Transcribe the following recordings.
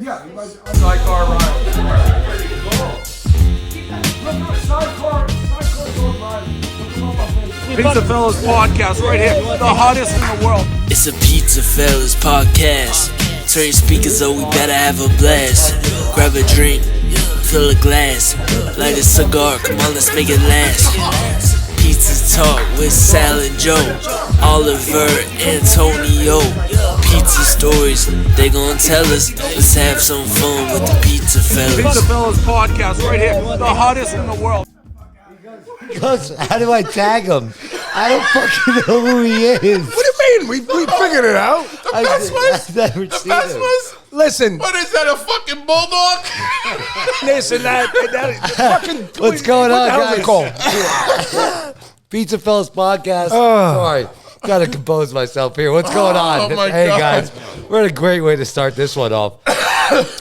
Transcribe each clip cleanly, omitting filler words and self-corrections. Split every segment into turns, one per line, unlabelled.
Yeah.
Sidecar ride. PizzaFellas Podcast right here. The hottest in the world.
It's a PizzaFellas Podcast. Turn your speakers up, we better have a blast. Grab a drink, fill a glass. Light a cigar, come on, let's make it last. Pizza Talk with Sal and Joe, Oliver, Antonio. Pizza stories, they gon' tell us. Let's have some fun with the PizzaFellas.
PizzaFellas Podcast right here. The hottest in the world.
Because how do I tag him? I don't fucking know who he is.
What do you mean? We figured it out.
I've never seen him.
Listen.
What is that, a fucking bulldog?
Listen, that fucking...
What's going on,
what the hell is it called?
PizzaFellas Podcast. Sorry. Gotta compose myself here. What's going on?
My
hey,
God.
guys. We're in a great way to start this one off.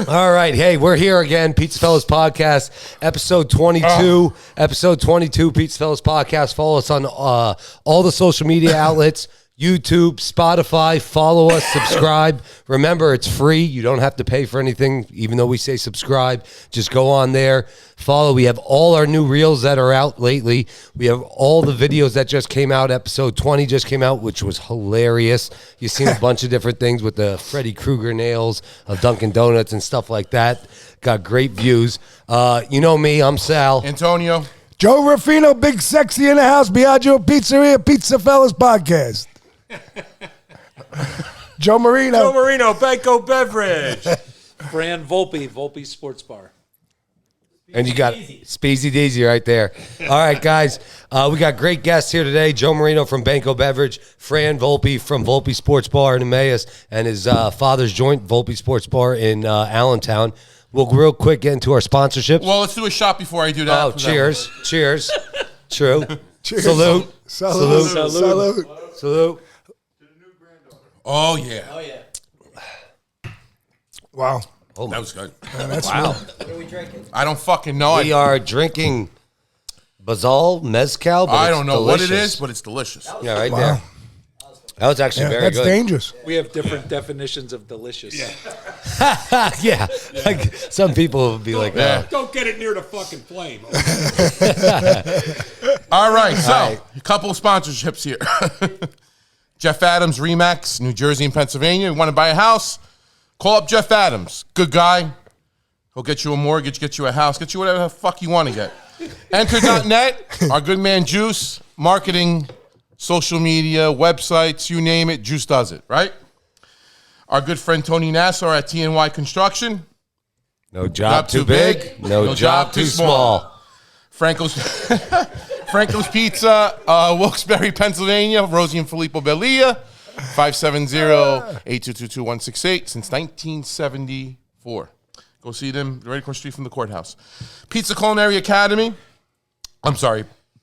All right. Hey, we're here again. PizzaFellas Podcast, episode 22. Episode 22, PizzaFellas Podcast. Follow us on all the social media outlets. YouTube, Spotify, follow us, subscribe. Remember, it's free. You don't have to pay for anything, even though we say subscribe. Just go on there, follow. We have all our new reels that are out lately. We have all the videos that just came out. Episode 20 just came out, which was hilarious. You've seen a bunch of different things with the Freddy Krueger nails of Dunkin' Donuts and stuff like that. Got great views. You know me, I'm Sal.
Antonio.
Joe Ruffino, Big Sexy in the house, Biagio Pizzeria, PizzaFellas Podcast. Joe Marino,
Banko Beverage.
Fran Volpe, Volpe Sports Bar.
And you got Speezy Deezy right there. All right, guys. We got great guests here today. Joe Marino from Banko Beverage, Fran Volpe from Volpe Sports Bar in Emmaus, and his father's joint, Volpe Sports Bar in Allentown. We'll real quick get into our sponsorships.
Well, let's do a shot before I do that.
Oh, cheers. Cheers. True.
Cheers.
Salute.
Salute.
Salute.
Salute.
Salute.
Oh, yeah.
Wow.
Oh,
That was good.
wow.
I don't fucking know.
We are drinking Bazal Mezcal. But
I
it's
don't know
delicious.
what it is, but it's delicious.
Yeah, right
Wow.
there. That was actually very
That's
good.
dangerous.
We have different definitions of delicious.
Yeah. Like some people would be like,
Yeah.
Don't get it near the fucking flame.
All right, so a couple of sponsorships here. Jeff Adams, Remax, New Jersey and Pennsylvania. You want to buy a house? Call up Jeff Adams. Good guy. He'll get you a mortgage, get you a house, get you whatever the fuck you want to get. Enter.net, our good man Juice, marketing, social media, websites, you name it, Juice does it, right? Our good friend Tony Nassar at TNY Construction.
no job too big, no job too small.
Franco's Pizza, Wilkes-Barre, Pennsylvania. Rosie and Filippo Belia, 570-822-2168 since 1974. Go see them right across the street from the courthouse. Pizza Culinary Academy.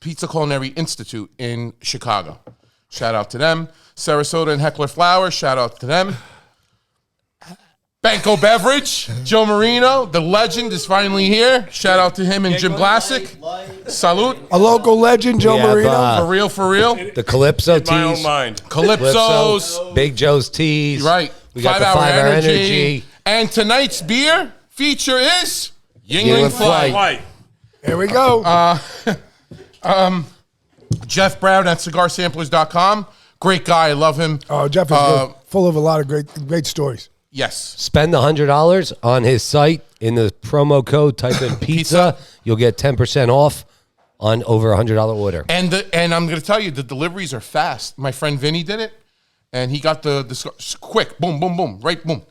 Pizza Culinary Institute in Chicago. Shout out to them. Sarasota and Heckler Flowers. Shout out to them. Banko Beverage, Joe Marino, the legend, is finally here. Shout out to him and Jim Glassick. Salute.
A local legend, Joe
We have,
Marino.
For real.
The Calypso
In my own
teas.
mind.
Calypso's.
Big Joe's teas.
Right.
We got the 5 Hour Energy.
And tonight's beer feature is
Yuengling
Yuengling Flight.
Light.
Here we go.
Jeff Brown at cigarsamplers.com. Great guy. I love him.
Oh, Jeff is good. Full of a lot of great stories.
Yes.
Spend the $100 on his site. In the promo code, type in pizza. You'll get 10% off on over a $100 order.
And I'm going to tell you, the deliveries are fast. My friend Vinny did it, and he got the quick. Boom, boom, boom. Right, boom.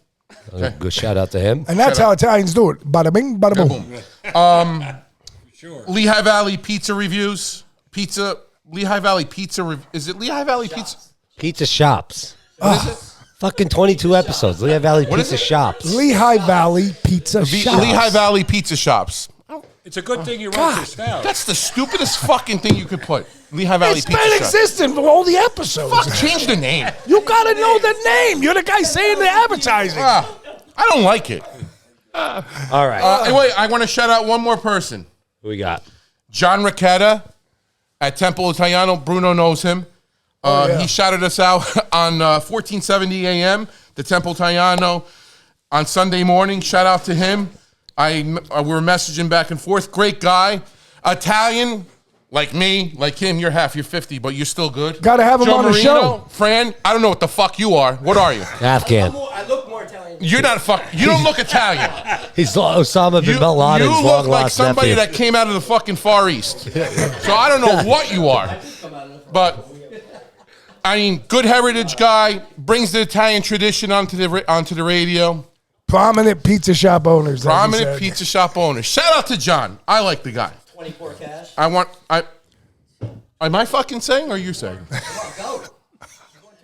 Okay.
Good shout out to him.
And that's how Italians do it. Bada bing, bada boom.
Sure.
Lehigh Valley Pizza Reviews. Lehigh Valley Pizza. Is it Lehigh Valley Pizza?
Pizza Shops. Fucking 22 episodes. Lehigh Valley Pizza Shops.
Lehigh Valley Pizza Shops.
Lehigh Valley Pizza Shops.
It's a good thing you wrote this down.
That's the stupidest fucking thing you could put. Lehigh Valley
It's
Pizza
been
Shops.
existing for all the episodes.
Fuck, change the name.
You gotta know the name. You're the guy saying the advertising.
I don't like it.
All right.
Anyway, I want to shout out one more person.
Who we got?
John Ricchetta at Temple Italiano. Bruno knows him.
Yeah.
He shouted us out on 1470 AM, the Temple Italiano. on Sunday morning. Shout out to him. We were messaging back and forth. Great guy. Italian, like me, like him. You're 50, but you're still good.
Got to have him
Joe
on the
Marino,
show.
Fran, I don't know what the fuck you are. What are you?
Afghan.
I look more Italian.
You're not you don't look Italian.
He's Osama bin Laden's
You look
long
like
lost
somebody
nephew.
that came out of the fucking Far East. So I don't know what you are. But, I mean, good heritage guy, brings the Italian tradition onto the radio.
Prominent pizza shop owners. as you
Prominent
said.
pizza shop owner. Shout out to John. I like the guy.
24 cash.
Am I fucking saying or are you saying?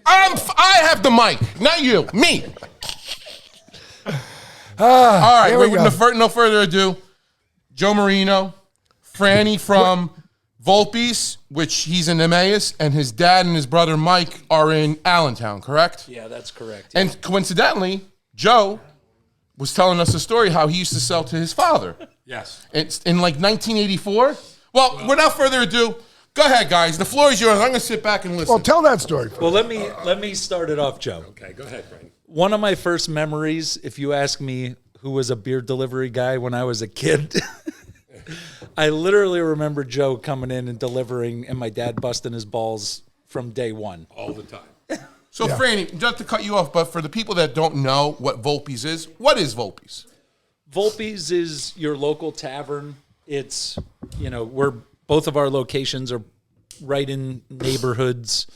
I have the mic, not you. Me. All right,
here we
with
go.
no further ado, Joe Marino, Franny from Volpe's, which he's in Emmaus, and his dad and his brother Mike are in Allentown, correct?
Yeah, that's correct.
And coincidentally, Joe was telling us a story how he used to sell to his father.
Yes.
It's in like 1984. Well, without further ado, go ahead, guys. The floor is yours. I'm going to sit back and listen.
Well, tell that story.
Well, let me start it off, Joe.
Okay, go ahead, Frank.
One of my first memories, if you ask me who was a beer delivery guy when I was a kid, I literally remember Joe coming in and delivering and my dad busting his balls from day one.
All the time.
So, Franny, just to cut you off, but for the people that don't know what Volpe's is, what is Volpe's?
Volpe's is your local tavern. It's, we're both of our locations are right in neighborhoods,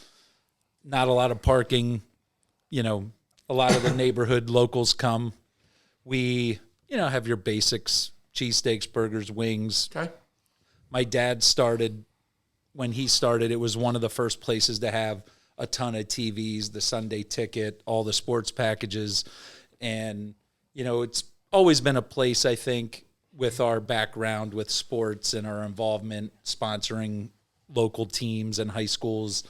not a lot of parking, a lot of the neighborhood locals come. We, have your basics, cheesesteaks, burgers, wings.
Okay.
My dad when he started, it was one of the first places to have a ton of TVs, the Sunday ticket, all the sports packages. And, it's always been a place, I think, with our background with sports and our involvement sponsoring local teams and high schools.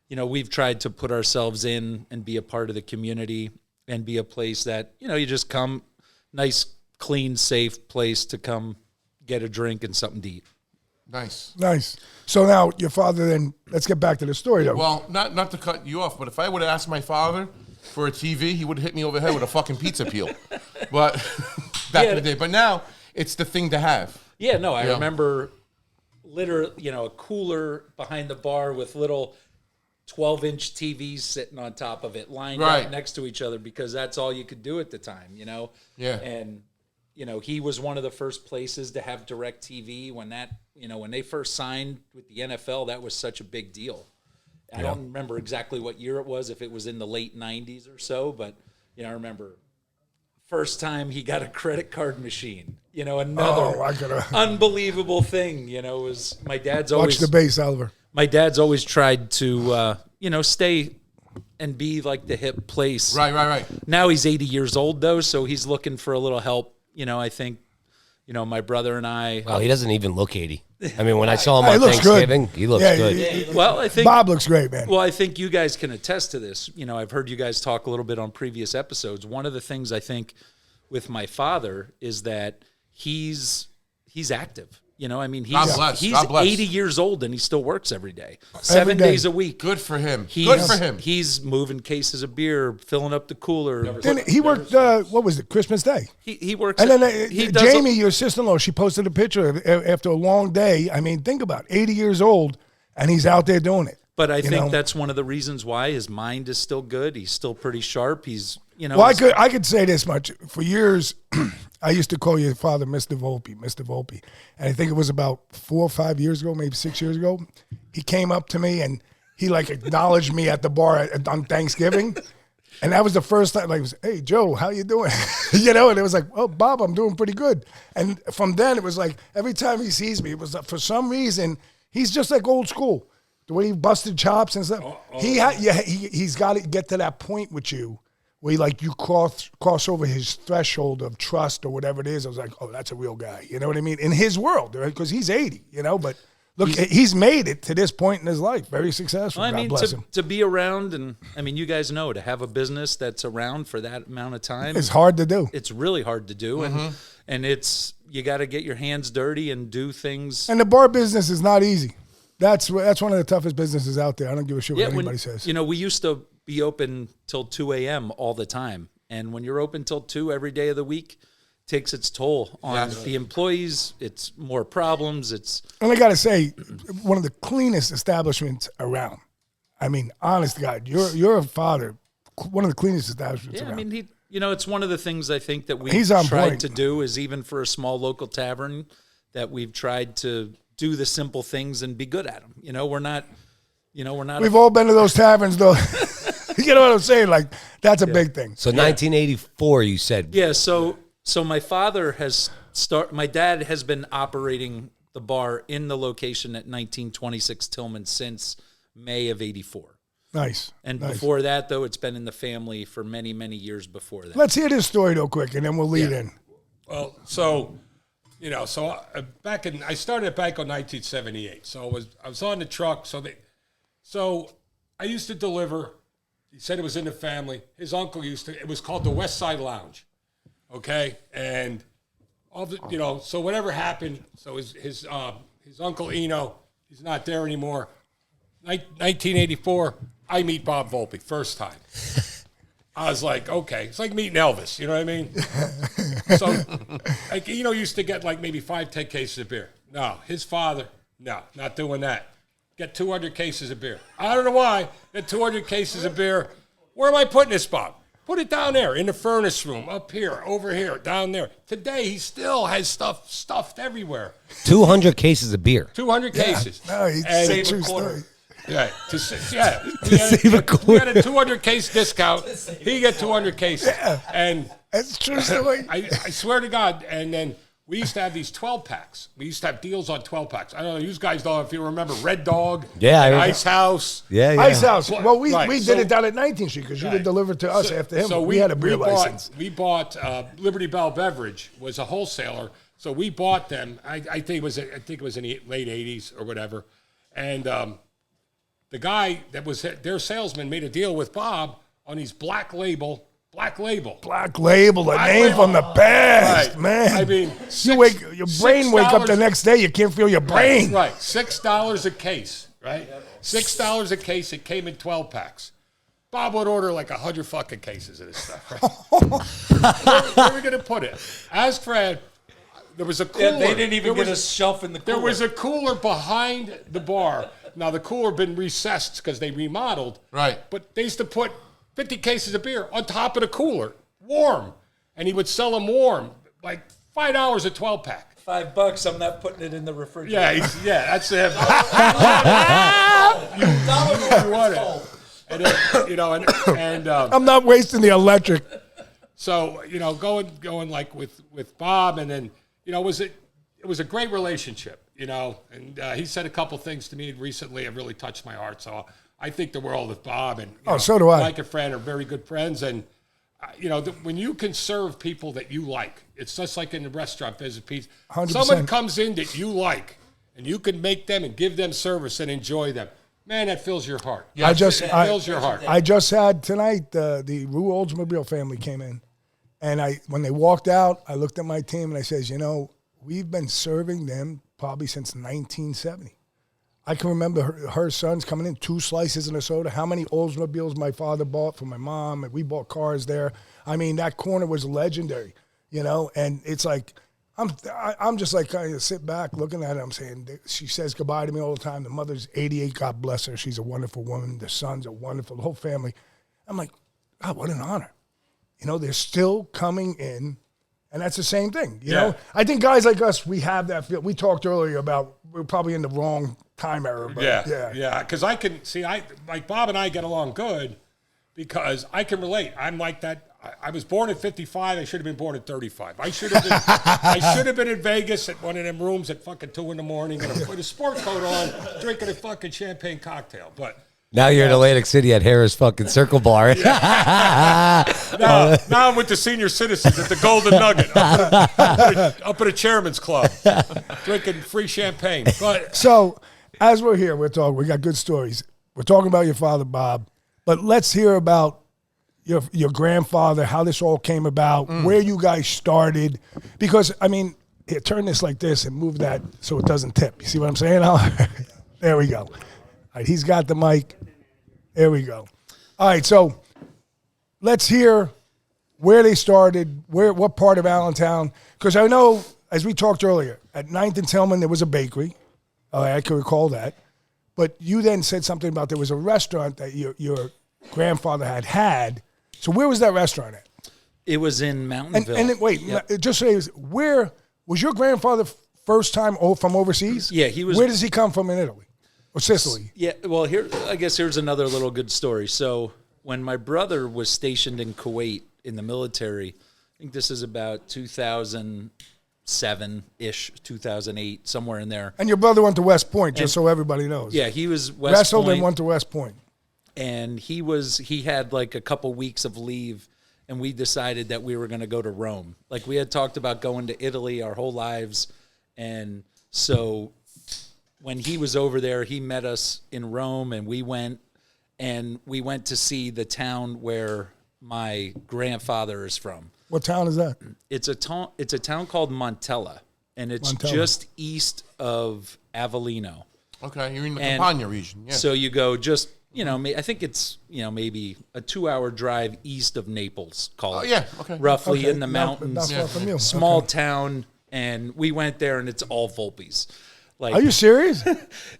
We've tried to put ourselves in and be a part of the community and be a place that, you just come, nice, clean, safe place to come get a drink and something to eat.
Nice.
So now your father, then let's get back to the story though.
Well, not to cut you off, but if I would have asked my father for a TV, he would have hit me over the head with a fucking pizza peel. But back in the day. But now it's the thing to have.
Yeah, no, I remember literally, a cooler behind the bar with little 12-inch TVs sitting on top of it, lined
Right.
up next to each other because that's all you could do at the time,
Yeah.
And, he was one of the first places to have direct TV when when they first signed with the NFL, that was such a big deal. I don't remember exactly what year it was, if it was in the late 90s or so, but, I remember first time he got a credit card machine, another unbelievable thing, was my dad's always...
Watch the bass, Oliver.
My dad's always tried to, stay and be like the hip place.
Right.
Now he's 80 years old, though, so he's looking for a little help. I think, my brother and I...
Well, he doesn't even look 80. I mean, when I saw him
He
on
looks
Thanksgiving,
good.
he looks
Yeah,
good.
Well, I think...
Bob looks great, man.
Well, I think you guys can attest to this. I've heard you guys talk a little bit on previous episodes. One of the things I think with my father is that he's active. He's
God bless.
80 years old and he still works every day, 7 days a week.
Good for him.
He's He's moving cases of beer, filling up the cooler.
Then he worked, what was it, Christmas Day?
He works.
And then
he does
Jamie, your sister-in-law, she posted a picture after a long day. I mean, think about it, 80 years old, and he's out there doing it.
But I think that's one of the reasons why his mind is still good. He's still pretty sharp. He's,
Well, I could say this much. For years, I used to call your father Mr. Volpe. And I think it was about 4 or 5 years ago, maybe 6 years ago, he came up to me and he acknowledged me at the bar on Thanksgiving. And that was the first time, hey, Joe, how you doing? And it was like, oh, Bob, I'm doing pretty good. And from then, it was like every time he sees me, it was for some reason, he's just like old school. The way he busted chops and stuff. He's got to get to that point with you where you cross over his threshold of trust or whatever it is. I was like, oh, that's a real guy. You know what I mean? In his world, right? Because he's 80, but look, he's made it to this point in his life. Very successful.
Well,
God bless him.
to be around, and you guys know, to have a business that's around for that amount of time.
It's hard to do.
It's really hard to do. And it's, you got to get your hands dirty and do things.
And the bar business is not easy. That's one of the toughest businesses out there. I don't give a shit what anybody says.
We used to be open till 2 a.m. all the time. And when you're open till 2 every day of the week, takes its toll on the employees. It's more problems.
And I got to say, one of the cleanest establishments around. I mean, honest to God, your father, one of the cleanest establishments around.
I mean, it's one of the things I think that we've
He's on
tried
point.
to do is even for a small local tavern that we've tried to do the simple things and be good at them. We're not.
We've all been to those taverns, though. You know what I'm saying? Like, that's a big thing.
So 1984, you said.
Yeah. So my father my dad has been operating the bar in the location at 1926 Tillman since May of 84.
Nice.
And
nice.
before that, though, it's been in the family for many, many years before that.
Let's hear this story, though, quick, and then we'll lead in.
Well, I started at Banko in 1978. So I was on the truck. So I used to deliver. He said it was in the family. His uncle it was called the West Side Lounge. Okay. And so whatever happened, so his uncle Eno, he's not there anymore. 1984, I meet Bob Volpe, first time. I was like, okay, it's like meeting Elvis, you know what I mean? So, like, used to get like maybe 5-10 cases of beer. No, his father, no, not doing that. Get 200 cases of beer. I don't know why. Get 200 cases of beer. Where am I putting this, Bob? Put it down there in the furnace room, up here, over here, down there. Today, he still has stuff stuffed everywhere.
200 cases of beer.
200 cases.
No, he's a true story.
Yeah, we had a 200 case discount. He get 200 cases.
Yeah.
And
that's a true story.
I swear to God. And then we used to have these 12 packs. We used to have deals on 12 packs. I don't know, you guys know if you remember Red Dog,
Yeah, I remember.
Ice House.
Yeah.
Ice House. Well, we
Right,
did
so-
it down at 19th Street because you did deliver to us after him.
So
we had a beer license.
We bought Liberty Bell Beverage was a wholesaler. So we bought them. I think it was in the late 80s or whatever. And the guy that was their salesman made a deal with Bob on these Black Label,
Black Label, a name from the past,
Right.
man.
I mean,
your brain wake up the
$6
next day, you can't feel your brain.
Right, $6 a case, right? $6 a case. It came in 12 packs. Bob would order like 100 fucking cases of this stuff. Right? Where are we gonna put it? Ask Fran. There was a cooler.
Yeah, they didn't even get a shelf in the cooler.
There was a cooler behind the bar. Now, the cooler had been recessed because they remodeled.
Right.
But they used to put 50 cases of beer on top of the cooler, warm. And he would sell them warm, like $5 a 12-pack.
$5. I'm not putting it in the refrigerator.
That's it. You want it. And then,
I'm not wasting the electric.
so, going like with Bob, and then, it was a great relationship. And he said a couple things to me recently that really touched my heart. So I think the world of Bob, and
so do I.
Mike and Fran are very good friends. And when you can serve people that you like, it's just like in the restaurant business.
100%.
Someone comes in that you like, and you can make them and give them service and enjoy them. Man, that fills your heart.
It
fills your heart.
I just had tonight the Rue Oldsmobile family came in, and when they walked out, I looked at my team and I says, we've been serving them probably since 1970. I can remember her sons coming in, 2 slices and a soda. How many Oldsmobiles my father bought for my mom, and we bought cars there. I mean, that corner was legendary, And it's like I'm just like kind of sit back looking at it. I'm saying she says goodbye to me all the time. The mother's 88, God bless her. She's a wonderful woman. The sons are wonderful. The whole family. I'm like, God, what an honor. They're still coming in. And that's the same thing, you know? I think guys like us, we have that feel. We talked earlier about we're probably in the wrong time era. But
Yeah. Because I can see, like Bob and I get along good because I can relate. I'm like that. I was born at 55. I should have been born at 35. I should have been in Vegas at one of them rooms at fucking 2 in the morning with a sport coat on, drinking a fucking champagne cocktail. But
now you're in Atlantic City at Harris fucking Circle Bar.
now I'm with the senior citizens at the Golden Nugget up at a chairman's club, drinking free champagne. But
so as we're here, we're talking. We got good stories. We're talking about your father, Bob, but let's hear about your grandfather, how this all came about, where you guys started. Because I mean, here, turn this like this and move that so it doesn't tip. You see what I'm saying? There we go. All right, he's got the mic. There we go. All right, so let's hear where they started, what part of Allentown? Because I know, as we talked earlier, at 9th and Tillman there was a bakery. I can recall that. But you then said something about there was a restaurant that your grandfather had. So where was that restaurant at?
It was in Mountainville.
And just say, where was your grandfather first time from overseas?
Yeah, he was.
Where does he come from in Italy or Sicily?
Yeah, well, here's another little good story. So when my brother was stationed in Kuwait in the military, I think this is about 2007-ish, 2008, somewhere in there.
And your brother went to West Point, just so everybody knows.
Yeah, he was West
Wrestled
Point.
and went to West Point.
And he had like a couple weeks of leave, and we decided that we were going to go to Rome. Like, we had talked about going to Italy our whole lives. And so when he was over there, he met us in Rome, and we went to see the town where my grandfather is from.
What town is that?
It's a town called Montella, and it's just east of Avellino.
Okay, you're in the Campania region. Yeah.
So you go just, I think it's, maybe a 2-hour drive east of Naples, call it.
Oh, yeah, okay.
Roughly in the mountains.
Not far from you.
Small town, and we went there, and it's all Volpes. Like,
are you serious?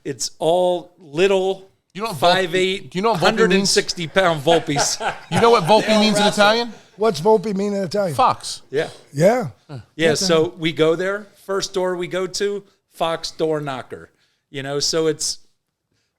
It's all little, 5'8", 160-pound Volpes.
You know what Volpe means in Italian?
What's Volpe mean in Italian?
Fox.
Yeah.
Yeah.
Yeah, so we go there. First door we go to, Fox door knocker. So it's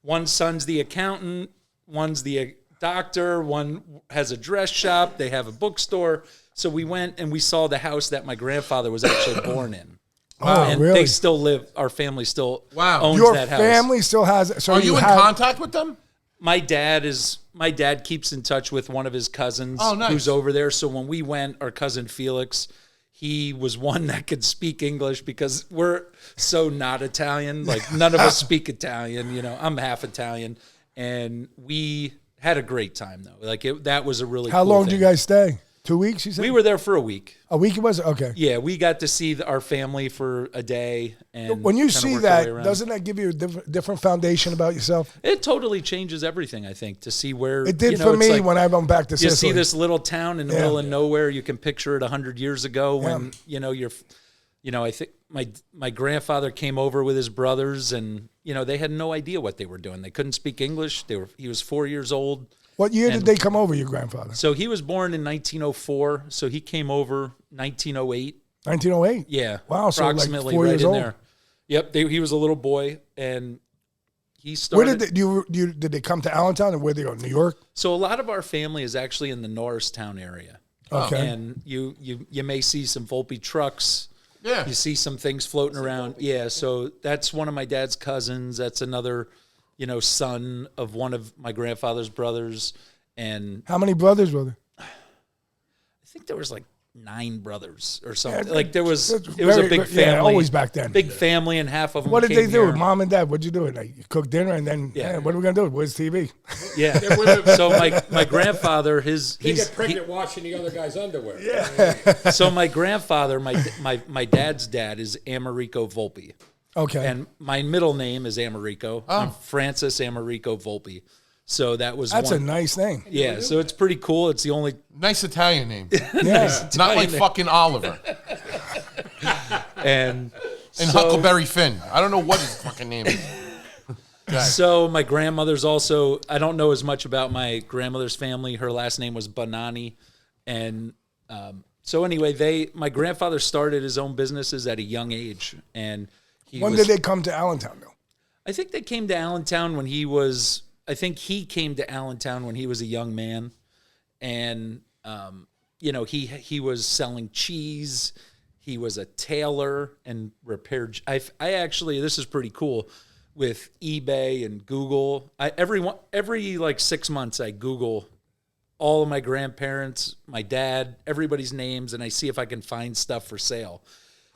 one son's the accountant, one's the doctor, one has a dress shop, they have a bookstore. So we went and we saw the house that my grandfather was actually born in.
Oh,
and
really?
they still live, our family still owns
Your
that house.
family still has it. So
Are you in contact with them?
My dad keeps in touch with one of his cousins who's over there. So when we went, our cousin Felix, he was one that could speak English because we're so not Italian. Like, none of us speak Italian. I'm half Italian. And we had a great time, though. Like, that was a really
How
cool
long
thing.
did you guys stay? 2 weeks, you said?
We were there for a week.
A week it was? Okay.
Yeah, we got to see our family for a day. And
when you
kinda
see
work our way
that,
around.
doesn't that give you a different foundation about yourself?
It totally changes everything, I think, to see where...
It did for me when I went back to Sicily.
You see this little town in the middle of nowhere. You can picture it 100 years ago when, I think my grandfather came over with his brothers, and, they had no idea what they were doing. They couldn't speak English. He was 4 years old.
What year did they come over, your grandfather?
So he was born in 1904. So he came over 1908.
1908?
Yeah.
Wow, so like
approximately
4
right
years
in
old.
there. Yep. He was a little boy, and he started.
Where did they come to Allentown, and where they go? New York?
So a lot of our family is actually in the Norristown area.
Okay.
And you may see some Volpe trucks.
Yeah.
You see some things floating around. Yeah. So that's one of my dad's cousins. That's another, son of one of my grandfather's brothers. And
How many brothers were there?
I think there was like 9 brothers or something.
Yeah,
like it was a
very-
big family.
yeah, always back then.
Big family, and half of them
What did
came
they do?
here.
Mom and Dad, what'd you do? Like, you cook dinner, and then, what are we going to do? Where's TV?
Yeah. So my grandfather,
They get pregnant washing the other guy's underwear.
Yeah.
so my grandfather, my dad's dad is Americo Volpe.
Okay.
And my middle name is Americo. I'm Francis Americo Volpe. So that's
a nice name.
Yeah, so it's pretty cool. It's the only
Nice Italian name.
Yeah.
Not like fucking Oliver
and
and Huckleberry Finn. I don't know what his fucking name is.
So my grandmother's also, I don't know as much about my grandmother's family. Her last name was Bonanni. And so anyway, my grandfather started his own businesses at a young age. And
When did they come to Allentown, though?
I think they came to Allentown when he came to Allentown when he was a young man. And, he was selling cheese. He was a tailor and repaired. I actually, this is pretty cool, with eBay and Google. Every like 6 months, I Google all of my grandparents, my dad, everybody's names, and I see if I can find stuff for sale.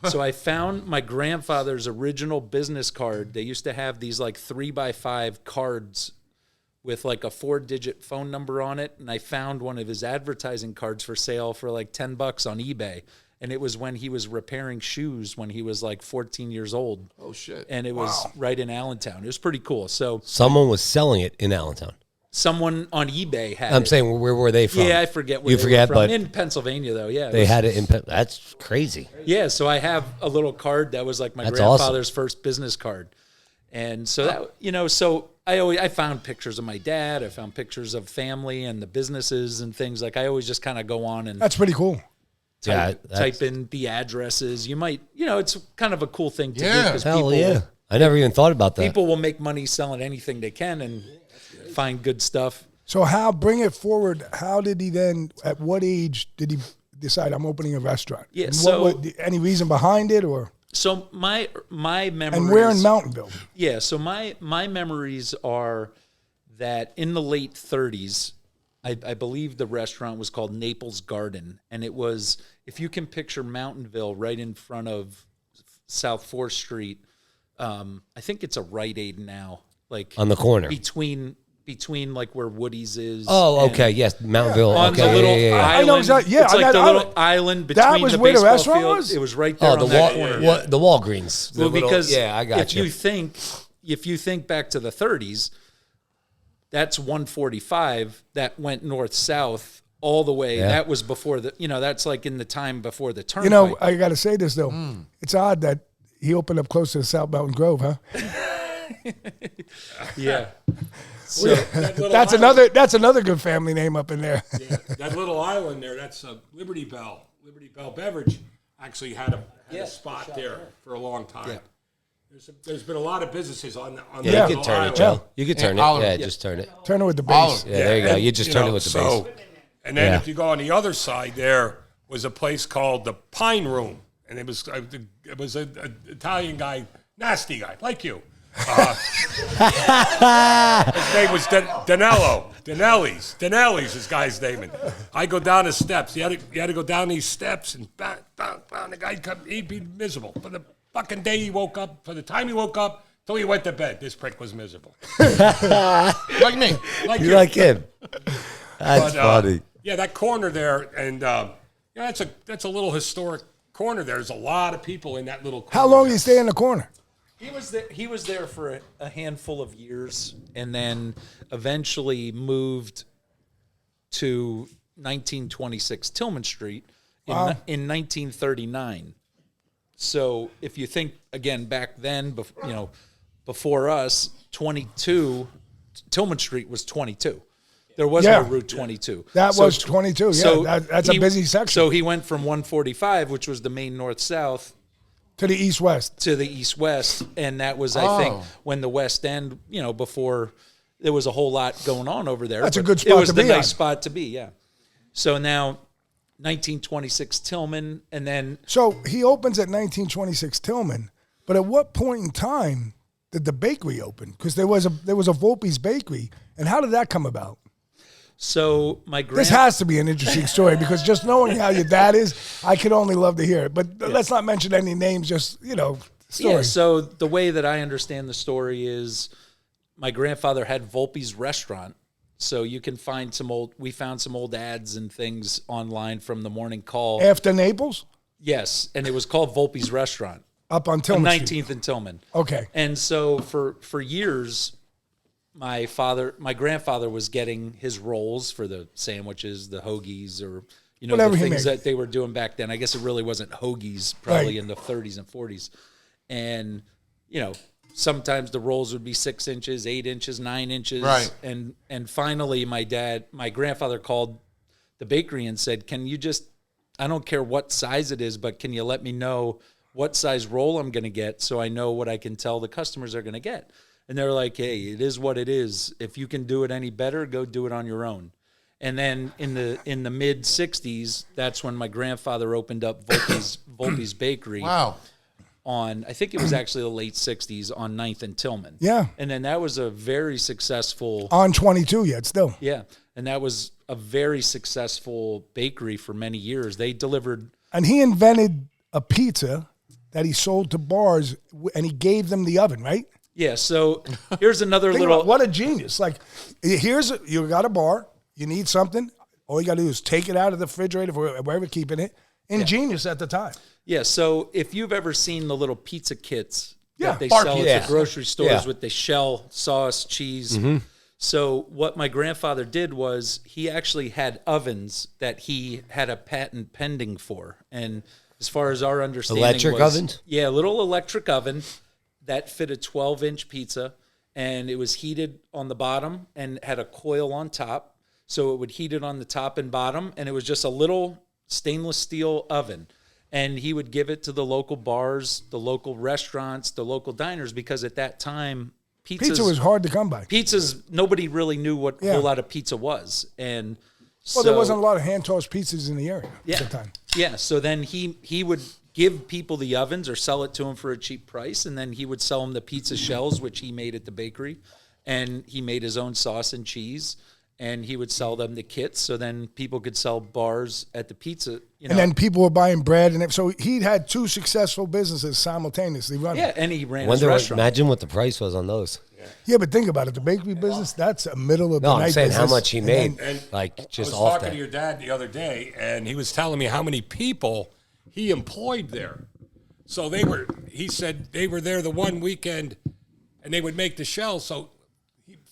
So I found my grandfather's original business card. They used to have these like 3x5 cards with like a 4-digit phone number on it. And I found one of his advertising cards for sale for like $10 on eBay. And it was when he was repairing shoes when he was like 14 years old.
Oh, shit.
And it was right in Allentown. It was pretty cool. So
Someone was selling it in Allentown.
Someone on eBay had
I'm
it.
saying, where were they from?
Yeah, I forget where
You
they
forget,
were from.
but
In Pennsylvania, though, yeah.
they had it in. That's crazy.
Yeah, so I have a little card that was like my
That's
grandfather's first business card. And so that, so I found pictures of my dad. I found pictures of family and the businesses and things. Like I always just kind of go on and
That's pretty cool.
type in the addresses. You might, it's kind of a cool thing to do
Yeah.
because
Hell
people,
yeah! I never even thought about that.
people will make money selling anything they can and find good stuff.
So bring it forward. How did he then, at what age did he decide I'm opening a restaurant?
Yeah,
And
so-
any reason behind it or?
So my memories.
And where in Mountainville?
Yeah, so my memories are that in the late 30s, I believe the restaurant was called Naples Garden, and it was, if you can picture Mountainville right in front of South 4th Street, I think it's a Rite Aid now, like
On the corner.
between like where Woody's is.
Oh,
and
okay. Yes, Mountville.
on
okay,
the little
yeah.
island.
I know exactly- yeah,
it's
on
like
that
the little
island.
island between
That was
the
where the
baseball
restaurant
field.
was?
It was right there
Oh,
on
the
that corner.
the Walgreens. The
Well,
little-
because
yeah, I got
if you think back to the 30s, that's 145 that went north south all the way.
Yeah.
That was before that's like in the time before the turnpike.
I got to say this though. It's odd that he opened up close to the South Mountain Grove, huh?
Yeah. So
That's another good family name up in there.
Yeah, that little island there, that's Liberty Bell. Liberty Bell Beverage actually had a spot there for a long time.
Yeah.
There's been a lot of businesses on
Yeah,
that
you
little
can turn it,
island.
Joe. You can turn it.
Olive.
Yeah, just turn it.
Turn it with the base.
Olive.
Yeah, there you go.
and,
You just turn it with the base.
And then
Yeah.
if you go on the other side, there was a place called the Pine Room, and it was an Italian guy, nasty guy, like you. His name was Danello. Danelli's his guy's name. And I go down the steps. You had to go down these steps and bang. The guy he'd be miserable for the fucking day he woke up. For the time he woke up till he went to bed, this prick was miserable.
Like me.
Like
You like him? That's funny.
Yeah, that corner there, and that's a little historic corner there. There's a lot of people in that little corner.
How long
there.
did he stay in the corner?
he was there for a handful of years and then eventually moved to 1926 Tillman Street in 1939. So if you think again back then, before us, 22 Tillman Street was 22. There was no Route 22.
That was 22. Yeah,
so
that's a busy section.
So he went from 145, which was the main north-south,
To the east-west.
to the east-west, and that was, I think, when the West End, before there was a whole lot going on over there.
That's a
but
good spot
It was
to
the
be
nice
on.
spot to be, yeah. So now, 1926 Tillman, and then
So he opens at 1926 Tillman, but at what point in time did the bakery open? Because there was a Volpe's Bakery, and how did that come about?
so my
This has to be an interesting story because just knowing how your dad is, I could only love to hear it. But let's not mention any names, just, stories.
Yeah, so the way that I understand the story is my grandfather had Volpe's restaurant. So you can find we found some old ads and things online from the morning call.
After Naples?
Yes, and it was called Volpe's Restaurant.
Up on Tillman
19th
Street.
and Tillman.
Okay.
And so for years, my grandfather was getting his rolls for the sandwiches, the hoagies, or
Whatever
the
he
things
made.
that they were doing back then. I guess it really wasn't hoagies, probably
Right.
in the 30s and 40s. And sometimes the rolls would be 6 inches, 8 inches, 9 inches.
Right.
And finally, my grandfather called the bakery and said, "Can you just? I don't care what size it is, but can you let me know what size roll I'm going to get so I know what I can tell the customers are going to get?" And they're like, "Hey, it is what it is. If you can do it any better, go do it on your own." And then in the mid 60s, that's when my grandfather opened up Volpe's Bakery.
Wow.
I think it was actually the late 60s on 9th and Tillman.
Yeah.
And then that was a very successful
On 22 yet, still.
yeah, and that was a very successful bakery for many years. They delivered
And he invented a pizza that he sold to bars, and he gave them the oven, right?
yeah, so here's another
Think
little
about what a genius. Like, you got a bar, you need something, all you got to do is take it out of the refrigerator, wherever keeping it. Ingenious at the time.
Yeah, so if you've ever seen the little pizza kits
Yeah,
that they
bar
sell
pizza.
at the grocery stores
Yeah.
with the shell, sauce, cheese. So what my grandfather did was he actually had ovens that he had a patent pending for. And as far as our understanding
Electric ovens?
Yeah, a little electric oven that fit a 12-inch pizza, and it was heated on the bottom and had a coil on top. So it would heat it on the top and bottom, and it was just a little stainless steel oven. And he would give it to the local bars, the local restaurants, the local diners, because at that time,
Pizza was hard to come by.
Pizzas, nobody really knew what
Yeah.
a whole lot of pizza was. And
Well, there wasn't a lot of hand-tossed pizzas in the area
yeah,
at the time.
Yeah, so then he would give people the ovens or sell it to them for a cheap price, and then he would sell them the pizza shells, which he made at the bakery, and he made his own sauce and cheese, and he would sell them the kits, so then people could sell bars at the pizza.
And then people were buying bread, and so he had two successful businesses simultaneoally running.
Yeah, and he ran his restaurant.
Imagine what the price was on those.
Yeah, but think about it. The bakery business, that's a middle of the
No,
night
I'm saying how
business.
much he made,
And
like
I
just
was
off
talking
that.
to your dad the other day, and he was telling me how many people he employed there. So he said they were there the one weekend, and they would make the shells. So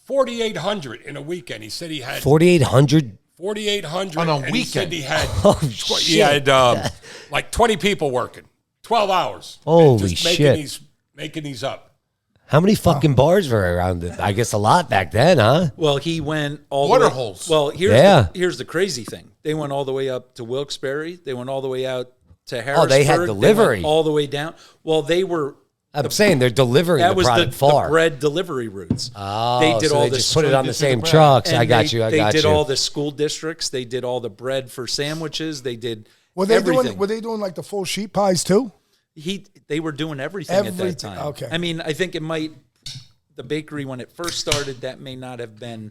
4,800 in a weekend. He said he had
4,800.
4,800
On a
and He said
weekend.
he had
Oh,
he
shit.
had like 20 people working, 12 hours.
Holy
just
shit.
Making these up.
How many fucking bars were around it? I guess a lot back then, huh?
Well, he went all
Water
the way,
holes.
Well, here's the crazy thing. They went all the way up to Wilkes-Barre. They went all the way out to Harrisburg.
Oh, they had
went
delivery.
all the way down. Well, they were.
I'm saying they're delivering
That
the
was
product
the
far.
bread delivery routes.
Oh,
they did
so
all
they
the
just put it on the same
bread.
trucks.
and
I got
they,
you. I
they
got
did
you.
all the school districts. They did all the bread for sandwiches. They did
Were they
everything.
doing like the full sheet pies too?
They were doing everything at
Everything,
that time.
okay.
I mean, I think the bakery when it first started, that may not have been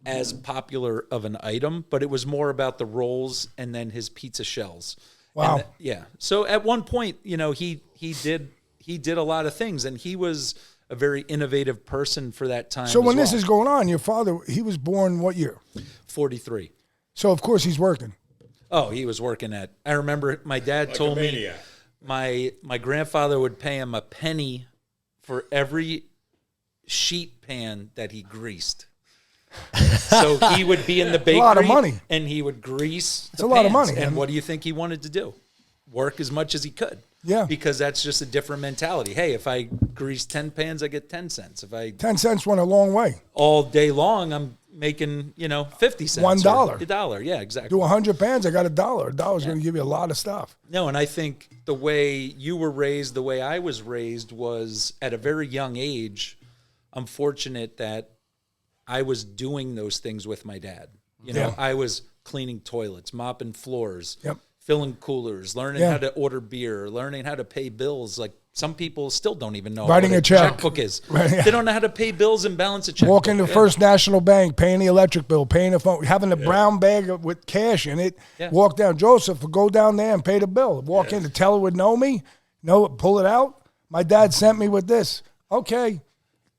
as popular of an item, but it was more about the rolls and then his pizza shells.
Wow.
And yeah. So at one point, he did a lot of things, and he was a very innovative person for that time.
So when
as
this
well.
is going on, your father, he was born what year?
43.
So of course he's working.
Oh, he was working at. I remember my dad told me my grandfather would pay him a penny for every sheet pan that he greased. So he would be in the bakery,
a lot of money.
and he would grease.
It's a lot of money.
And
And-
what do you think he wanted to do? Work as much as he could.
Yeah.
Because that's just a different mentality. Hey, if I grease 10 pans, I get 10 cents. If I
10 cents went a long way.
all day long, I'm making 50 cents.
$1.
$1. Yeah, exactly.
Do 100 pans, I got $1. $1's going to give you a lot of stuff.
No, and I think the way you were raised, the way I was raised was at a very young age. I'm fortunate that I was doing those things with my dad.
Yeah.
I was cleaning toilets, mopping floors,
Yep.
filling coolers, learning
Yeah.
how to order beer, learning how to pay bills. Like some people still don't even know
Writing
what
a check.
checkbook is.
Right, yeah.
They don't know how to pay bills and balance a checkbook.
Walk into First National Bank, paying the electric bill, paying the phone, having a brown bag with cash in it.
Yeah.
Walk down, Joseph, go down there and pay the bill. Walk in, the teller would know me, pull it out. My dad sent me with this. Okay,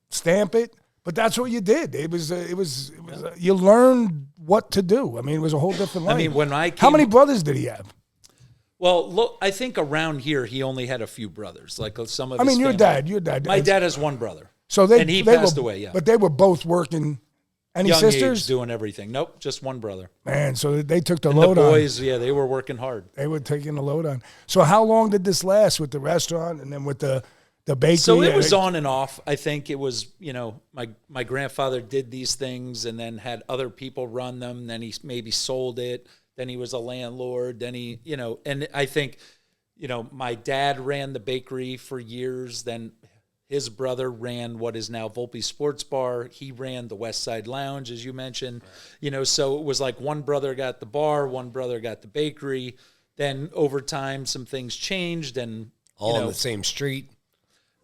stamp it. But that's what you did. It was you learned what to do. I mean, it was a whole different life.
I mean, when I
How
came-
many brothers did he have?
Well, look, I think around here he only had a few brothers. Like some of.
I
his
mean, your
family.
dad.
My dad has one brother.
So
and he passed away. Yeah,
But they were both working. Any
young
sisters?
age doing everything. Nope, just one brother.
Man, so they took the
And
load
the
on.
boys, yeah, they were working hard.
They were taking the load on. So how long did this last with the restaurant and then with the bakery?
So it was on and off. I think it was, my grandfather did these things and then had other people run them. Then he maybe sold it. Then he was a landlord. Then he, and I think, my dad ran the bakery for years. Then his brother ran what is now Volpe Sports Bar. He ran the West Side Lounge, as you mentioned. So it was like one brother got the bar, one brother got the bakery. Then over time, some things changed, and
All on the same street.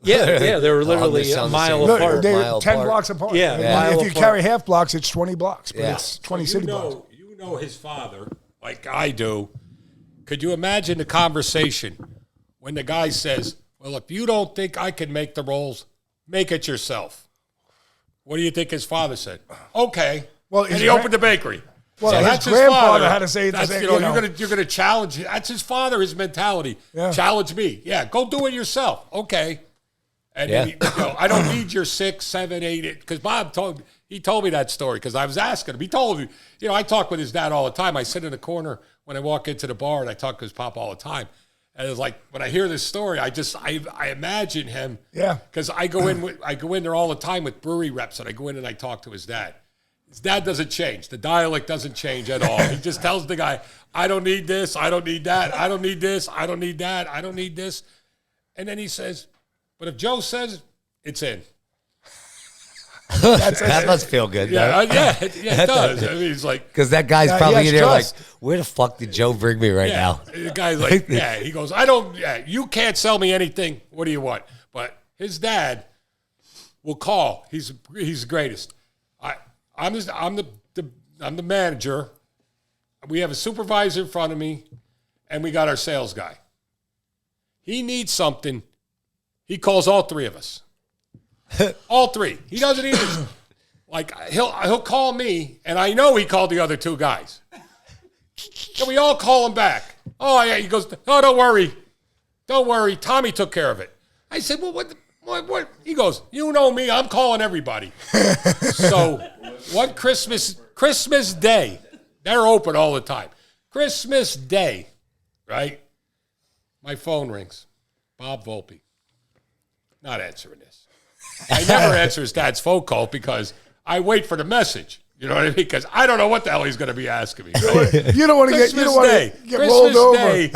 yeah, they were literally
on
a
the
mile
same-
Look,
apart.
they're
Mile
10
apart.
blocks apart.
Yeah,
I mean,
mile
if you
apart.
carry half blocks, it's 20 blocks, but
Yeah.
it's 20
So
city blocks.
you know his father, like I do. Could you imagine the conversation when the guy says, well, if you don't think I can make the rolls, make it yourself. What do you think his father said? Okay.
Well,
and
his
he opened the bakery.
Well,
So
his
that's
grandfather had to say it the
That's,
same,
you're gonna challenge. That's his father. His mentality.
Yeah.
Challenge me. Yeah, go do it yourself. Okay. And then
Yeah.
I don't need your 6, 7, 8. Because Bob told me He told me that story because I was asking him. He told me, I talk with his dad all the time. I sit in the corner when I walk into the bar and I talk to his pop all the time. And it's like when I hear this story, I imagine him.
Yeah.
Because I go in there all the time with brewery reps, and I go in and I talk to his dad. His dad doesn't change. The dialect doesn't change at all. He just tells the guy, I don't need this, I don't need that, I don't need this, I don't need that, I don't need this. And then he says, but if Joe says it's in.
That must feel good.
Yeah, it does. I mean, he's like,
because that guy's probably in there like,
trust.
where the fuck did Joe bring me right now?
The guy's like, he goes, you can't sell me anything. What do you want? But his dad will call. He's the greatest. I'm the manager. We have a supervisor in front of me, and we got our sales guy. He needs something. He calls all three of us. All three. He doesn't even like. He'll call me, and I know he called the other two guys. So we all call him back. Oh yeah. He goes, oh, don't worry. Tommy took care of it. I said, well, what? He goes, you know me. I'm calling everybody. So one Christmas Day, they're open all the time. Christmas Day, right? My phone rings. Bob Volpe. Not answering this. I never answer his dad's phone call because I wait for the message. You know what I mean? Because I don't know what the hell he's going to be asking me.
You don't want to get rolled over.
Day,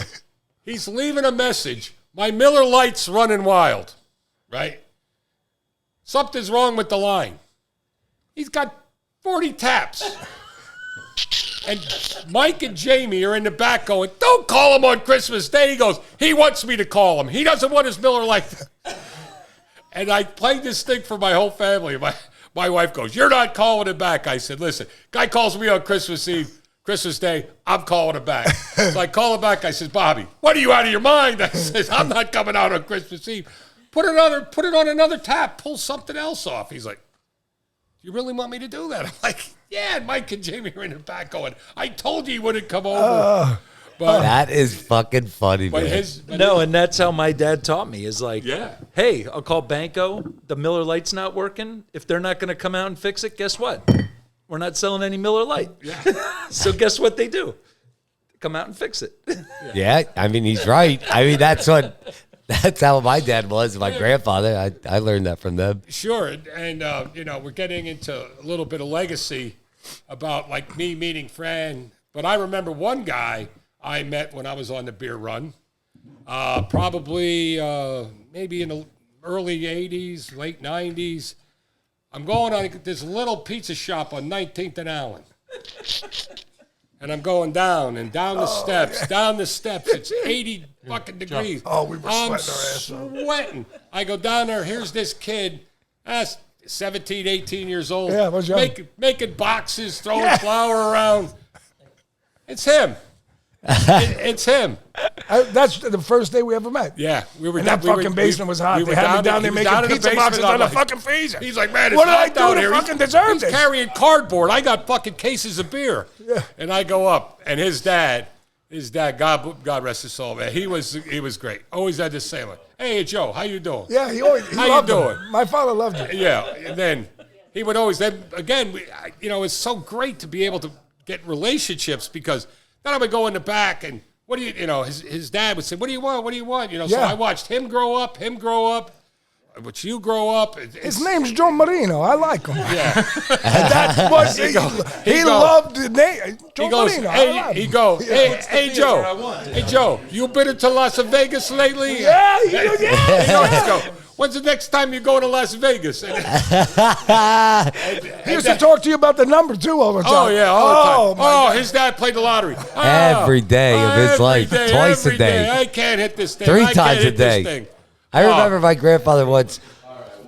he's leaving a message. My Miller Lite's running wild, right? Something's wrong with the line. He's got 40 taps. And Mike and Jamie are in the back going, don't call him on Christmas Day. He goes, he wants me to call him. He doesn't want his Miller Lite. And I played this thing for my whole family. My wife goes, you're not calling it back. I said, listen, guy calls me on Christmas Eve, Christmas Day, I'm calling it back. So I call him back. I said, Bobby, what are you out of your mind? I said, I'm not coming out on Christmas Eve. Put it on another tap. Pull something else off. He's like, you really want me to do that? I'm like, yeah. And Mike and Jamie are in the back going, I told you he wouldn't come over. But
that is fucking funny, man.
And that's how my dad taught me. Is like,
yeah.
Hey, I'll call Banko. The Miller Lite's not working. If they're not going to come out and fix it, guess what? We're not selling any Miller Lite. Yeah. So guess what they do? They come out and fix it.
Yeah, I mean, he's right. I mean, that's how my dad was, my grandfather. I learned that from them.
Sure, and we're getting into a little bit of legacy about like me meeting Fran. But I remember one guy I met when I was on the beer run, probably maybe in the early 80s, late 90s. I'm going on this little pizza shop on 19th and Allen. And I'm going down the steps. It's 80 fucking degrees.
Oh, we were sweating
I'm
our ass off.
sweating. I go down there. Here's this kid, 17, 18 years old.
Yeah, what's young?
Making boxes, throwing flour around. It's him. It's him.
That's the first day we ever met.
Yeah, we were.
And that fucking basement was hot. They had me down there making pizza boxes on the fucking freezer.
He's like, man, it's
what did
hot
I
down
do
here.
to fucking deserve this?
He's carrying cardboard. I got fucking cases of beer.
Yeah.
And I go up, and his dad, God rest his soul, man. He was great. Always had this saying, like, hey, Joe, how you doing?
Yeah, he
how
loved
you
him.
doing?
My father loved him.
Yeah, and then he would always. Then again, it's so great to be able to get relationships because then I would go in the back and. What do you, his dad would say, what do you want? What do you want? So I watched him grow up, watch you grow up.
His name's Joe Marino. I like him.
Yeah.
That was, he loved the name. Joe Marino.
Hey, Joe, you been into Las Vegas lately?
Yeah.
Let's go. When's the next time you go to Las Vegas?
He used to talk to you about the number, too, all the time.
Oh, yeah, all the time. His dad played the lottery.
Every day of his life, twice a day.
I can't hit this thing.
3 times a day. I remember my grandfather once,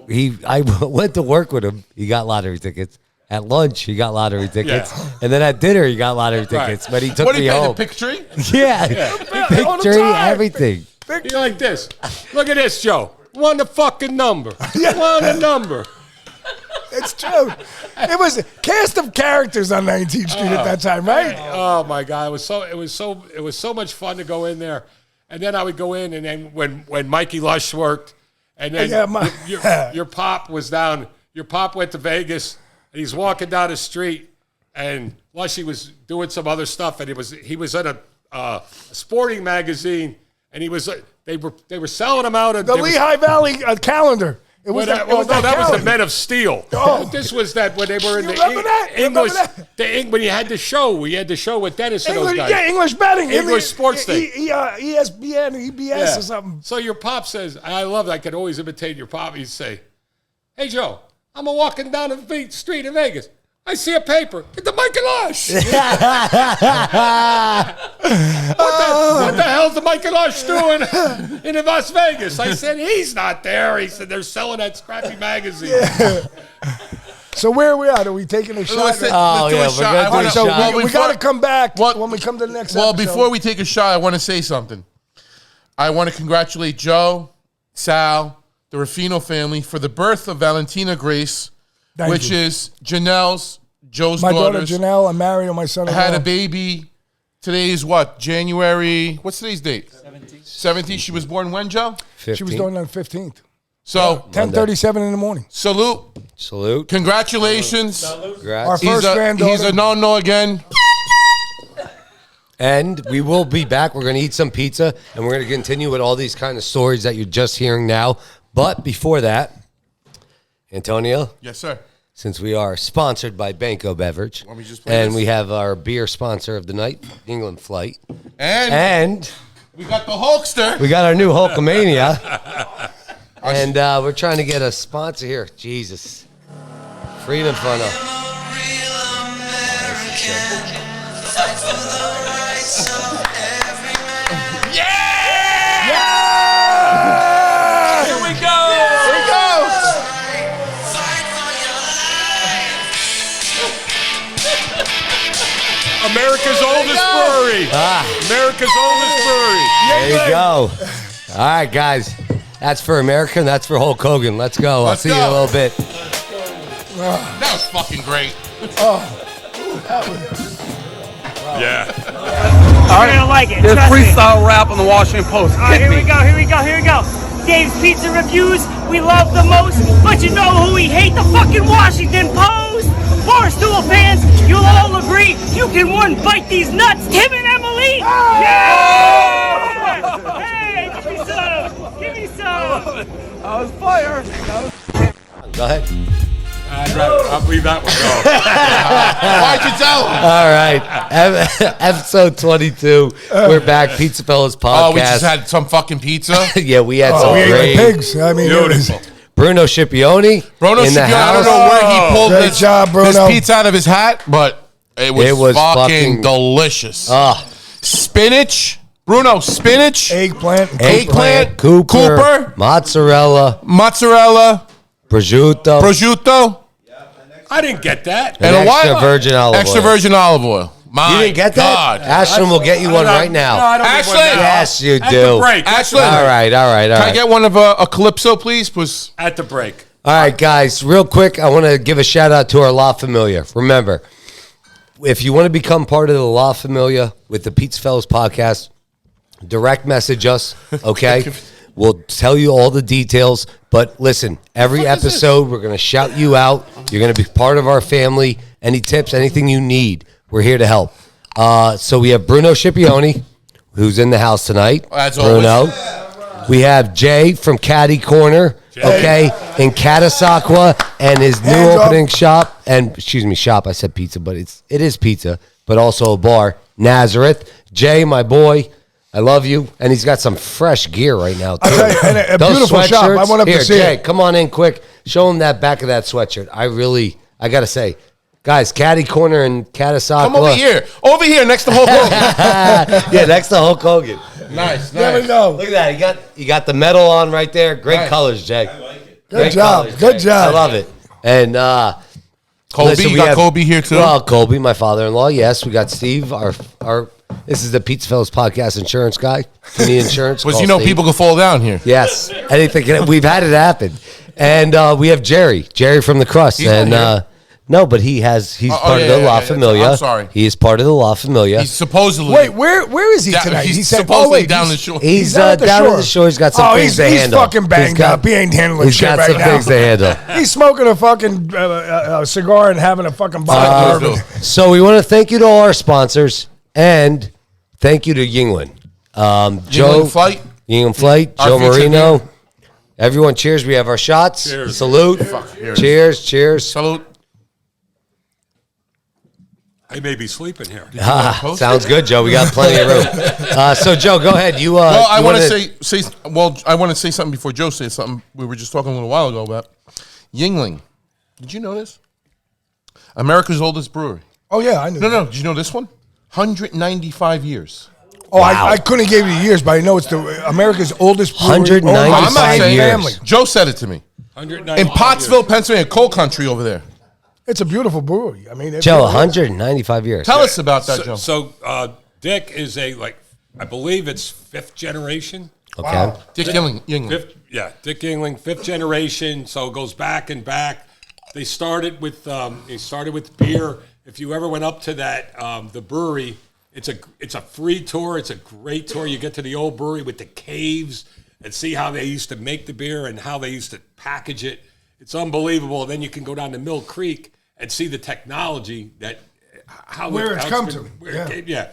I went to work with him. He got lottery tickets. At lunch, he got lottery tickets. Yeah. And then at dinner, he got lottery tickets. Right. But he took me home.
The pick tree?
Yeah. Pick tree, everything.
You like this. Look at this, Joe. Won the fucking number. Won the number.
It's true. It was a cast of characters on 19th Street at that time, right?
Oh my God! It was so much fun to go in there, and then I would go in, and then when Mikey Lush worked, and then your pop was down. Your pop went to Vegas. And he's walking down the street, and Lushy was doing some other stuff, and he was in a sporting magazine, and they were selling them out.
The Lehigh Valley calendar. It was
that was the Men of Steel.
Oh.
But this was that when they were in
You
the
remember that? You remember
English. When you had the show, we had the show with Dennis and those guys.
Yeah, English betting.
English sports thing.
ESPN, EBS or something.
So your pop says, I love it. I could always imitate your pop. He'd say, "Hey, Joe, I'm walking down the street in Vegas. I see a paper. Get the Michelosh. What the hell's the Michelosh doing in Las Vegas?" I said, "He's not there." He said, "They're selling that scrappy magazine."
Yeah. So where are we at? Are we taking a shot?
Let's do a shot.
So we got to come back when we come to the next episode.
Well, before we take a shot, I want to say something. I want to congratulate Joe, Sal, the Ruffino family for the birth of Valentina Grace, which is Joe's
my daughter
daughters.
Janelle and Mario, my son.
Had a baby. Today is what? January. What's today's date? 17th. She was born when, Joe?
15th.
She was born on the 15th.
So
10:37 in the morning.
Salute. Congratulations.
Our first granddaughter.
He's a no again.
And we will be back. We're going to eat some pizza, and we're going to continue with all these kind of stories that you're just hearing now. But before that, Antonio.
Yes, sir.
Since we are sponsored by Banko Beverage,
Let me just play
and
this.
we have our beer sponsor of the night, Yuengling Flight,
And we got the Hulkster.
we got our new Hulkamania, and we're trying to get a sponsor here. Jesus. Freedom Funnel.
Here we go.
America's oldest brewery. America's oldest brewery.
There you go. All right, guys. That's for America, and that's for Hulk Hogan. Let's go. I'll see you in a little bit.
That was fucking great.
Yeah.
You're gonna like it.
There's
Trust me.
freestyle rap on the Washington Post.
All right, here we go. Dave's Pizza Reviews, we love the most, but you know who we hate? The fucking Washington Post! Barstool fans, you'll all agree, you can one bite these nuts, Tim and Emily! Yeah! Hey, give me some!
I was fire.
Go ahead.
I'll leave that one go.
Why'd you tell him?
All right. Episode 22. We're back. PizzaFellas Podcast.
Oh, we just had some fucking pizza.
Yeah, we had some
We ate
great.
like pigs. I mean, it was,
Beautiful.
Bruno Scipioni
Bruno
in the
Scipioni, I don't
house.
know where he pulled
Great
this,
job, Bruno.
this pizza out of his hat, but it was fucking delicious. Spinach. Bruno, spinach.
eggplant,
Cooper, mozzarella, prosciutto,
I didn't get that.
and
And a
extra
what?
virgin olive
Extra
oil.
virgin olive oil. My
You didn't get that?
God.
Ashton will get you one right now.
No, I don't
Ashley!
need one now.
Yes, you
At
do.
the break.
Ashley.
All right.
Can I get one of a Calypso, please? Was
At the break.
All right, guys, real quick, I want to give a shout out to our La Familia. Remember, if you want to become part of the La Familia with the PizzaFellas Podcast, direct message us, okay? We'll tell you all the details. But listen, every episode, we're going to shout you out. You're going to be part of our family. Any tips, anything you need, we're here to help. So we have Bruno Scipioni, who's in the house tonight.
As
Bruno.
always.
We have Jay from Caddy Corner, okay, in Catasauqua, and his new
Hands up.
opening shop. And excuse me, shop. I said pizza, but it is pizza, but also a bar. Nazareth. Jay, my boy, I love you, and he's got some fresh gear right now too.
I'll tell you, and a
Those
beautiful shop. I
sweatshirts-
went up to
Here,
see
Jay,
it.
come on in quick. Show him that back of that sweatshirt. I gotta say, guys, Caddy Corner in Catasauqua.
come over here. Over here next to Hulk Hogan.
Yeah, next to Hulk Hogan.
Nice,
Never
nice.
know.
Look at that. You got the medal on right there. Great
Nice.
colors, Jay.
Good job. Good job.
I love it. And
Colby,
listen,
you
we
got
have-
Colby here too.
Well, Colby, my father-in-law. Yes, we got Steve. Our this is the PizzaFellas Podcast insurance guy. If you need insurance,
Because
call
you know
Steve.
people can fall down here.
Yes, anything. We've had it happen. And we have Jerry from the Crust,
He's not
and
here.
No, but he's part of the La Familia.
I'm sorry.
He is part of the La Familia.
He's supposedly.
Wait, where is he tonight?
He's
He said,
supposedly down the shore.
He's
at the
down
shore.
at the shore. He's got some things to handle.
He's fucking banged up. He ain't handling
He's
shit
got
right
some
now.
things to handle.
He's smoking a fucking cigar and having a fucking bottle of bourbon.
So we want to thank you to all our sponsors and thank you to Yuengling. Joe
Yuengling Flight.
Yuengling Flight,
Our
Joe
future
Marino.
beer.
Everyone, cheers. We have our shots.
Cheers.
Salute.
Here it
Cheers. Cheers.
Salute.
I may be sleeping here.
Sounds good, Joe. We got plenty of room. So, Joe, go ahead. You.
Well, I want to I want to say something before Joe says something. We were just talking a little while ago about Yuengling. Did you know this? America's oldest brewery.
Oh, yeah, I knew.
No. Did you know this one? 195 years.
Oh,
Wow.
I couldn't give you the years, but I know it's America's oldest brewery.
195
I'm not saying
family.
Joe said it to me.
195
In Pottsville, Pennsylvania, coal country over there.
It's a beautiful brewery. I mean,
Joe, 195 years.
Tell us about that, Joe.
So Dick is I believe it's 5th generation.
Okay.
Wow.
Dick Yuengling.
Dick Yuengling, 5th generation. So it goes back and back. They started with beer. If you ever went up to that the brewery, it's a free tour. It's a great tour. You get to the old brewery with the caves and see how they used to make the beer and how they used to package it. It's unbelievable. Then you can go down to Mill Creek and see the technology
Where it's come to.
Yeah.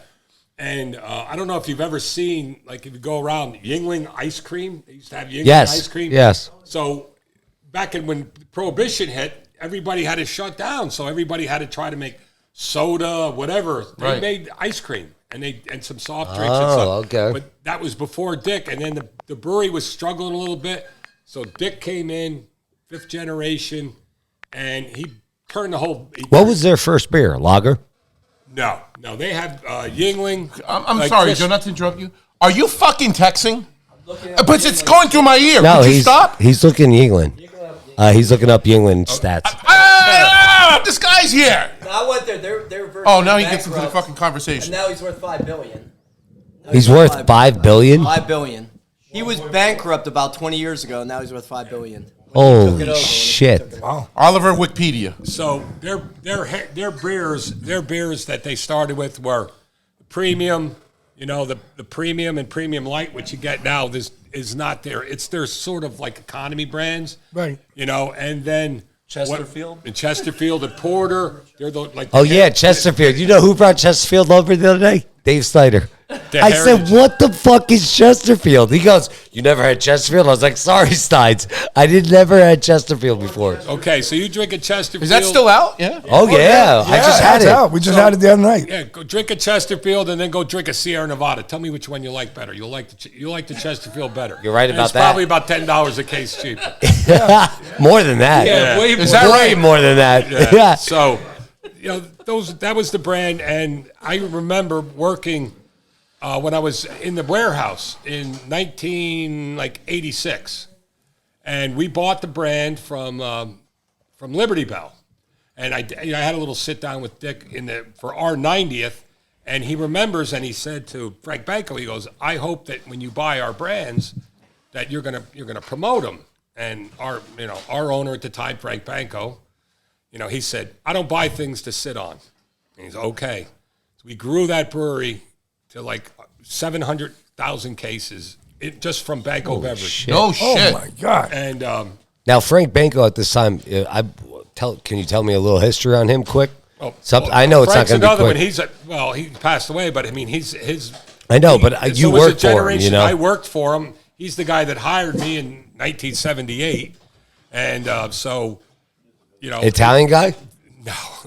And I don't know if you've ever seen, like, if you go around Yuengling ice cream. They used to have Yuengling ice cream.
Yes.
So back when Prohibition hit, everybody had to shut down. So everybody had to try to make soda, whatever. They made ice cream and some soft drinks and stuff.
Okay.
But that was before Dick. And then the brewery was struggling a little bit. So Dick came in, 5th generation, and he turned the whole.
What was their first beer? Lager?
No, they had Yuengling.
I'm
like
sorry,
Chris-
Joe, not to interrupt you. Are you fucking texting? But it's going through my ear.
No,
Could you stop?
he's looking Yuengling. He's looking up Yuengling stats.
This guy's here.
I went there. They're virtually
Oh, now he gets into the
bankrupt,
fucking conversation.
And now he's worth $5 billion. Now
He's worth $5 billion?
$5 billion. He was bankrupt about 20 years ago. Now he's worth $5 billion.
Holy shit!
Wow.
Oliver Wikipedia.
So their beers that they started with were premium. You know, the premium and premium light, which you get now, this is not there. It's their sort of like economy brands,
Right.
You know, and then
Chesterfield?
and Chesterfield and Porter. They're the like.
Oh yeah, Chesterfield. You know who brought Chesterfield over the other day? Dave Snyder.
The
I
Heritage.
said, "What the fuck is Chesterfield?" He goes, "You never had Chesterfield?" I was like, "Sorry, Steins, I never had Chesterfield before."
Okay, so you drink a Chesterfield.
Is that still out? Yeah.
Oh yeah, I just had
it's
it.
out. We just had it the other night.
Yeah, go drink a Chesterfield and then go drink a Sierra Nevada. Tell me which one you like better. You'll like the Chesterfield better.
You're right
And
about
it's
that.
probably about $10 a case cheaper.
More than that.
Yeah.
Way
Is
more.
that
Way
right?
more than that. Yeah.
So, you know, that was the brand, and I remember working when I was in the warehouse in 1986, and we bought the brand from Liberty Bell, and I had a little sit down with Dick for our 90th, and he remembers, and he said to Frank Banko, he goes, "I hope that when you buy our brands, that you're gonna promote them." And our owner at the time, Frank Banko, he said, "I don't buy things to sit on." And he's okay. So we grew that brewery to like 700,000 cases just from Banko Beverage.
No shit.
Oh my God.
And
Now Frank Banko at this time, can you tell me a little history on him, quick? I know it's
Frank's
not going to be
another
quick.
one. He passed away, but I mean,
I know, but you
so it was a
worked for him,
generation.
you know.
I worked for him. He's the guy that hired me in 1978, and
Italian guy?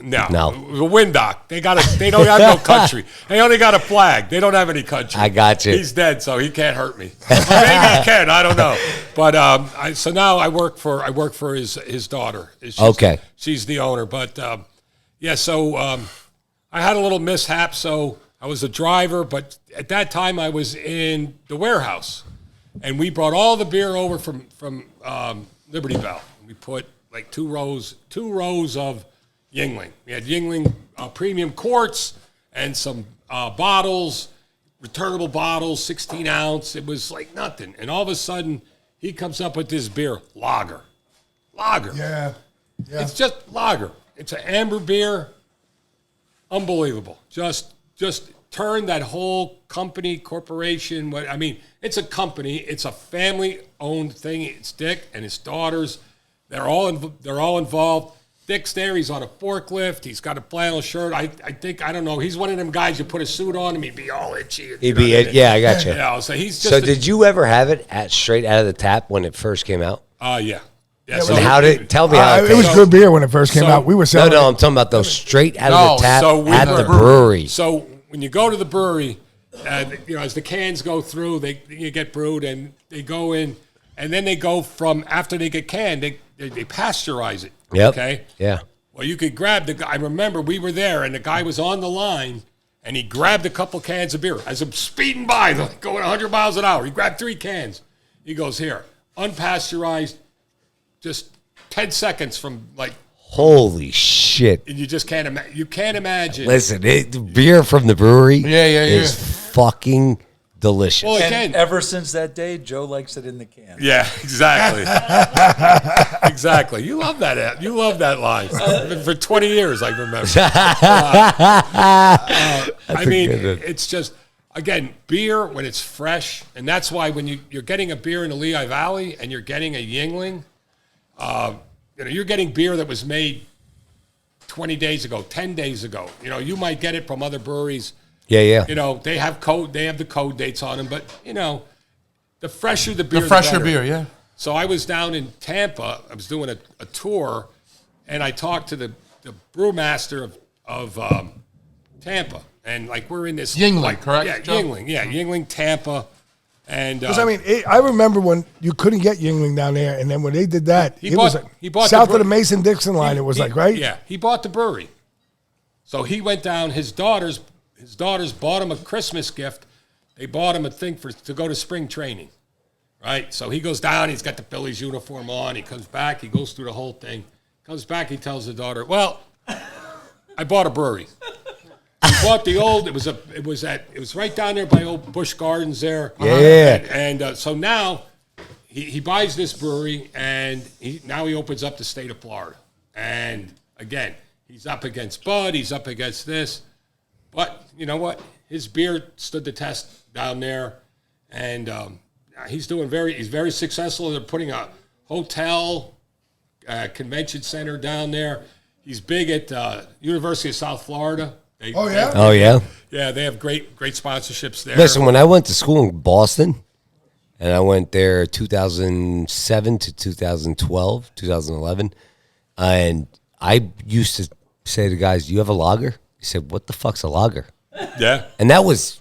No. The Windock. They don't have no country. They only got a flag. They don't have any country.
I got you.
He's dead, so he can't hurt me. Or maybe he can. I don't know. But so now I work for his daughter.
Okay.
She's the owner. But so I had a little mishap. So I was a driver, but at that time I was in the warehouse, and we brought all the beer over from Liberty Bell. We put like two rows of Yuengling. We had Yuengling premium quarts and some bottles, returnable bottles, 16 ounce. It was like nothing. And all of a sudden, he comes up with this beer, lager.
Yeah.
It's just lager. it's an amber beer. Unbelievable. Just turn that whole corporation. It's a company. It's a family-owned thing. It's Dick and his daughters. They're all involved. Dick's there. He's on a forklift. He's got a flannel shirt. I don't know. He's one of them guys. You put a suit on him, he'd be all itchy.
Yeah, I got you.
So he's just.
So did you ever have it straight out of the tap when it first came out?
Yeah.
And tell me how
it was good beer when it first came out. We were selling.
No, I'm talking about those straight out of the tap at the brewery.
So when you go to the brewery, as the cans go through, you get brewed and they go in, and then they go from after they get canned, they pasteurize it.
Yep.
Okay.
Yeah.
Well, you could grab the guy. I remember we were there, and the guy was on the line, and he grabbed a couple cans of beer as I'm speeding by, going 100 miles an hour. He grabbed 3 cans. He goes, "Here, unpasteurized, just 10 seconds from like."
Holy shit!
And you just can't imagine. You can't imagine.
Listen, the beer from the brewery is fucking delicious.
Well, and ever since that day, Joe likes it in the can.
Yeah, exactly. Exactly. You love that. You love that line. For 20 years, I remember. It's just, again, beer when it's fresh, and that's why when you're getting a beer in the Lehigh Valley and you're getting a Yuengling, you're getting beer that was made 20 days ago, 10 days ago. You might get it from other breweries.
Yeah.
They have the code dates on them, but the fresher the beer,
the fresher
better.
beer, yeah.
So I was down in Tampa. I was doing a tour, and I talked to the brewmaster of Tampa, and we're in this
Yuengling, correct?
Yeah,
Joe?
Yuengling Tampa, and
Because I remember when you couldn't get Yuengling down there, and then when they did that,
he
it was
bought
south of the Mason-Dixon line. It was right?
Yeah, he bought the brewery. So he went down. His daughters bought him a Christmas gift. They bought him a thing to go to spring training, right? So he goes down. He's got the Phillies uniform on. He comes back. He goes through the whole thing. Comes back. He tells the daughter, "Well, I bought a brewery. I bought the old. It was right down there by old Busch Gardens there.
Yeah.
And so now he buys this brewery, and now he opens up the state of Florida. And again, he's up against Bud. He's up against this. But you know what? His beer stood the test down there, and he's very successful. They're putting a hotel, convention center down there. He's big at University of South Florida.
Oh yeah.
Yeah, they have great sponsorships there.
Listen, when I went to school in Boston, and I went there 2007 to 2012, 2011, and I used to say to guys, "Do you have a lager?" He said, "What the fuck's a lager?"
Yeah.
And that was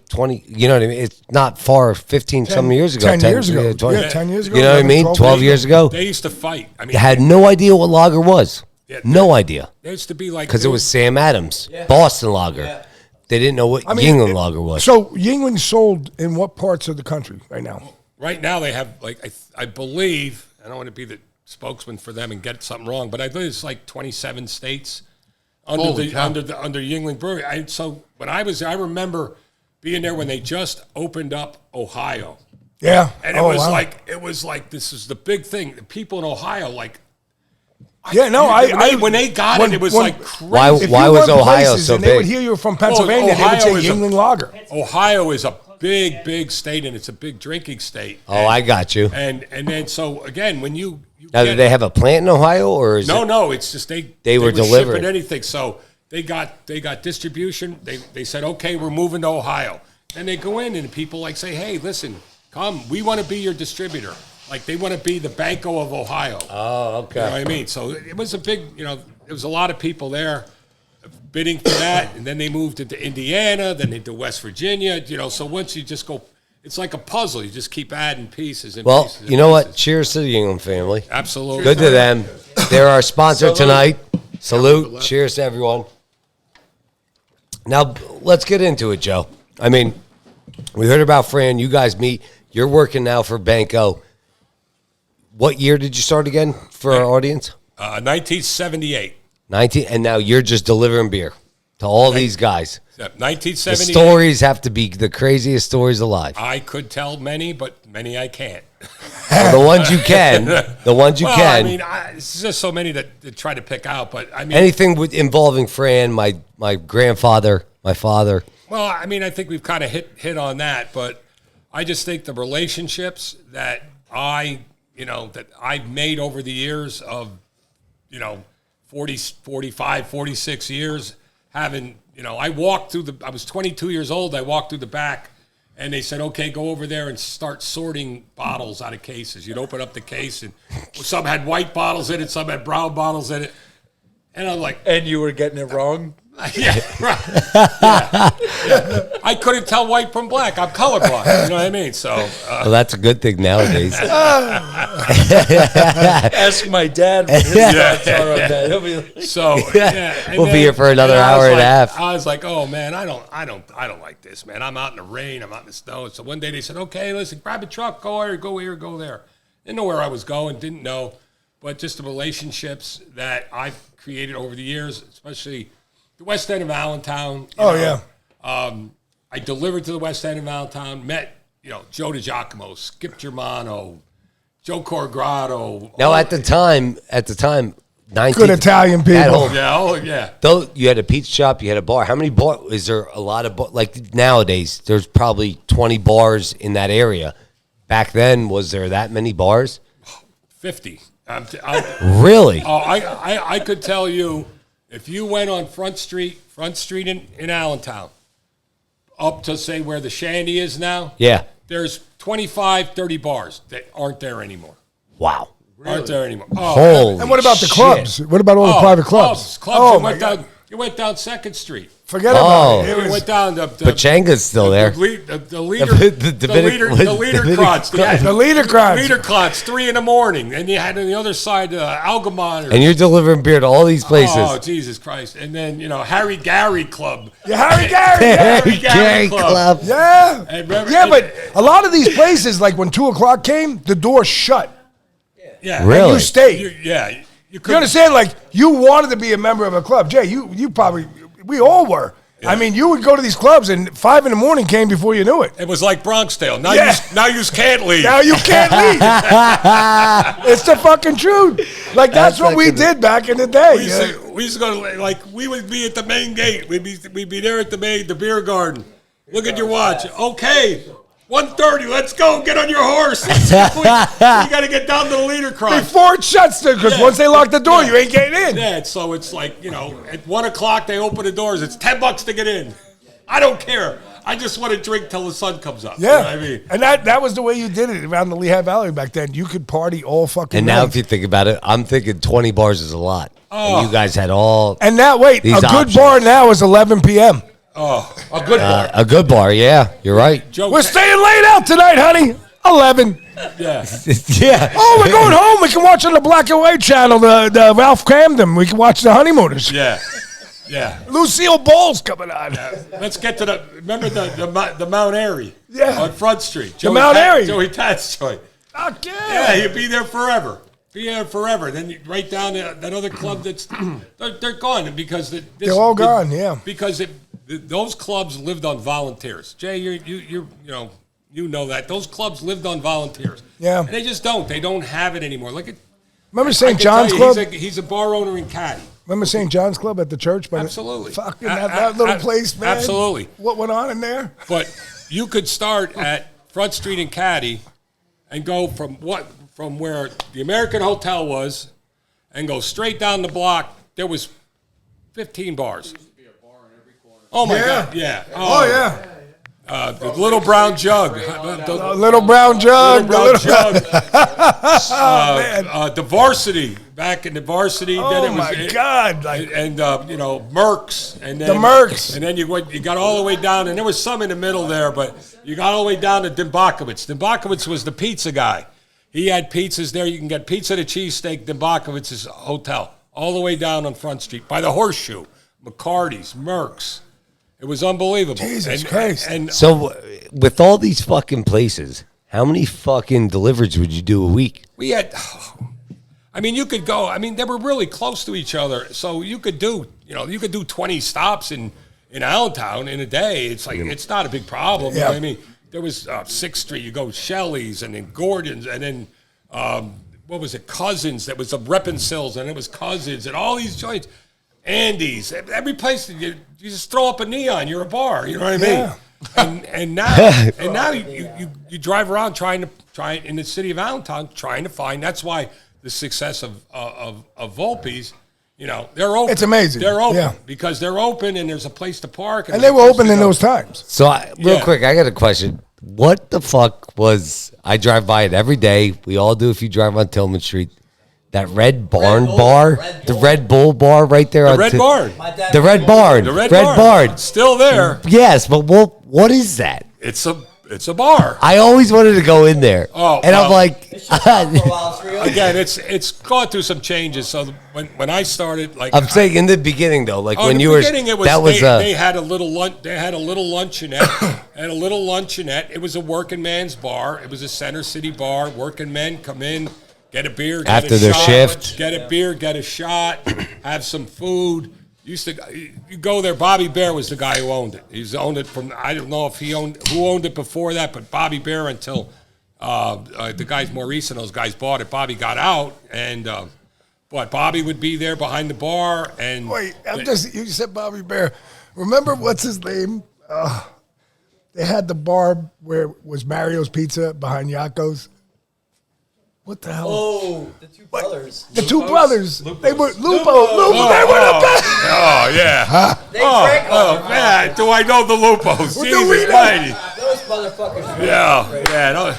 20, you know what I mean? It's not far, 15 some years ago.
10 years ago.
Yeah,
20. Yeah, 10 years ago.
You know what I mean? 12 years ago.
They used to fight. I
had no idea what lager was.
Yeah,
no idea.
There used to be
because it was Sam Adams, Boston lager. Yeah. They didn't know what Yuengling lager was.
So Yuengling sold in what parts of the country right now?
Right now they have, I believe, I don't want to be the spokesman for them and get something wrong, but I believe it's 27 states. Under Yuengling Brewery. So when I was there, I remember being there when they just opened up Ohio.
Yeah.
And it was like this is the big thing. The people in Ohio when they got it was like crazy.
Why was Ohio so big?
They would hear you were from Pennsylvania. They would say Yuengling lager.
Ohio is a big state, and it's a big drinking state.
Oh, I got you.
And then so again, when you
now, did they have a plant in Ohio, or is
no? It's just they
were delivering
shipping anything. So they got distribution. They said, okay, we're moving to Ohio. And they go in and people say, hey, listen, come, we want to be your distributor. They want to be the Banko of Ohio.
Oh, okay.
You know what I mean? So it was a big, there was a lot of people there bidding for that. And then they moved into Indiana, then into West Virginia. So once you just go. It's like a puzzle. You just keep adding pieces and pieces.
Well, you know what? Cheers to the Yuengling family.
Absolutely.
Good to them. They're our sponsor tonight. Salute. Cheers to everyone. Now, let's get into it, Joe. I mean, we heard about Fran. You guys meet. You're working now for Banko. What year did you start again for our audience?
1978.
And now you're just delivering beer to all these guys.
1978.
The stories have to be the craziest stories alive.
I could tell many, but many I can't.
Well, the ones you can. The ones you can.
I mean, it's just so many that try to pick out. But I mean,
anything involving Fran, my grandfather, my father.
Well, I mean, I think we've kind of hit on that, but I just think the relationships that I've made over the years of, 40, 45, 46 years, having, I was 22 years old. I walked through the back and they said, okay, go over there and start sorting bottles out of cases. You'd open up the case and some had white bottles in it, some had brown bottles in it. And I'm like,
and you were getting it wrong?
Yeah, right. Yeah. I couldn't tell white from black. I'm colorblind. You know what I mean? So,
well, that's a good thing nowadays.
Ask my dad. What his thoughts are on that. He'll be like,
so yeah.
We'll be here for another hour and a half.
I was like, oh man, I don't like this, man. I'm out in the rain. I'm out in the snow. So one day they said, okay, listen, grab a truck, go here, go there. Didn't know where I was going. Didn't know, but just the relationships that I've created over the years, especially the West End of Allentown. I delivered to the West End of Allentown, met, Joe DiGiacomo, Skip Germano, Joe Corgrado.
Now, at the time, 19th,
good Italian people.
Though you had a pizza shop, you had a bar. How many bars? Is there a lot of like nowadays? There's probably 20 bars in that area. Back then, was there that many bars?
50.
Really?
Oh, I could tell you. If you went on Front Street in Allentown, up to, say, where the Shandy is now, there's 25, 30 bars that aren't there anymore.
Wow.
Really? Aren't there anymore.
And what about the clubs? What about all the private clubs?
Clubs. You went down 2nd Street.
Forget about it.
It went down to
Pachanga's still there.
The leader crots.
The leader crots.
Leader crots, 3 a.m. And you had on the other side Algamon.
And you're delivering beer to all these places.
Oh, Jesus Christ. And then, Harry Gary Club.
Yeah, Harry
Gary Club.
Yeah. But a lot of these places, like when 2 o'clock came, the door shut.
Yeah.
Really?
And you stayed. You understand? Like, you wanted to be a member of a club. Jay, you probably... We all were. Yeah. I mean, you would go to these clubs, and 5 a.m. came before you knew it.
It was like Bronxdale. Now you can't leave.
Now you can't leave. It's the fucking truth. Like, that's what we did back in the day.
We used to go to, we would be at the main gate. We'd be there at the beer garden. Look at your watch. Okay. 1:30, let's go. Get on your horse. You got to get down to the leader cross.
Before it shuts, because once they lock the door, you ain't getting in.
Yeah, so it's like, at 1 o'clock, they open the doors. It's $10 to get in. I don't care. I just want to drink till the sun comes up.
Yeah.
You know what I mean?
And that was the way you did it around the Lehigh Valley back then. You could party all fucking
And
night.
now if you think about it, I'm thinking 20 bars is a lot.
Oh.
And you guys had all
And now, wait, a good bar now is 11 p.m.
Oh, a good bar.
A good bar, yeah. You're right.
We're staying late out tonight, honey. 11.
Yeah.
Yeah.
Oh, we're going home. We can watch on the Black and White channel, the Ralph Camden. We can watch the Honeymooners.
Yeah. Yeah.
Lucille Ball's coming on.
Let's get to remember the Mount Airy on Front Street.
Mount Airy.
Joey Tat's joint.
Okay.
Yeah, you'd be there forever. Then you write down that other club that's they're gone because
they're all gone. Yeah,
because those clubs lived on volunteers. Jay, you know that those clubs lived on volunteers.
Yeah,
and they just don't. They don't have it anymore.
Remember St. John's Club?
He's a bar owner in Caddy.
Remember St. John's Club at the church?
Absolutely.
Fucking that little place, man.
Absolutely.
What went on in there?
But you could start at Front Street in Caddy and go from where the American Hotel was and go straight down the block. There was 15 bars. There used to be a bar in every corner. Oh, my God. Yeah.
Oh yeah.
The Little Brown Jug.
The Little Brown Jug.
The Varsity. Back in the Varsity.
Oh,
then it was,
my God.
Mercs. And then,
the Mercs.
And then you got all the way down, and there was some in the middle there, but you got all the way down to Dimbakovich. Dimbakovich was the pizza guy. He had pizzas there. You can get pizza to cheesesteak, Dimbakovich's hotel, all the way down on Front Street by the Horseshoe, McCarty's, Merck's. It was unbelievable.
Jesus Christ.
And so with all these fucking places, how many fucking deliveries would you do a week?
We had, you could go. They were really close to each other. So you could do 20 stops in Allentown in a day. It's like, it's not a big problem.
Yeah.
You know what I mean? There was 6th Street. You go Shelley's and then Gordon's and then what was it, Cousins, that was a Reppin' and it was Cousins, and all these joints, Andy's, every place, you just throw up a neon, you're a bar, you know what I mean?
Yeah.
And now you drive around trying in the city of Allentown, trying to find, that's why the success of Volpe's, you know, they're open.
It's amazing.
They're open
Yeah.
because they're open and there's a place to park.
And they were open in those times.
So, real
Yeah.
quick, I got a question. What the fuck was, I drive by it every day. We all do if you drive on Tillman Street. That Red Barn bar, the Red Bull bar right there.
The
on
Red Barn.
The Red Barn.
The Red
Barn.
Barn. Still there.
Yes, but what is that?
It's a bar.
I always wanted to go in there.
Oh,
and I'm
well.
like,
Again, it's gone through some changes. So when I started, like
I'm saying in the beginning though, like when
in
you
the
were,
beginning, it was
that was
they had a little lunch. They had a little luncheonette. It was a working man's bar. It was a Center City bar. Working men come in, get a beer, get
After
a
their
shot,
shift.
get a beer, get a shot, have some food. You go there. Bobby Bear was the guy who owned it. He's owned it from, I don't know if who owned it before that, but Bobby Bear until the guys more recent, those guys bought it. Bobby got out, and but Bobby would be there behind the bar. And
Wait, you said Bobby Bear. Remember what's his name? They had the bar where it was Mario's Pizza behind Yako's. What the hell?
Oh, the two brothers.
The two brothers. They were Lupo. They were the best.
Oh yeah.
They drank all
Man, do I know the Lupos?
Well, do we
Jesus
know?
mighty.
Those motherfuckers.
Yeah. No,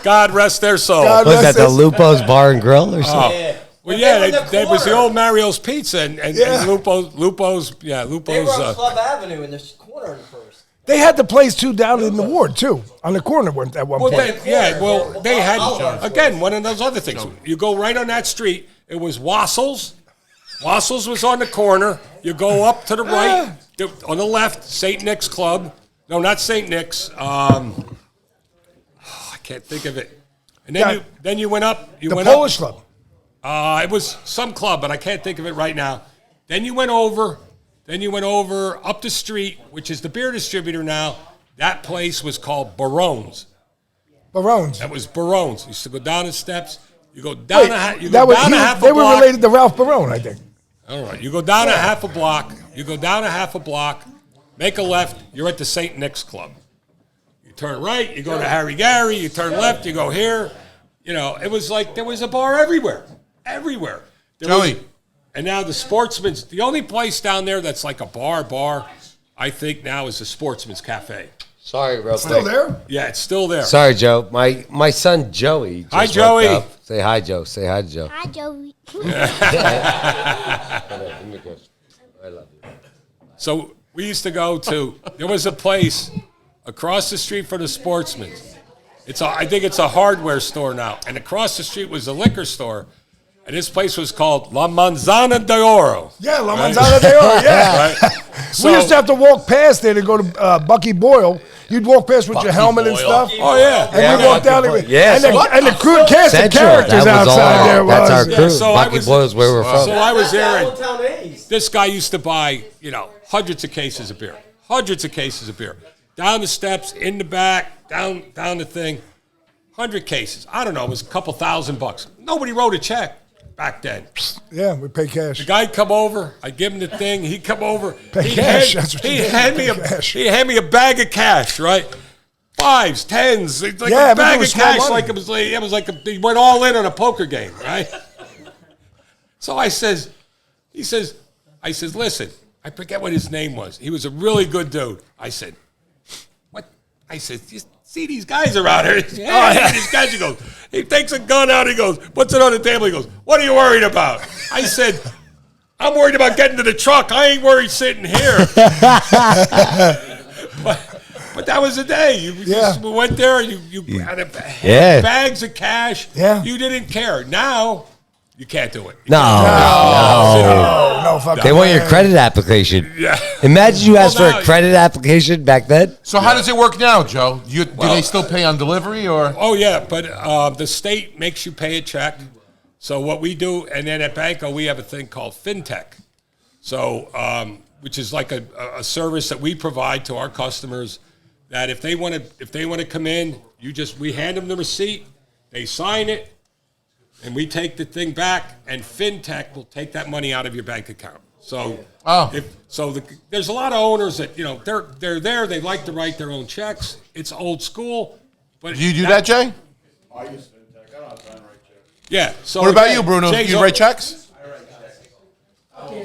God rest their soul.
God
was that
rest
the
his-
Lupo's Bar and Grill or something?
Yeah.
Well,
But
yeah,
they were in the
that was the
corner.
old Mario's Pizza and
Yeah.
Lupo's. Yeah,
They
Lupo's.
were on Club Avenue in this corner at first.
They had the place too down in the ward too, on the corner at one
Well,
point.
they had, again, one of those other things. You go right on that street, it was Wassels. Wassels was on the corner. You go up to the right, on the left, St. Nick's Club. No, not St. Nick's. I can't think of it. And then you went up.
The Polish Club.
It was some club, but I can't think of it right now. Then you went over up the street, which is the beer distributor now. That place was called Barone's.
Barone's.
That was Barone's. You used to go down the steps. You go
Wait,
down a half
they
a
were
block.
related to Ralph Barone, I think.
All right. You go down a half a block. Make a left. You're at the St. Nick's Club. You turn right. You go to Harry Gary. You turn left. You go here. You know, it was like there was a bar everywhere. Everywhere.
Joey.
And now the Sportsman's, the only place down there that's like a bar, I think now is the Sportsman's Cafe.
Sorry, real
Still
quick.
there?
Yeah, it's still there.
Sorry, Joe. My son Joey. Just
Hi,
woke
Joey.
up. Say hi, Joe. Say hi to Joe.
Hi, Joey.
I love you.
So we used to go to, there was a place across the street from the Sportsman's. I think it's a hardware store now. And across the street was a liquor store. And this place was called La Manzana de Oro.
Yeah, La Manzana de Oro, yeah.
Right?
We used to have to walk past there to go to Bucky Boyle. You'd walk past with your helmet and stuff.
Oh, yeah.
And we walked down there.
Yeah,
And the crew cast of
Central.
characters
That was
outside
all.
there.
That's our
was.
crew.
so I
Bucky
was-
Boyle's where we're from.
So I was there, and
Downtown A's.
this guy used to buy, hundreds of cases of beer. Down the steps, in the back, down the thing. 100 cases. I don't know. It was a couple $1,000. Nobody wrote a check back then.
Yeah, we pay cash.
The guy'd come over. I'd give him the thing. He'd come over.
Pay cash. That's what you
He'd
did.
hand me
Cash.
He'd hand me a bag of cash, right? 5s, 10s, it's like
Yeah,
a bag
everything
of
was small
cash.
money.
Like it was like he went all in on a poker game, right? So he says, listen, I forget what his name was. He was a really good dude. I said, what? I said, you see these guys around here? Yeah, these guys. He goes, he takes a gun out. He goes, puts it on the table. He goes, what are you worried about? I said, I'm worried about getting to the truck. I ain't worried sitting here. But that was the day. You just went there. You had bags of cash.
Yeah.
You didn't care. Now you can't do it.
No.
No, fuck
They want your credit application.
Yeah.
Imagine you asked for
now-
a credit application back then.
So how does it work now, Joe? Do they still pay on delivery or?
Oh yeah, but the state makes you pay a check. So what we do, and then at Banko we have a thing called FinTech. So which is like a service that we provide to our customers. That if they want to come in, we hand them the receipt, they sign it, and we take the thing back, and FinTech will take that money out of your bank account. So, there's a lot of owners that they're there. They like to write their own checks. It's old school. But
Do you do that, Jay?
I use FinTech. I don't have time to write checks.
Yeah. So
What about you, Bruno?
Jay's
You write checks?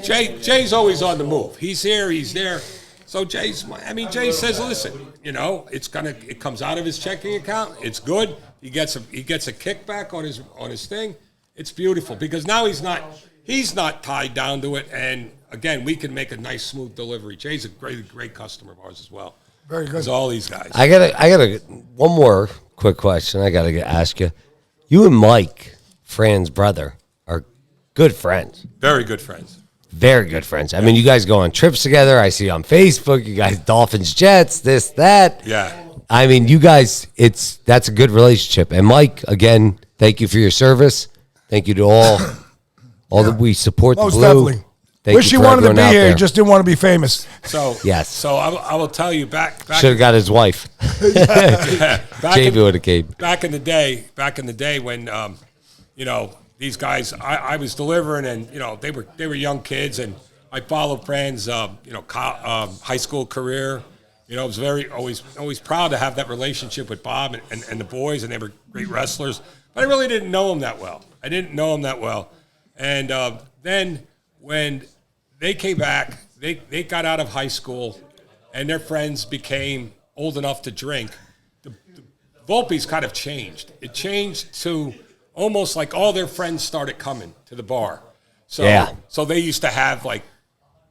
Jay's always on the move. He's here. He's there. So Jay says, listen, it comes out of his checking account. It's good. He gets a kickback on his thing. It's beautiful because now he's not tied down to it. And again, we can make a nice, smooth delivery. Jay's a great customer of ours as well.
Very good.
As all these guys.
I got one more quick question. I got to ask you. You and Mike, Fran's brother, are good friends.
Very good friends.
Very good friends. I mean, you guys go on trips together. I see on Facebook, you guys Dolphins, Jets, this, that.
Yeah.
I mean, you guys, that's a good relationship. And Mike, again, thank you for your service. Thank you to all that we support
Most
the Blue.
definitely.
Thank
Wish
you
he
for
wanted to
everyone
be
out
here.
there.
He just didn't want to be famous.
So
yes.
So I will tell you back
Should have got his wife. JV would have came.
Back in the day when these guys, I was delivering, and they were young kids, and I followed Fran's high school career. I was always proud to have that relationship with Bob and the boys, and they were great wrestlers. But I really didn't know them that well. And then when they came back, they got out of high school, and their friends became old enough to drink. The Volpe's kind of changed. It changed to almost like all their friends started coming to the bar. So they used to have like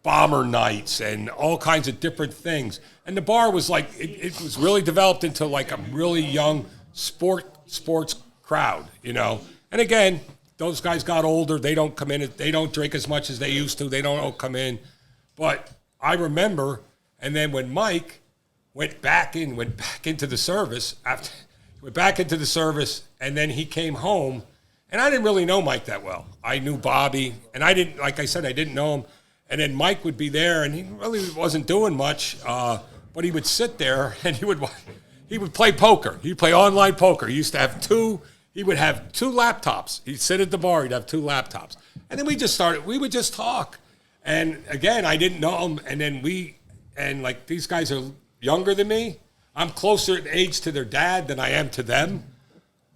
bomber nights and all kinds of different things. And the bar was like, it was really developed into like a really young sports crowd, And again, those guys got older. They don't come in. They don't drink as much as they used to. They don't all come in. But I remember, and then when Mike went back into the service, and then he came home, and I didn't really know Mike that well. I knew Bobby, and I didn't know him. And then Mike would be there, and he really wasn't doing much, but he would sit there, and he would play poker. He'd play online poker. He used to have he would have two laptops. He'd sit at the bar, he'd have two laptops. And then we would just talk. And again, I didn't know him, and then these guys are younger than me. I'm closer in age to their dad than I am to them.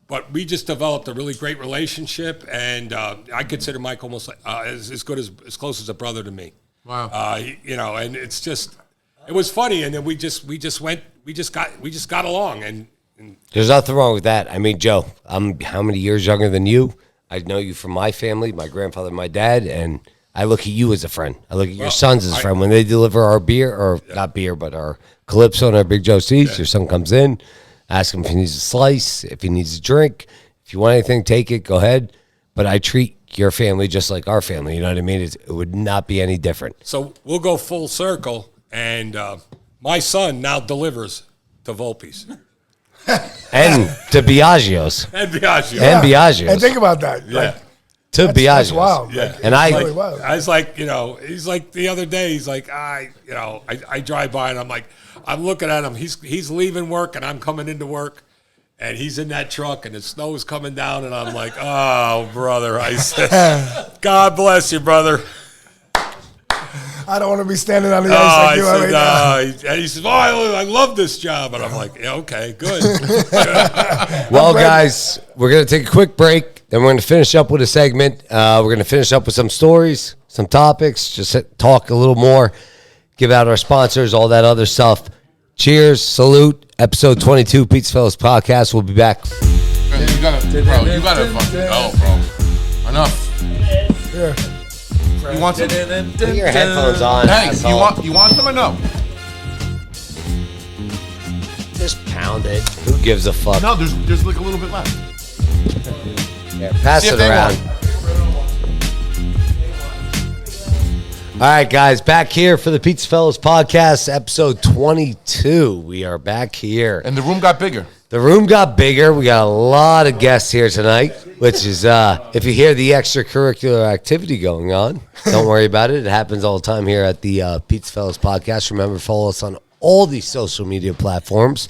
But we just developed a really great relationship, and I consider Mike almost like, as close as a brother to me.
Wow.
And it was funny, and then we just got along, and
There's nothing wrong with that. I mean, Joe, I'm how many years younger than you? I know you from my family, my grandfather and my dad, and I look at you as a friend. I look at your sons as a friend. When they deliver our beer, or not beer, but our Calypso and our Big Joe Seeds, your son comes in, ask him if he needs a slice, if he needs a drink. If you want anything, take it, go ahead. But I treat your family just like our family. You know what I mean? It would not be any different.
So we'll go full circle, and my son now delivers to Volpe's.
And to Biagio's.
And Biagio.
And Biagio's.
And think about that.
Yeah.
To
That's
Biagio's.
wild.
Yeah.
And
Really wild.
I was like, he's like the other day, he's like, I drive by and I'm looking at him. He's leaving work and I'm coming into work, and he's in that truck and the snow's coming down, and I'm like, oh, brother. I said, God bless you, brother.
I don't want to be standing on the ice like you are right now.
And he says, I love this job. And I'm like, yeah, okay, good.
Well, guys, we're going to take a quick break. Then we're going to finish up with a segment. We're going to finish up with some stories, some topics, just talk a little more, give out our sponsors, all that other stuff. Cheers, salute. Episode 22, PizzaFellas Podcast. We'll be back.
You gotta fucking go, bro. Enough.
Yeah.
You want some?
Put your headphones on.
Hey,
asshole.
you want them or no?
Just pound it. Who gives a fuck?
No, there's like a little bit left.
Yeah, pass
See if
it
they
around. All right, guys, back here for the PizzaFellas Podcast, episode 22. We are back here.
And the room got bigger.
The room got bigger. We got a lot of guests here tonight, which is, if you hear the extracurricular activity going on, don't worry about it. It happens all the time here at the PizzaFellas Podcast. Remember, follow us on all these social media platforms,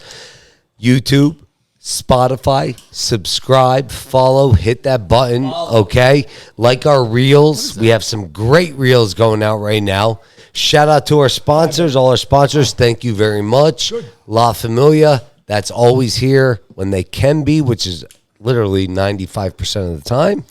YouTube, Spotify, subscribe, follow, hit that button, okay? Like our reels. We have some great reels going out right now. Shout out to our sponsors, all our sponsors. Thank you very much. La Familia, that's always here when they can be, which is literally 95% of the time,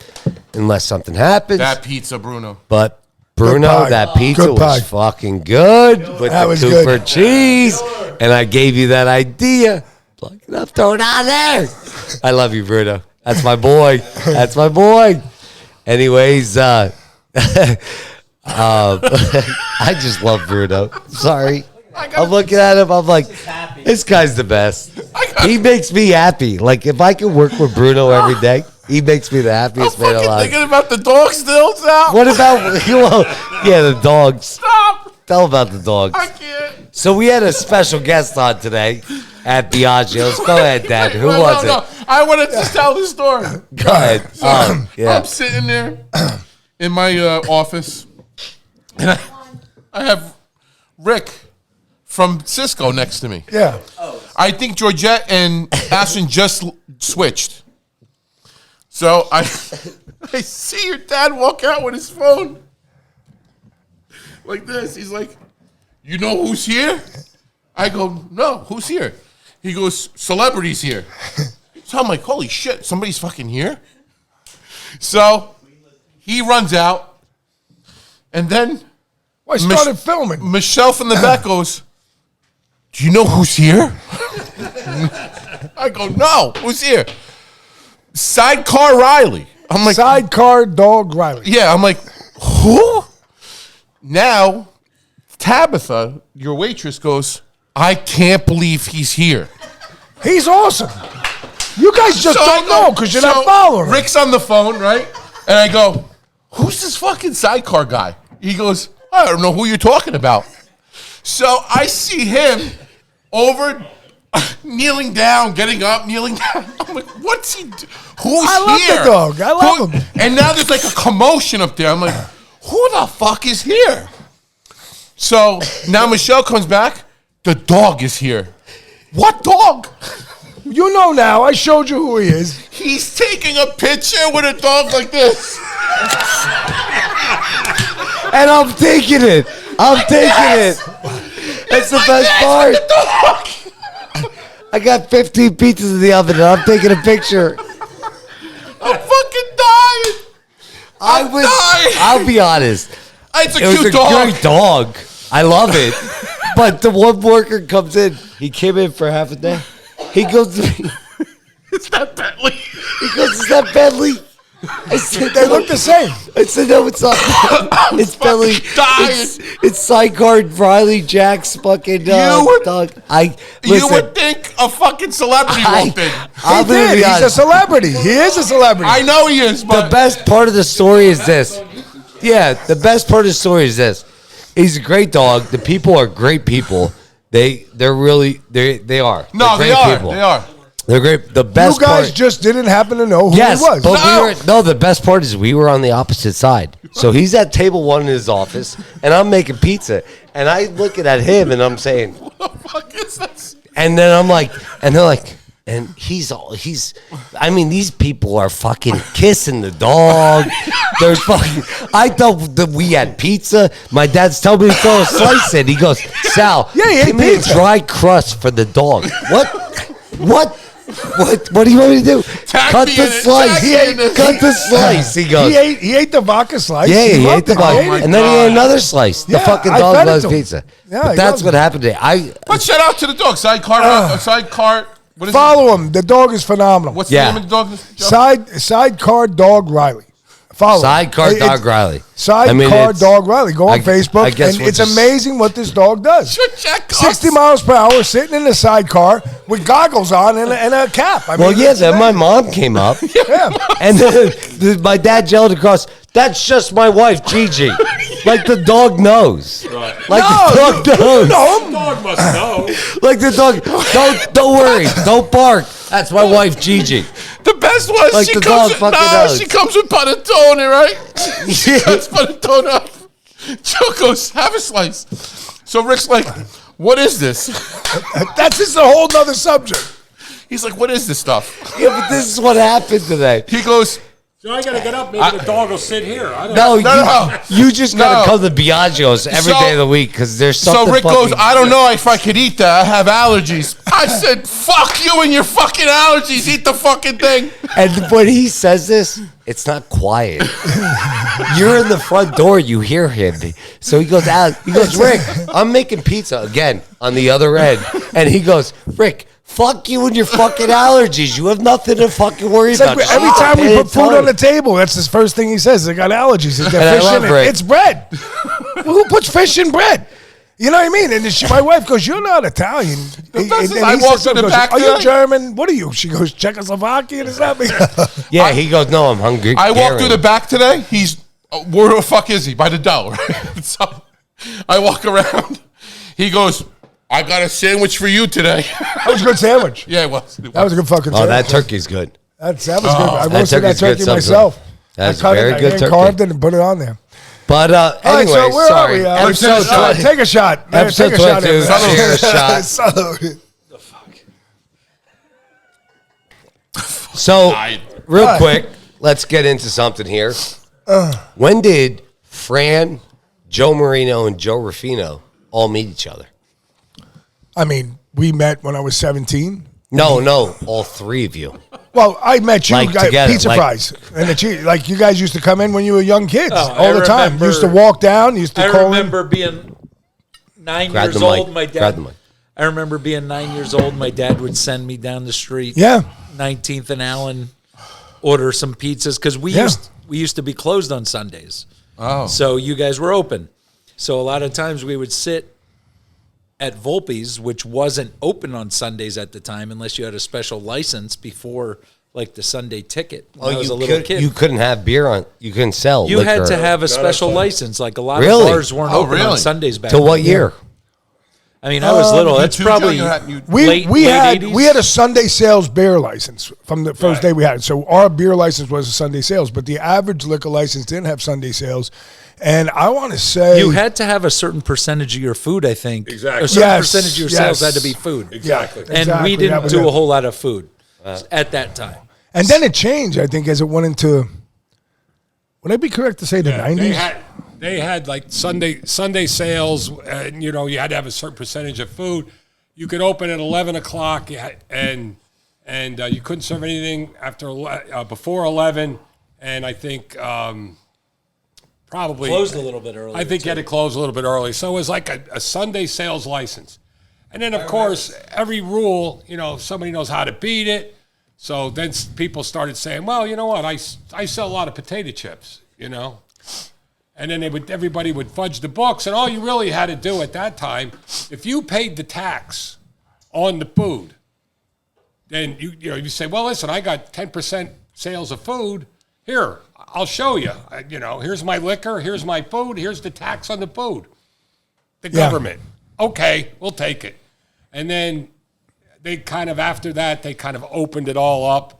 unless something happens.
That pizza, Bruno.
But Bruno, that pizza was fucking good with the Cooper cheese, and I gave you that idea. Plug it up, throw it out there. I love you, Bruno. That's my boy. That's my boy. Anyways, I just love Bruno. Sorry. I'm looking at him. I'm like, this guy's the best. He makes me happy. Like, if I could work with Bruno every day, he makes me the happiest man alive.
I'm thinking about the dogs still, Sal.
What about, the dogs.
Stop.
Tell about the dogs.
I can't.
So we had a special guest on today at Biagio's. Go ahead, Dad. Who was it?
I wanted to tell the story.
Go ahead.
I'm sitting there in my office, and I have Rick from Cisco next to me.
Yeah.
I think Georgette and Ashton just switched. So I see your dad walk out with his phone like this. He's like, "You know who's here?" I go, "No, who's here?" He goes, "Celebrities here." So I'm like, "Holy shit, somebody's fucking here." So he runs out, and then
I started filming.
Michelle from the back goes, "Do you know who's here?" I go, "No, who's here?" Sidecar Riley. I'm like,
Sidecar Dog Riley.
yeah, I'm like, who? Now, Tabitha, your waitress, goes, "I can't believe he's here."
He's awesome. You guys just don't know because you're not following.
Rick's on the phone, right? And I go, "Who's this fucking Sidecar guy?" He goes, "I don't know who you're talking about." So I see him over, kneeling down, getting up, kneeling down. I'm like, what's he do? Who's
I love
here?
the dog. I love him.
And now there's like a commotion up there. I'm like, who the fuck is here? So now Michelle comes back. The dog is here. What dog?
You know now. I showed you who he is.
He's taking a picture with a dog like this.
And I'm taking it. I'm taking it. That's the best part. I got 15 pizzas in the oven and I'm taking a picture.
I'm fucking dying. I'm dying.
I'll be honest.
It's a
It was
cute
a
dog.
great dog. I love it. But the one worker comes in. He came in for half a day. He goes to me.
It's not Bentley.
He goes, "Is that Bentley?" I said,
They look the same.
I said, "No, it's not. It's Bentley. It's Sidecar Riley Jack's fucking dog."
You would think a fucking celebrity walked in.
He did. He's a celebrity. He is a celebrity.
I know he is, but
The best part of the story is this. Yeah, the best part of the story is this. He's a great dog. The people are great people. They're really they are.
no,
They're
they
great
are.
people.
They are.
They're great. The best
You guys
part,
just didn't happen to know who
yes,
he was.
but the best part is we were on the opposite side. So he's at table one in his office, and I'm making pizza, and I looking at him, and I'm saying,
What the fuck is this?
and then I'm like, and they're like, and he's, I mean, these people are fucking kissing the dog. They're fucking, I thought that we had pizza. My dad's telling me to throw a slice in. He goes, "Sal,
Yeah, he ate
give me
pizza."
a dry crust for the dog." What do you want me to do? Cut
me
the
in it.
slice.
Tag me in it.
Cut the slice. He goes,
He ate the vodka slice.
yeah, he ate
loved
the
it.
vodka.
Oh my
And then he
God.
ate another slice. The
Yeah,
fucking
I
dog
fed it
loves
to him.
pizza.
Yeah,
But
he
that's
loves
what
it.
happened today.
But shout out to the dog. Sidecar. What is
Follow him. The dog is phenomenal.
it? What's
Yeah.
the name of the dog?
Sidecar Dog Riley. Follow him.
Sidecar Dog Riley.
Sidecar
it's-
Dog Riley. Go on
I
Facebook,
guess
and
we're
it's
just-
amazing what this dog does. 60 miles per hour, sitting in the sidecar with goggles on and a cap. I
Well,
mean,
yeah,
it's
then my
amazing.
mom came up,
Yeah.
and then my dad yelled across, "That's just my wife, Gigi." Like the dog knows. Like the dog knows.
The dog must know.
Like the dog, don't worry, don't bark. That's my wife, Gigi.
The best was
Like
she
the
comes
dog
with,
fucking knows.
she comes with panettone, right? She
Yeah.
cuts panettone up. Joe goes, "Have a slice." So Rick's like, "What is this?"
That's just a whole nother subject.
He's like, what is this stuff?
Yeah, but this is what happened today.
He goes,
So I got to get up. Maybe the dog will sit here. I don't know.
No, you just got to
No.
come to Biagio's every day of the week because there's something.
so Rick
fucking-
goes, I don't know if I could eat that. I have allergies. I said, fuck you and your fucking allergies. Eat the fucking thing.
And when he says this, it's not quiet. You're in the front door. You hear him. So he goes out. He goes, Rick, I'm making pizza again on the other end. And he goes, Rick, fuck you and your fucking allergies. You have nothing to fucking worry
It's
about.
like every
Stop
time we
paying
put food on the
attention.
table, that's the first thing he says. I got allergies. Is
I
there fish
love
in it?
Rick.
It's bread. Well, who puts fish in bread? You know what I mean? And my wife goes, "You're not Italian." And
I
he
walked
says,
in the back
"Are you
today.
German? What are you?" She goes, "Czechoslovakian or something."
Yeah, he goes, no, I'm hungry.
I walked through the back today. He's, where the fuck is he? By the dollar. So I walk around. He goes, I got a sandwich for you today.
That was a good sandwich.
Yeah, it was.
That was a good fucking
Oh,
sandwich.
that turkey's good.
That was good. I roasted that
turkey's good
turkey
sometimes.
myself.
That's
I cut
very
it,
good
I
turkey.
carved it and put it on there.
But
All right,
anyway,
so where
sorry.
are we?
Episode 20.
Take a shot. Man.
Episode
Take a shot.
22,
Salud.
cheers, shot.
Salud.
So, real quick, let's get into something here. When did Fran, Joe Marino, and Joe Ruffino all meet each other?
I mean, we met when I was 17.
No, all three of you.
Well, I met you
Like
guys,
together,
pizza
like-
fries, and the cheese. Like you guys used to come in when you were young kids
Oh,
all the time.
remember-
You used to walk down. You used to
I
call
remember being 9
Grab
years
the mic.
old. My
Grab the
dad.
mic.
I remember being 9 years old. My dad would send me down the street.
Yeah.
19th and Allen, order some pizzas because we used to be closed on Sundays.
Oh.
So you guys were open. So a lot of times we would sit at Volpe's, which wasn't open on Sundays at the time unless you had a special license before like the Sunday ticket. When I was a little kid.
You couldn't have beer on. You couldn't sell.
You
liquor.
had to have a special license. Like a lot
Really?
of bars weren't
Oh,
open on
really?
Sundays back
Till what
then.
year?
I mean, I was little.
You
That's
too,
probably
Joe, you
We had
80s.
we had a Sunday sales beer license from the first day we had it. So our beer license was a Sunday sales, but the average liquor license didn't have Sunday sales. And I want to say
You had to have a certain percentage of your food, I think.
Exactly.
A certain
Yes,
percentage of your sales had to be food.
Exactly.
And
Exactly,
we
that
didn't
was
do
it.
a whole lot of food at that time.
And then it changed, I think, as it went into. Would I be correct to say the
They
90s?
had like Sunday sales, and you had to have a certain percentage of food. You could open at 11 o'clock, and you couldn't serve anything after before 11. And I think probably
Closed a little bit early.
I think you had to close a little bit early. So it was like a Sunday sales license. And then, of course, every rule, somebody knows how to beat it. So then people started saying, well, you know what? I sell a lot of potato chips, And then everybody would fudge the books. And all you really had to do at that time, if you paid the tax on the food, then you say, well, listen, I got 10% sales of food. Here, I'll show you. Here's my liquor. Here's my food. Here's the tax on the food. The government. Okay, we'll take it. And then they after that, they opened it all up.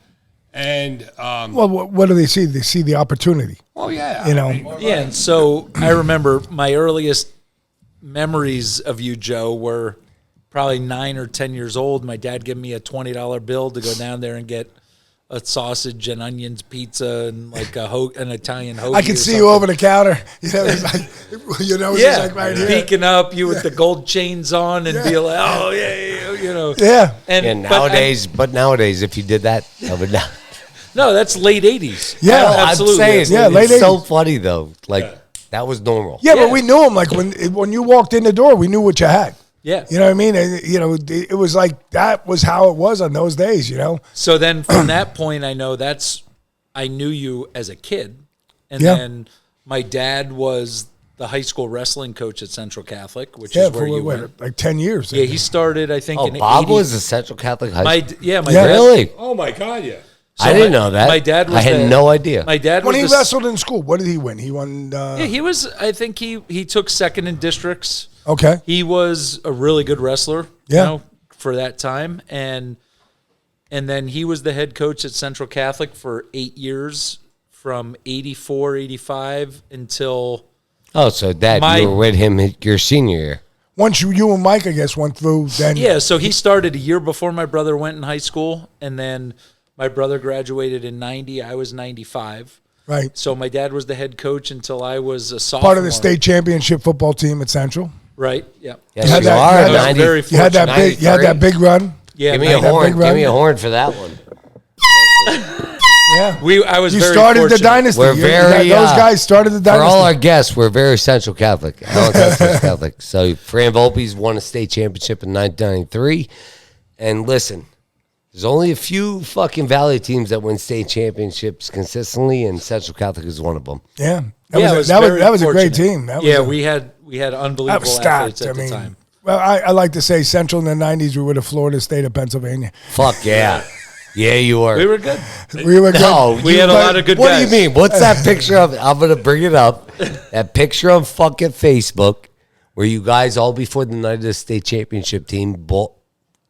And,
Well, what do they see? They see the opportunity.
well, yeah.
Yeah, and so I remember my earliest memories of you, Joe, were probably 9 or 10 years old. My dad gave me a $20 bill to go down there and get a sausage and onions pizza and like an Italian hoagie.
I can see you over the counter. It's like, it's
Yeah,
like right here.
peeking up, you with the gold chains on, and be like, "Oh yeah."
Yeah.
And
But nowadays, if you did that, I would not.
no, that's late '80s.
Yeah.
No,
absolutely.
I'm saying,
Yeah, late
it's so
80s.
funny though. Like that was normal.
Yeah,
Yeah.
but we knew him. Like when you walked in the door, we knew what you had.
Yeah.
You know what I mean? And, it was like that was how it was on those days.
So then, from that point, I knew you as a kid, and
Yeah.
then my dad was the high school wrestling coach at Central Catholic, which
Yeah,
is where
for
you
what,
went.
like 10 years.
Yeah, he started, I think,
Oh,
in
Bob
80.
was a Central Catholic high
My
school.
yeah, my
Yeah.
dad,
Really?
Oh, my God, yeah.
I didn't know that.
My dad was
I had no idea.
My dad
When
was
he
the-
wrestled in school, what did he win? He won.
Yeah, he was. I think he took second in districts.
Okay.
He was a really good wrestler.
Yeah.
For that time, and then he was the head coach at Central Catholic for 8 years, from 84, 85 until
Oh, so Dad,
My-
you were with him your senior year.
once you and Mike, I guess, went through, then
Yeah, so he started a year before my brother went in high school, and then my brother graduated in 90. I was 95.
right,
So my dad was the head coach until I was a sophomore.
part of the state championship football team at Central.
Right, yeah.
Yes,
You had
you
that-
are.
you had that-
90.
very
You had that big, you had that big run.
Yeah,
Give me a
that
horn.
big run.
Give me a horn for that one.
Yeah,
I was
you
very
started the
fortunate.
dynasty.
We're very,
those guys started the
For
dynasty.
all our guests, we're very Central Catholic. Alan Custer's Catholic. So Fran Volpe's won a state championship in 1993. And listen, there's only a few fucking Valley teams that win state championships consistently, and Central Catholic is one of them.
Yeah,
Yeah, I was
that
very
was a great
fortunate.
team. That was
Yeah,
a-
we had
that
unbelievable
was
athletes
stacked.
at
I
the
mean,
time.
well, I like to say Central in the '90s. We were the Florida State of Pennsylvania.
Fuck yeah. Yeah, you are.
We were good.
We were
No,
good.
We had a
but
lot of good
What
guys.
do you mean? What's that picture of? I'm going to bring it up. That picture on fucking Facebook where you guys all before the night of the state championship team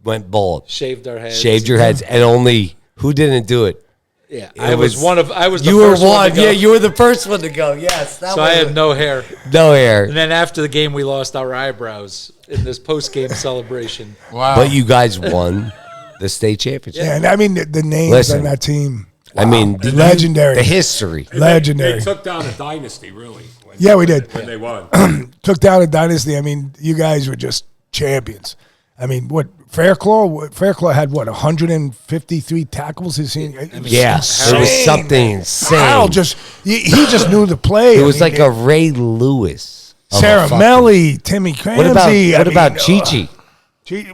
went bald.
Shaved our heads.
Shaved your heads. And only, who didn't do it?
Yeah,
It
I was
was-
one of. I was the
You were
first one.
one.
to go.
Yeah, you were the first one to go. Yes. That
So
was
I had
it.
no hair.
No hair.
And then after the game, we lost our eyebrows in this post-game celebration.
Wow.
But you guys won the state championship.
Yeah, and I mean the names
Listen.
on that team.
I mean,
Legendary.
The history.
Legendary.
They took down a dynasty, really.
Yeah, we did.
When they won.
Took down a dynasty. I mean, you guys were just champions. I mean, what Fairclaw had 153 tackles his senior. It was
Yeah,
insane.
it was something insane.
Harold he just knew the play.
It was like a Ray Lewis. of a
Sarah
fucking-
Melly, Timmy Cramsey.
What about Chi-Chi?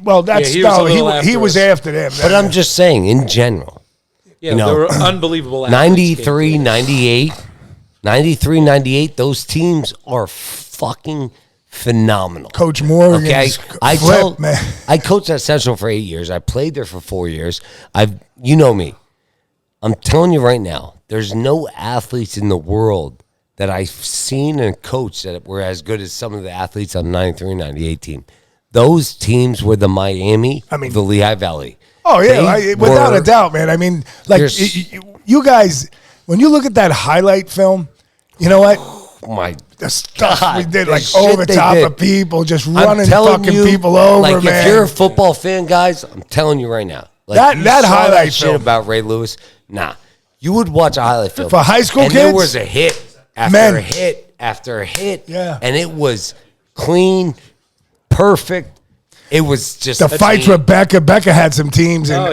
Well, that's
Yeah, he was a little
he
after
was
us.
after them.
But I'm just saying, in general,
Yeah,
You know,
there were unbelievable athletes.
93, 98, 93, 98, those teams are fucking phenomenal.
Coach Morgan's
Okay,
flip, man.
I coached at Central for 8 years. I played there for 4 years. You know me. I'm telling you right now, there's no athletes in the world that I've seen and coached that were as good as some of the athletes on the 93, 98 team. Those teams were the Miami, the Lehigh Valley.
Oh yeah,
They
without
were-
a doubt, man. I mean, like you guys, when you look at that highlight film, you know what?
My
The stuff we
God,
did,
the
like
shit
over
they
top
did.
of people, just
I'm
running
telling
fucking
you,
people over,
like,
man.
if you're a football fan, guys, I'm telling you right now. Like,
That-
you
that
saw
highlight
shit
film.
about Ray Lewis, nah. You would watch a highlight film.
For high school
and
kids?
there was a hit after
Men.
a hit after a hit.
Yeah.
And it was clean, perfect. It was just
the fights with Becca. Becca had some teams, and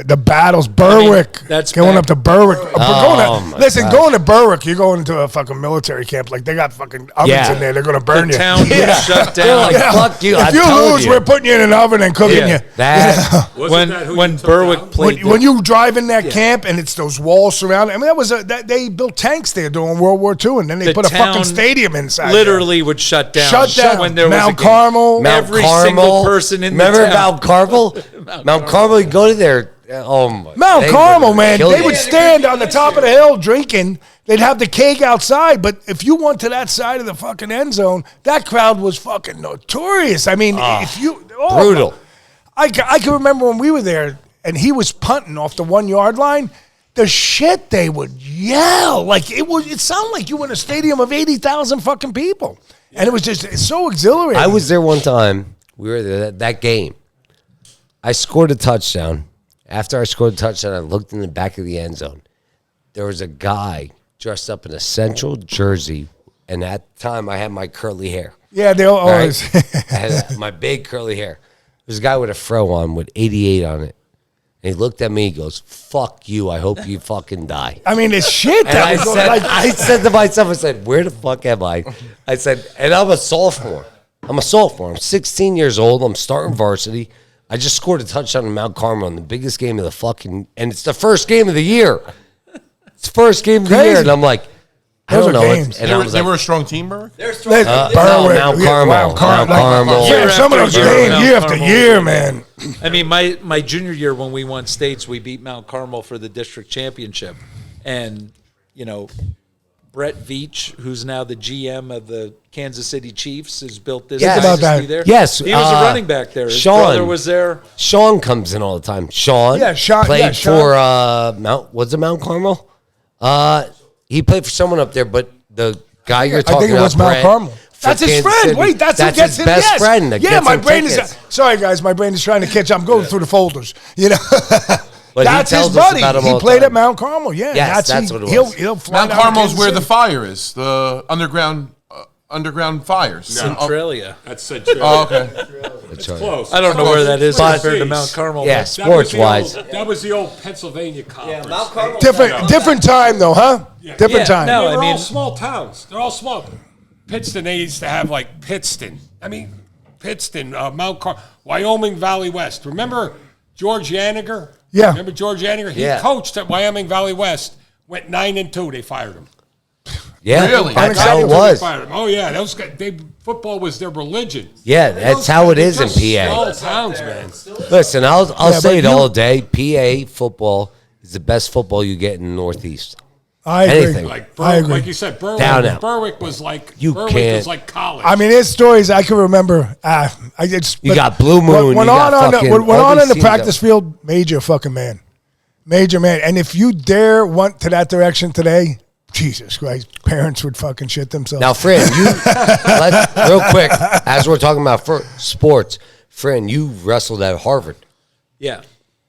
the battles. Berwick,
that's
going
back-
up to Berwick.
my
Listen,
gosh.
going to Berwick, you're going into a fucking military camp. Like they got fucking ovens
Yeah.
in there. They're going to burn
The
you.
town was shut
They're
down.
like, fuck you.
If
I'm
you
telling
lose,
you.
we're putting you in an oven and cooking you.
That,
Wasn't that who
when
you took
Berwick
down?
played,
When you drive in that camp and it's those walls surrounded, I mean, they built tanks there during World War II, and then they
the
put a fucking
town
stadium inside.
literally would shut down.
Shut down.
when there was
Mount
a game.
Carmel.
Mount
Every
Carmel.
single person in the
Remember
town.
Mount Carmel? Mount Carmel, you go to there. Oh my!
Mount
they
Carmel,
would
man,
kill
they
you.
would stand on the top of the hill drinking. They'd have the keg outside, but if you went to that side of the fucking end zone, that crowd was fucking notorious. I mean, if you
brutal.
I can remember when we were there, and he was punting off the 1 yard line. The shit they would yell, like it sounded like you were in a stadium of 80,000 fucking people, and it was just so exhilarating.
I was there one time. We were there that game. I scored a touchdown. After I scored a touchdown, I looked in the back of the end zone. There was a guy dressed up in a Central jersey, and at the time I had my curly hair.
Yeah, they
All
always.
right? I had my big curly hair. There's a guy with a fro on with 88 on it. And he looked at me, he goes, "Fuck you, I hope you fucking die."
I mean, it's shit.
And
That was
I said to myself, I said, "Where the fuck am I?" I said, and I'm a sophomore. I'm 16 years old. I'm starting varsity. I just scored a touchdown in Mount Carmel in the biggest game of the fucking, and it's the first game of the year. It's the first game of the
Crazy.
year, and I'm like, I
Those
don't
are
know.
games.
And
They
I
were,
was
they
like,
were a strong team, Berwick?
They're strong.
no,
Berwick,
Mount
yeah,
Carmel.
Mount Carmel.
Mount Carmel.
Yeah,
Year
some of those
after year,
games,
Mount
year after
Carmel.
year, man.
I mean, my junior year when we won states, we beat Mount Carmel for the district championship, and you know, Brett Veach, who's now the GM of the Kansas City Chiefs, has built this
Yes.
Think about
dynasty
that.
there.
Yes,
he was a running back there. His
Sean.
brother was there.
Sean comes in all the time. Sean,
Yeah, Sean-
played
yeah, Sean.
for Mount Carmel? He played for someone up there, but the guy you're
I
talking
think it
about,
was Mount
Brett,
Carmel. That's his
Kansas
friend.
City.
Wait, that's who
his
gets him.
best
Yes.
friend. That
Yeah,
gets
my
him
brain
tickets.
is. Sorry, guys, my brain is trying to catch up. I'm going through the folders. You know,
But
that's
he
his
tells us
buddy.
about him
He
all the
played
time.
at Mount Carmel. Yeah,
Yes, that's what it was.
He'll fly
Mount
down to
Carmel's
Kansas
where the
City.
fire is, the underground fires.
Centralia.
That's Centralia.
Oh, okay.
That's right.
Close.
I don't know where that is
But-
compared to Mount Carmel.
Yeah,
That was
sports
the
wise.
old- That was the old Pennsylvania conference.
Yeah, Mount Carmel.
Different time though, huh? Different
Yeah,
time.
no,
They were
I mean-
all small towns. They're all small. Pittston, they used to have like Pittston. Pittston, Mount Wyoming Valley West. Remember George Yaniger?
Yeah.
Remember George Yaniger? He
Yeah.
coached at Wyoming Valley West. Went 9-2. They fired him.
Yeah,
Really?
that's how it
9-2, they
was.
fired him. Oh yeah, those guys, football was their religion.
Yeah, that's how it is in PA.
Small towns, man.
Listen, I'll
Yeah,
say
but
it all day. PA football is the best football you get in the Northeast.
I agree.
Anything.
Like
I agree.
like you said,
Down
Berwick.
out.
Berwick was like
You
Berwick
can't-
was like college.
I mean, there's stories I can remember.
You got Blue Moon,
Went
you got
on
fucking
went
all
on
these
in the
teams
practice
that-
field. Major fucking man. Major man. And if you dare went to that direction today, Jesus Christ, parents would fucking shit themselves.
Now, Fran, real quick, as we're talking about sports, Fran, you wrestled at Harvard.
Yeah.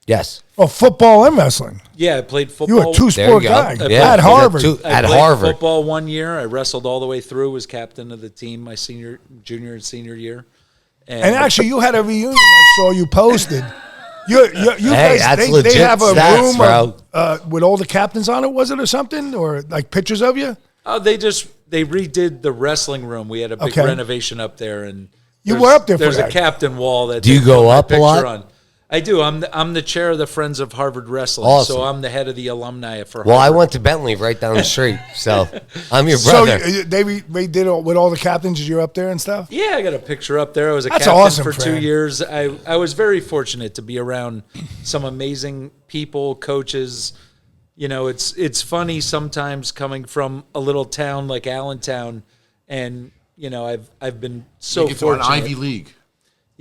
Yes.
Oh, football and wrestling.
Yeah, I played football.
You were a
There you
two-sport
go.
guy
Yeah,
at Harvard.
I
At
played
Harvard.
football 1 year. I wrestled all the way through. Was captain of the team my junior, and senior year.
And actually, you had a reunion I saw you posted. You
Hey,
guys,
that's
they
legit
have a
stats,
room
bro.
with all the captains on it, was it, or something? Or like pictures of you?
Oh, they redid the wrestling room. We had a big
Okay.
renovation up there, and
You
there's-
were up there for
There's
that.
a captain wall that.
Do you
they
go
put my
up a
picture
lot?
On. I do. I'm the chair of the Friends of Harvard Wrestling,
Awesome.
so I'm the head of the alumni for.
Well, I
Harvard.
went to Bentley right down the street, so I'm your
So
brother.
they did it with all the captains. You're up there and stuff.
Yeah, I got a picture up there. I was a
That's
captain
awesome,
for 2
Fran.
years. I was very fortunate to be around some amazing people, coaches. You know, it's funny sometimes coming from a little town like Allentown, and you know, I've been so
Make it to an
fortunate.
Ivy League.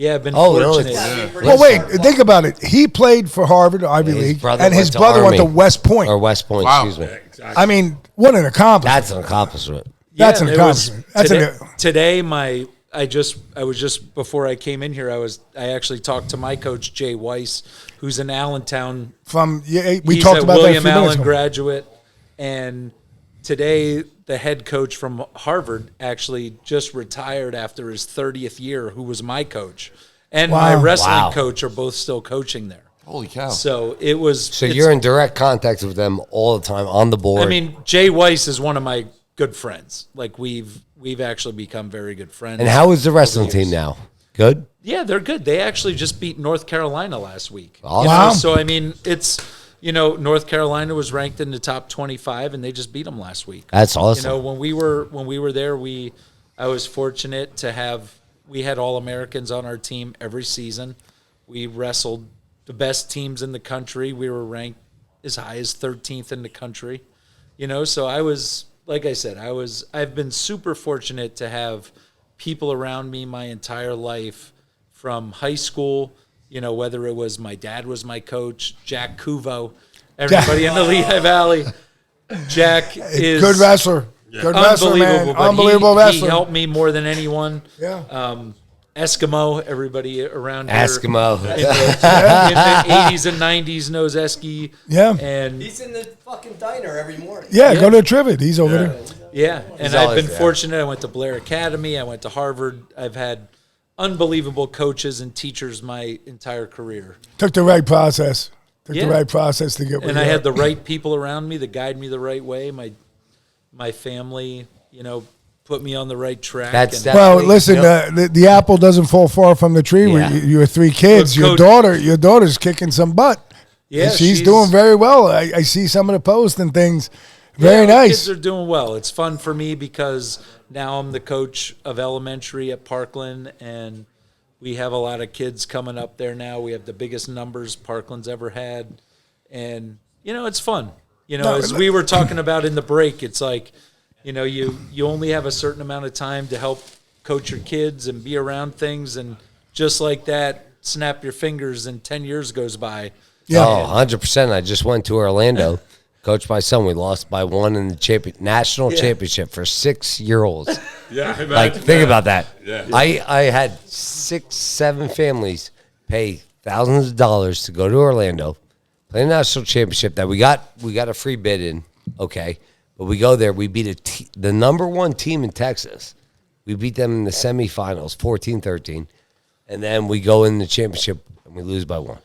Yeah, I've been
Oh, no,
fortunate.
it's-
Well, wait, think about it. He played for Harvard, Ivy
His
League,
brother
and his
went to
brother went to
Army.
West Point.
Or West Point,
Wow.
excuse me.
I mean, what an accomplishment!
That's an accomplishment.
That's an
it was-
accomplishment. That's
today, I was just before I came in here. I actually talked to my coach Jay Weiss, who's an Allentown.
We
He's
talked
a
about that a
William
few minutes
Allen
ago.
graduate, and today the head coach from Harvard actually just retired after his 30th year, who was my coach, and my
Wow.
wrestling
Wow.
coach are both still coaching there.
Holy cow.
So it was.
So
it's-
you're in direct contact with them all the time on the board.
I mean, Jay Weiss is one of my good friends. Like we've actually become very good friends.
and how is the wrestling
over the
team
years.
now? Good?
Yeah, they're good. They actually just beat North Carolina last week.
Awesome.
You know,
Wow.
So I mean, it's North Carolina was ranked in the top 25, and they just beat them last week.
That's awesome.
You know, when we were there, I was fortunate to we had All Americans on our team every season. We wrestled the best teams in the country. We were ranked as high as 13th in the country. You know, so I was, like I said, I've been super fortunate to have people around me my entire life, from high school, you know, whether it was my dad was my coach, Jack Kuvo, everybody in the Lehigh Valley. Jack is
Good wrestler. Good wrestler, man.
unbelievable. But
Unbelievable
he
wrestler.
helped me more than anyone.
Yeah.
Eskimo, everybody around here.
Eskimo.
In the 80s and 90s knows Esky.
Yeah.
And
He's in the fucking diner every morning.
Yeah, go to Trivet. He's over there.
yeah, and
He's
I've
always
been
there.
fortunate. I went to Blair Academy. I went to Harvard. I've had unbelievable coaches and teachers my entire career.
Took the right process. Took
Yeah.
the right process to get where
And
you
I
are.
had the right people around me that guide me the right way. My family, you know, put me on the right track.
That's
and-
Well,
definitely-
listen, the apple doesn't fall far from the tree.
Yeah.
You were three kids.
Look,
Your daughter's kicking some butt.
Yeah,
And she's doing very well. I see some of the posts and things. Very
the
nice.
Kids are doing well. It's fun for me because now I'm the coach of elementary at Parkland, and we have a lot of kids coming up there now. We have the biggest numbers Parkland's ever had, and you know it's fun. You know, as we were talking about in the break, it's like, you know, you only have a certain amount of time to help coach your kids and be around things, and just like that, snap your fingers and 10 years goes by.
Yeah.
Oh, 100%. I just went to Orlando Coached my son. We lost by 1 in the national championship for 6-year-olds.
Yeah, I
Like,
imagine
think about that.
Yeah.
I had 6, 7 families pay thousands of dollars to go to Orlando, play a national championship that we got a free bid in, okay? But we go there, we beat the number 1 team in Texas. We beat them in the semifinals, 14-13. And then we go in the championship and we lose by 1.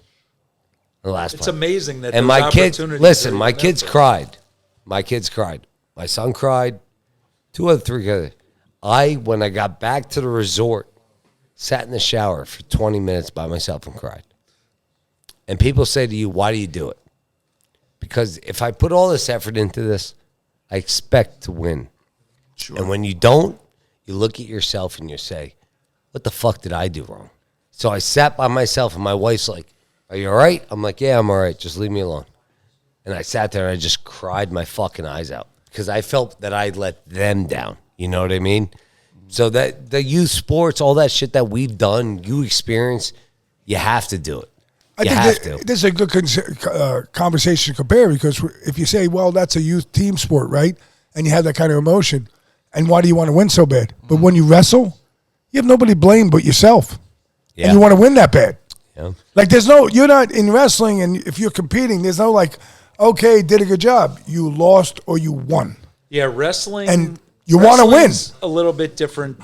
The last
It's
play.
amazing that
And
those
my kids,
opportunities
listen,
are
my
even
kids
there.
cried. My kids cried. My son cried. 2 other 3 guys. When I got back to the resort, sat in the shower for 20 minutes by myself and cried. And people say to you, why do you do it? Because if I put all this effort into this, I expect to win. Sure. And when you don't, you look at yourself and you say, what the fuck did I do wrong? So I sat by myself and my wife's like, are you all right? I'm like, yeah, I'm all right. Just leave me alone. And I sat there and I just cried my fucking eyes out because I felt that I let them down. You know what I mean? So that the youth sports, all that shit that we've done, you experience, you have to do it.
I think this is a good conversation to compare because if you say, well, that's a youth team sport, right? And you have that kind of emotion, and why do you want to win so bad? But when you wrestle, you have nobody to blame but yourself. Yeah. And you want to win that bad. Yeah. Like you're not in wrestling, and if you're competing, there's no like, okay, did a good job. You lost or you won.
Yeah, wrestling.
And you want to win.
A little bit different.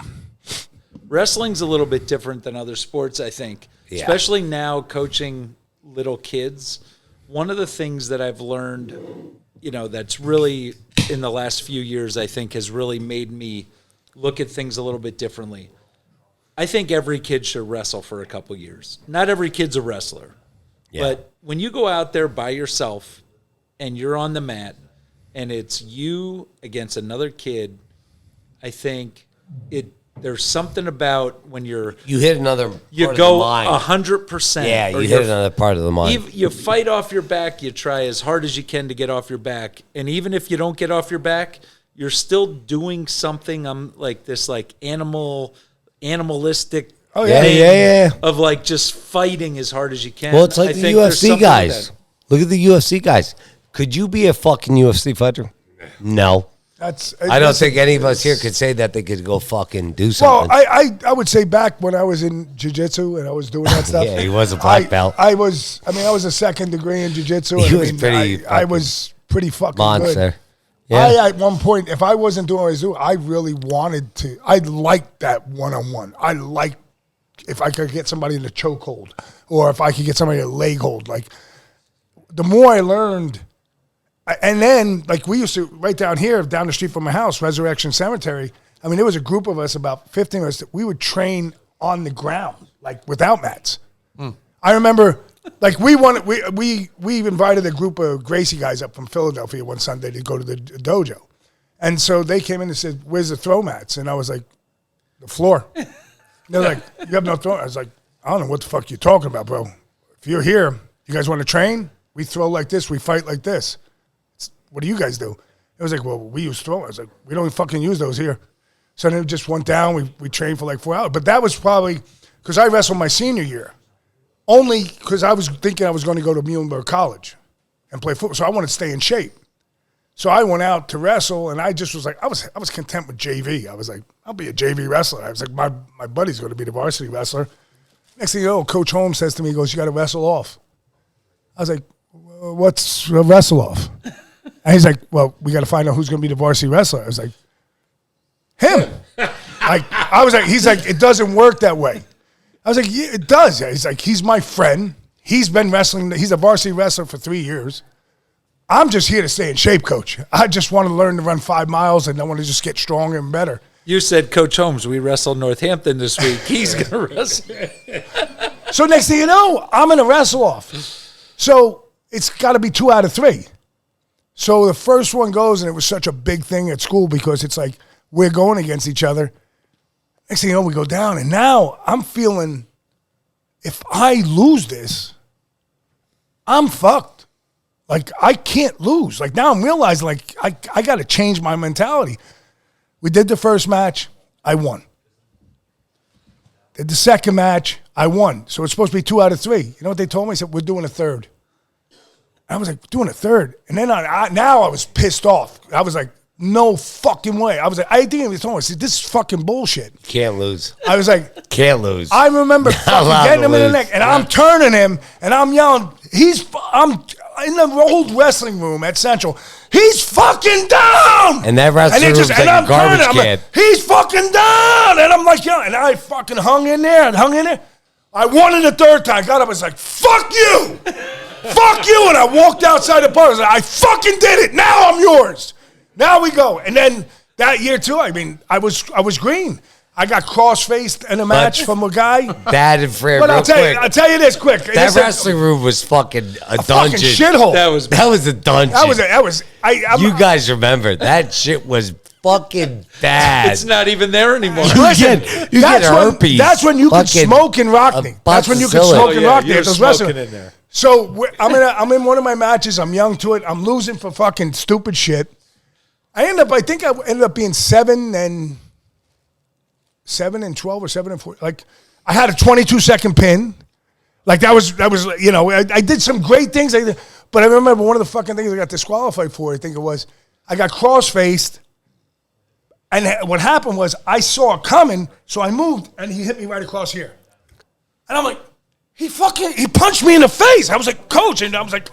Wrestling's a little bit different than other sports, I think. Yeah. Especially now coaching little kids. One of the things that I've learned, that's really in the last few years, I think has really made me look at things a little bit differently. I think every kid should wrestle for a couple years. Not every kid's a wrestler. Yeah. But when you go out there by yourself and you're on the mat and it's you against another kid, I think there's something about when you
hit another part
you
of
go
the mind.
100%.
Yeah, you hit another part of the mind.
You fight off your back. You try as hard as you can to get off your back. And even if you don't get off your back, you're still doing something like this animalistic
thing
of like just fighting as hard as you can.
Well, it's like the UFC guys. Look at the UFC guys. Could you be a fucking UFC fighter? No. I don't think any of us here could say that they could go fucking do something.
Well, I would say back when I was in jiu-jitsu and I was doing that stuff.
Yeah, he was a black belt.
I was a second degree in jiu-jitsu. I was pretty fucking
monster.
Good. Yeah. At one point, if I wasn't doing what I was doing, I really wanted to. I liked that one-on-one. I liked if I could get somebody in the chokehold or if I could get somebody in a leg hold. Like, the more I learned, and then, like, we used to, right down here, down the street from my house, Resurrection Cemetery, I mean, there was a group of us, about 15 of us, that we would train on the ground, like, without mats. I remember, like, we invited a group of Gracie guys up from Philadelphia one Sunday to go to the dojo. And so they came in and said, where's the throw mats? And I was like, the floor. They're like, you have no throw. I was like, I don't know what the fuck you're talking about, bro. If you're here, you guys want to train? We throw like this, we fight like this. What do you guys do? It was like, well, we use throwing. I was like, we don't fucking use those here. So then it just went down. We trained for like 4 hours. But that was probably because I wrestled my senior year. Only because I was thinking I was going to go to Muhlenberg College and play football. So I wanted to stay in shape. So I went out to wrestle, and I just was like, I was content with JV. I was like, I'll be a JV wrestler. I was like, my buddy's going to be the varsity wrestler. Next thing you know, Coach Holmes says to me, he goes, you got to wrestle off. I was like, what's a wrestle off? And he's like, well, we got to find out who's going to be the varsity wrestler. I was like, him. He's like, it doesn't work that way. I was like, yeah, it does. He's like, he's my friend. He's been wrestling. He's a varsity wrestler for 3 years. I'm just here to stay in shape, Coach. I just want to learn to run 5 miles, and I want to just get stronger and better.
You said, Coach Holmes, we wrestled Northampton this week. He's going to wrestle.
So next thing you know, I'm in a wrestle off. So it's got to be 2 out of 3. So the first one goes, and it was such a big thing at school because it's like we're going against each other. Next thing you know, we go down, and now I'm feeling if I lose this, I'm fucked. Like, I can't lose. Like, now I'm realizing, like, I got to change my mentality. We did the first match. I won. Did the second match. I won. So it's supposed to be 2 out of 3. You know what they told me? They said, we're doing a third. I was like doing a third. And then now I was pissed off. I was like, no fucking way. I was like, I didn't even tell him. I said, this is fucking bullshit.
Can't lose.
I was like,
can't lose.
I remember fucking getting him in the neck, and I'm turning him, and I'm yelling. I'm in the old wrestling room at Central. He's fucking down.
And that wrestling room's like a garbage can.
Like, he's fucking down, and I'm like yelling, and I fucking hung in there. I won it the third time. God, I was like, fuck you, fuck you, and I walked outside the bar. I was like, I fucking did it. Now I'm yours. Now we go. And then that year too, I mean, I was green. I got cross-faced in a match from a guy.
That and Fran,
but I'll tell you this quick.
That wrestling room was fucking a dungeon.
Fucking shithole.
That was a dungeon. You guys remember that shit was fucking bad.
It's not even there anymore.
You get herpes.
That's when you could smoke in Rockney. That's when you could smoke in Rockney.
You're smoking in there.
So I'm in one of my matches. I'm young to it. I'm losing for fucking stupid shit. I think I ended up being 7 and 12 or 7 and 4. Like I had a 22-second pin. Like that was you know, I did some great things. But I remember one of the fucking things I got disqualified for. I think it was I got cross-faced, and what happened was I saw it coming, so I moved, and he hit me right across here, and I'm like, he punched me in the face. I was like, coach, and I was like,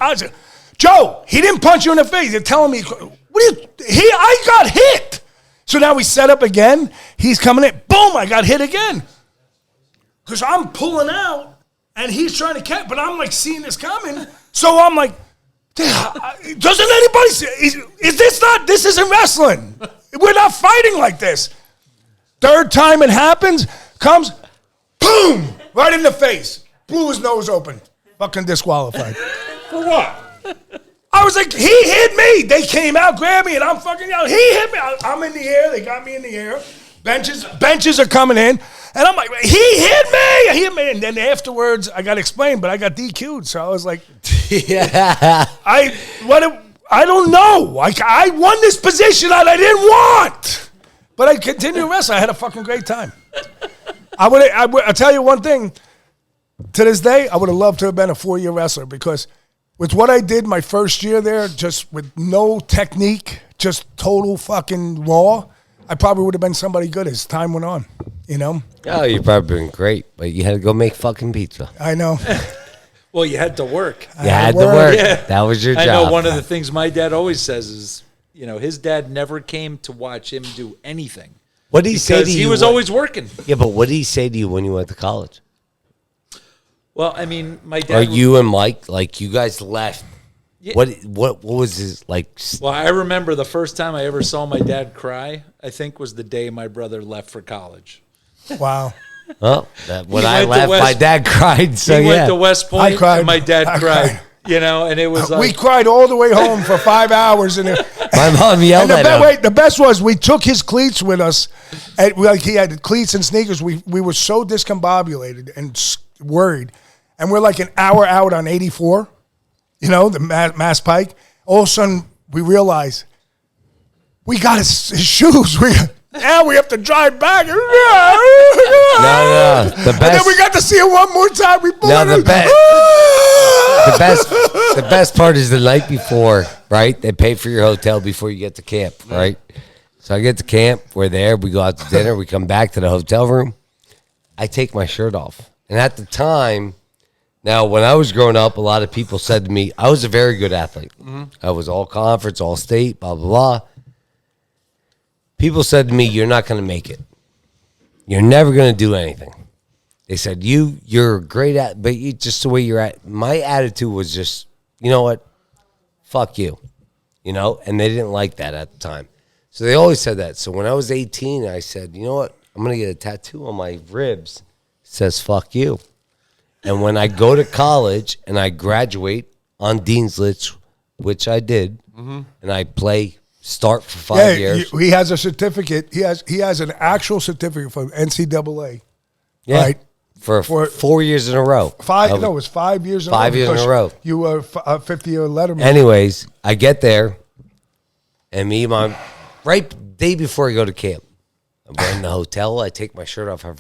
Joe, he didn't punch you in the face. They're telling me, I got hit. So now we set up again. He's coming in. Boom, I got hit again. Because I'm pulling out, and he's trying to catch, but I'm like seeing this coming. So I'm like, doesn't anybody see? This isn't wrestling. We're not fighting like this. Third time it happens, comes, boom, right in the face. Blew his nose open. Fucking disqualified.
For what?
I was like, he hit me. They came out, grabbed me, and I'm fucking yelling. He hit me. I'm in the air. They got me in the air. Benches are coming in. And I'm like, he hit me. And then afterwards, I got explained, but I got DQ'd. So I was like,
yeah.
I don't know. I won this position that I didn't want. But I continued to wrestle. I had a fucking great time. I'll tell you one thing. To this day, I would have loved to have been a 4-year wrestler because with what I did my first year there, just with no technique, just total fucking raw, I probably would have been somebody good as time went on, you know?
Oh, you've probably been great, but you had to go make fucking pizza.
I know.
Well, you had to work.
You had to work. Yeah. That was your job.
I know one of the things my dad always says is, you know, his dad never came to watch him do anything.
What did he say to you?
He was always working.
Yeah, but what did he say to you when you went to college?
Well, I mean, my dad.
Are you and Mike, like, you guys left? Yeah. What was his, like?
Well, I remember the first time I ever saw my dad cry, I think was the day my brother left for college.
Wow.
Well, when I left, my dad cried. So
he went to West Point,
I cried.
and my dad cried. You know, and it was like...
We cried all the way home for 5 hours. And
my mom yelled at him.
Wait, the best was we took his cleats with us. And like he had cleats and sneakers. We were so discombobulated and worried. And we're like an hour out on 84, you know, the Mass Pike. All of a sudden, we realize we got his shoes. Now we have to drive back.
No. The best.
And then we got to see it one more time.
The best part is the night before, right? They pay for your hotel before you get to camp, right? So I get to camp. We're there. We go out to dinner. We come back to the hotel room. I take my shirt off. And at the time... Now, when I was growing up, a lot of people said to me, I was a very good athlete. Mm-hmm. I was all conference, all state, blah, blah, blah. People said to me, you're not going to make it. You're never going to do anything. They said, you're great at, but you just the way you're at. My attitude was just, you know what? Fuck you. You know? And they didn't like that at the time. So they always said that. So when I was 18, I said, you know what? I'm going to get a tattoo on my ribs. It says, fuck you. And when I go to college and I graduate on Dean's List, which I did, and I start for 5 years.
He has a certificate. He has an actual certificate from NCAA.
Yeah,
right?
For 4 years in a row.
It was 5 years in a row. 5
years in a row.
You were a 50-year letterman.
Anyways, I get there, and right day before I go to camp, I'm in the hotel. I take my shirt off. I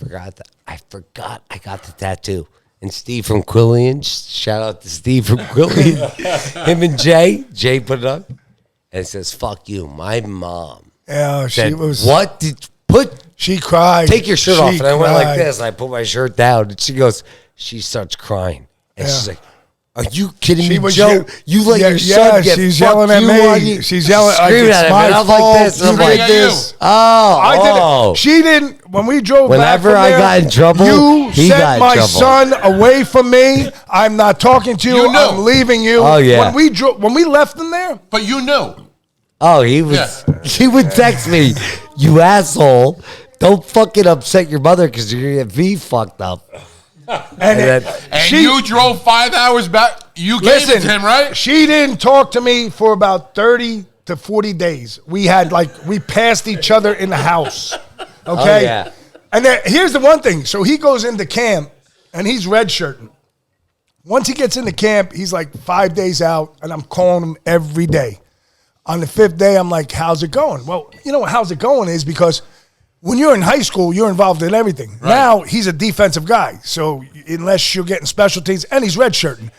forgot I got the tattoo. and Steve from Quillian. Shout out to Steve from Quillian. Him and Jay put it up, and it says, "Fuck you, my mom."
Yeah, she
said,
was.
What did put?
She cried.
Take your shirt off,
She
and I went like
cried.
this. And I put my shirt down, and she goes. She starts crying, and she's like, "Are you kidding
She
me,
was
Joe? You let your son get
she's
fucked
yelling at
you
me.
on you."
She's yelling like
Screaming
it's
at him,
my
and I'm
fault.
like this. And I'm
You
like
did this.
Oh,
I did
oh.
it. She didn't. When we drove
Whenever
back from
I
there,
got in trouble,
you
he
sent
got in
my
trouble.
son away from me. I'm not talking to you.
You knew.
I'm leaving you.
Oh, yeah.
When we left them there,
But you knew.
Oh, he was. He would text me, "You asshole! Don't fucking upset your mother because you're gonna get me fucked up."
and
You drove 5 hours back. You gave it to him, right?
She didn't talk to me for about 30 to 40 days. We passed each other in the house. Okay?
Oh, yeah.
And then here's the one thing. So he goes into camp and he's redshirting. Once he gets into camp, he's like 5 days out, and I'm calling him every day. On the 5th day, I'm like, "How's it going?" Well, you know what how's it going is because when you're in high school, you're involved in everything. Right. Now, he's a defensive guy. So unless you're getting specialties, and he's redshirting.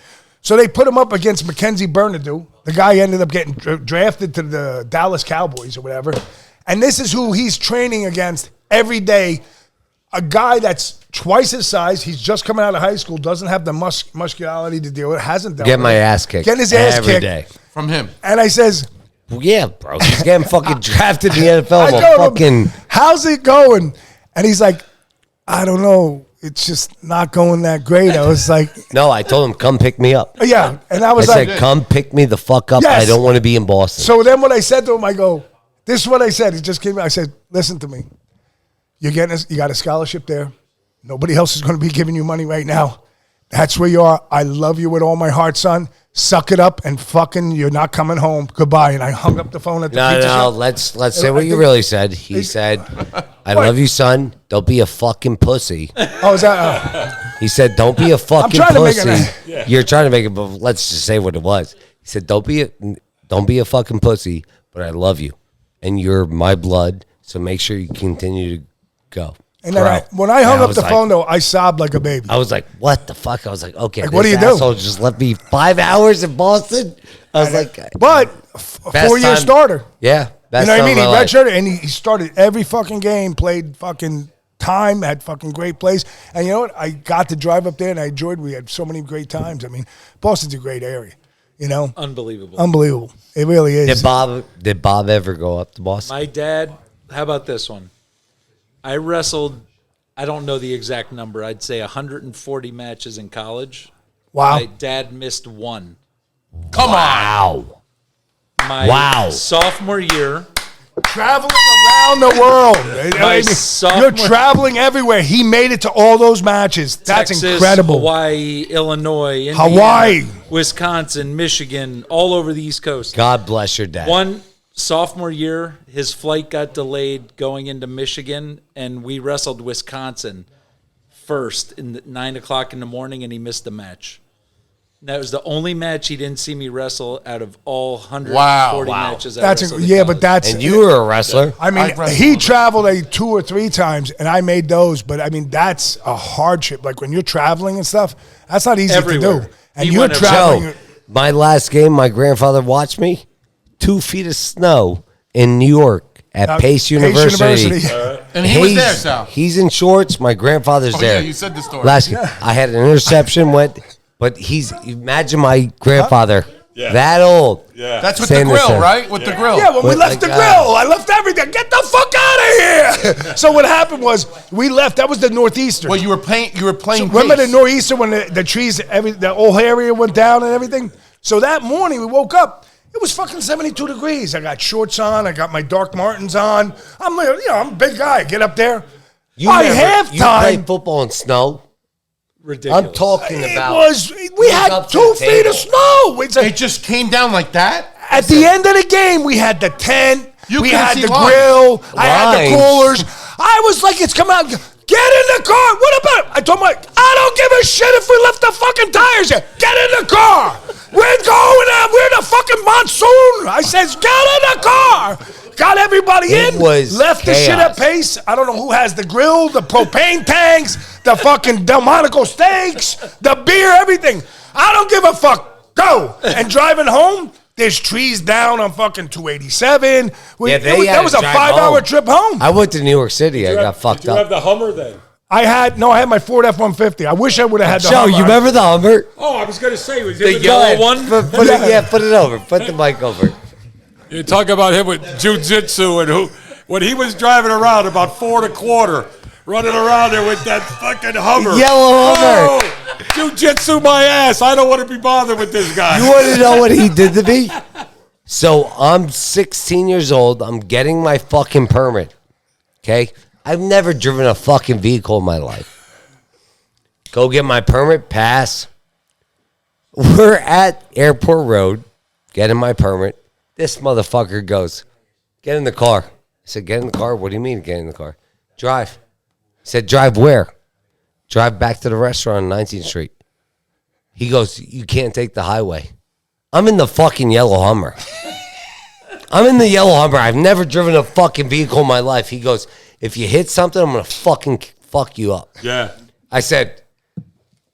So they put him up against Mackenzie Bernadou. The guy ended up getting drafted to the Dallas Cowboys or whatever. And this is who he's training against every day. A guy that's twice his size. He's just coming out of high school, doesn't have the muscularity to deal with it, hasn't done
Get my ass kicked.
Getting his ass
every
kicked.
day.
From him.
And I says,
Well, yeah, bro. He's getting fucking drafted in the NFL.
I told him,
Fucking.
"How's it going?" And he's like, "I don't know. It's just not going that great." I was like,
No, I told him, "Come pick me up."
"Yeah." And I
I
was like,
said, "Come pick me the fuck up.
Yes.
I don't want to be in Boston."
So then what I said to him, I go, "This is what I said." It just came out. I said, "Listen to me. You got a scholarship there. Nobody else is going to be giving you money right now. That's where you are. I love you with all my heart, son. Suck it up and fucking you're not coming home. Goodbye." And I hung up the phone at the pizza shop.
Let's say what you really said. He said, "I love you, son. Don't be a fucking pussy."
Oh, is that?
He said, "Don't be a fucking
trying to make
pussy."
it
You're trying to make it, but let's just say what it was. He said, "Don't be a fucking pussy, but I love you, and you're my blood. So make sure you continue to go."
And then when I hung up the phone, though, I sobbed like a baby.
I was like, "What the fuck?" I was like, "Okay,
Like, what do you do?"
asshole just left me 5 hours in Boston." I was like,
but a
best
4-year
time-
starter.
Yeah,
You know what I mean? He redshirted and he started every fucking game, played fucking time, had fucking great plays. And you know what? I got to drive up there and I enjoyed. We had so many great times. I mean, Boston's a great area. You know,
Unbelievable.
It really is.
Did Bob ever go up to Boston?
My dad, how about this one? I wrestled, I don't know the exact number, I'd say 140 matches in college.
Wow.
My dad missed one.
Come on.
My sophomore year.
Traveling around the world. You're traveling everywhere. He made it to all those matches. That's
Texas,
incredible.
Hawaii, Illinois, Indiana,
Hawaii,
Wisconsin, Michigan, all over the East Coast.
God bless your dad.
One sophomore year, his flight got delayed going into Michigan, and we wrestled Wisconsin first in 9 o'clock in the morning, and he missed the match. And that was the only match he didn't see me wrestle out of all 140 matches.
And you were a wrestler.
I mean, he traveled 2 or 3 times, and I made those. But I mean, that's a hardship. Like when you're traveling and stuff, that's not easy to do. And you're traveling.
Joe, my last game, my grandfather watched me. 2 feet of snow in New York at Pace University.
And he was there, Sal.
He's in shorts. My grandfather's there.
Yeah, you said the story.
Last game, I had an interception. But imagine my grandfather, that old.
Yeah. That's with the grill, right? With the grill.
Yeah, when we left the grill, I left everything. Get the fuck out of here. So what happened was we left. That was the Northeastern.
Well, you were playing.
Remember the Northeastern when the trees, the whole area went down and everything? So that morning we woke up. It was fucking 72 degrees. I got shorts on. I got my Dark Martens on. I'm a big guy. Get up there. By halftime,
you played football in snow.
Ridiculous.
I'm talking about.
We had 2 feet of snow.
It just came down like that.
At the end of the game, we had the tent. We had the
lines.
grill. I had the coolers. I was like, it's come out. Get in the car. What about? I told my, I don't give a shit if we left the fucking tires here. Get in the car. We're going out. We're in a fucking monsoon. I says, get in the car. got everybody
It
in,
was
left the shit at
chaos.
pace. I don't know who has the grill, the propane tanks, the fucking Delmonico steaks, the beer, everything. I don't give a fuck. Go. And driving home, there's trees down on fucking 287. That was a 5-hour trip home.
I went to New York City. I got fucked
Did you have
up.
the Hummer then?
I had my Ford F-150. I wish I would have had the
Joe,
Hummer.
you remember the Hummer?
Oh, I was going to say, was
The
it
yellow one?
Put it over. Put the mic over.
You talk about him with jujitsu and when he was driving around about 4 1/4, running around there with that fucking Hummer.
Yellow Hummer.
Oh, jujitsu my ass. I don't want to be bothered with this guy.
You want to know what he did to me? So I'm 16 years old. I'm getting my fucking permit. Okay? I've never driven a fucking vehicle in my life. Go get my permit, pass. We're at Airport Road, getting my permit. This motherfucker goes, get in the car. I said, get in the car? What do you mean get in the car? Drive. I said, drive where? Drive back to the restaurant on 19th Street. He goes, you can't take the highway. I'm in the fucking yellow Hummer. I'm in the yellow Hummer. I've never driven a fucking vehicle in my life. He goes, if you hit something, I'm going to fucking fuck you up.
Yeah.
I said,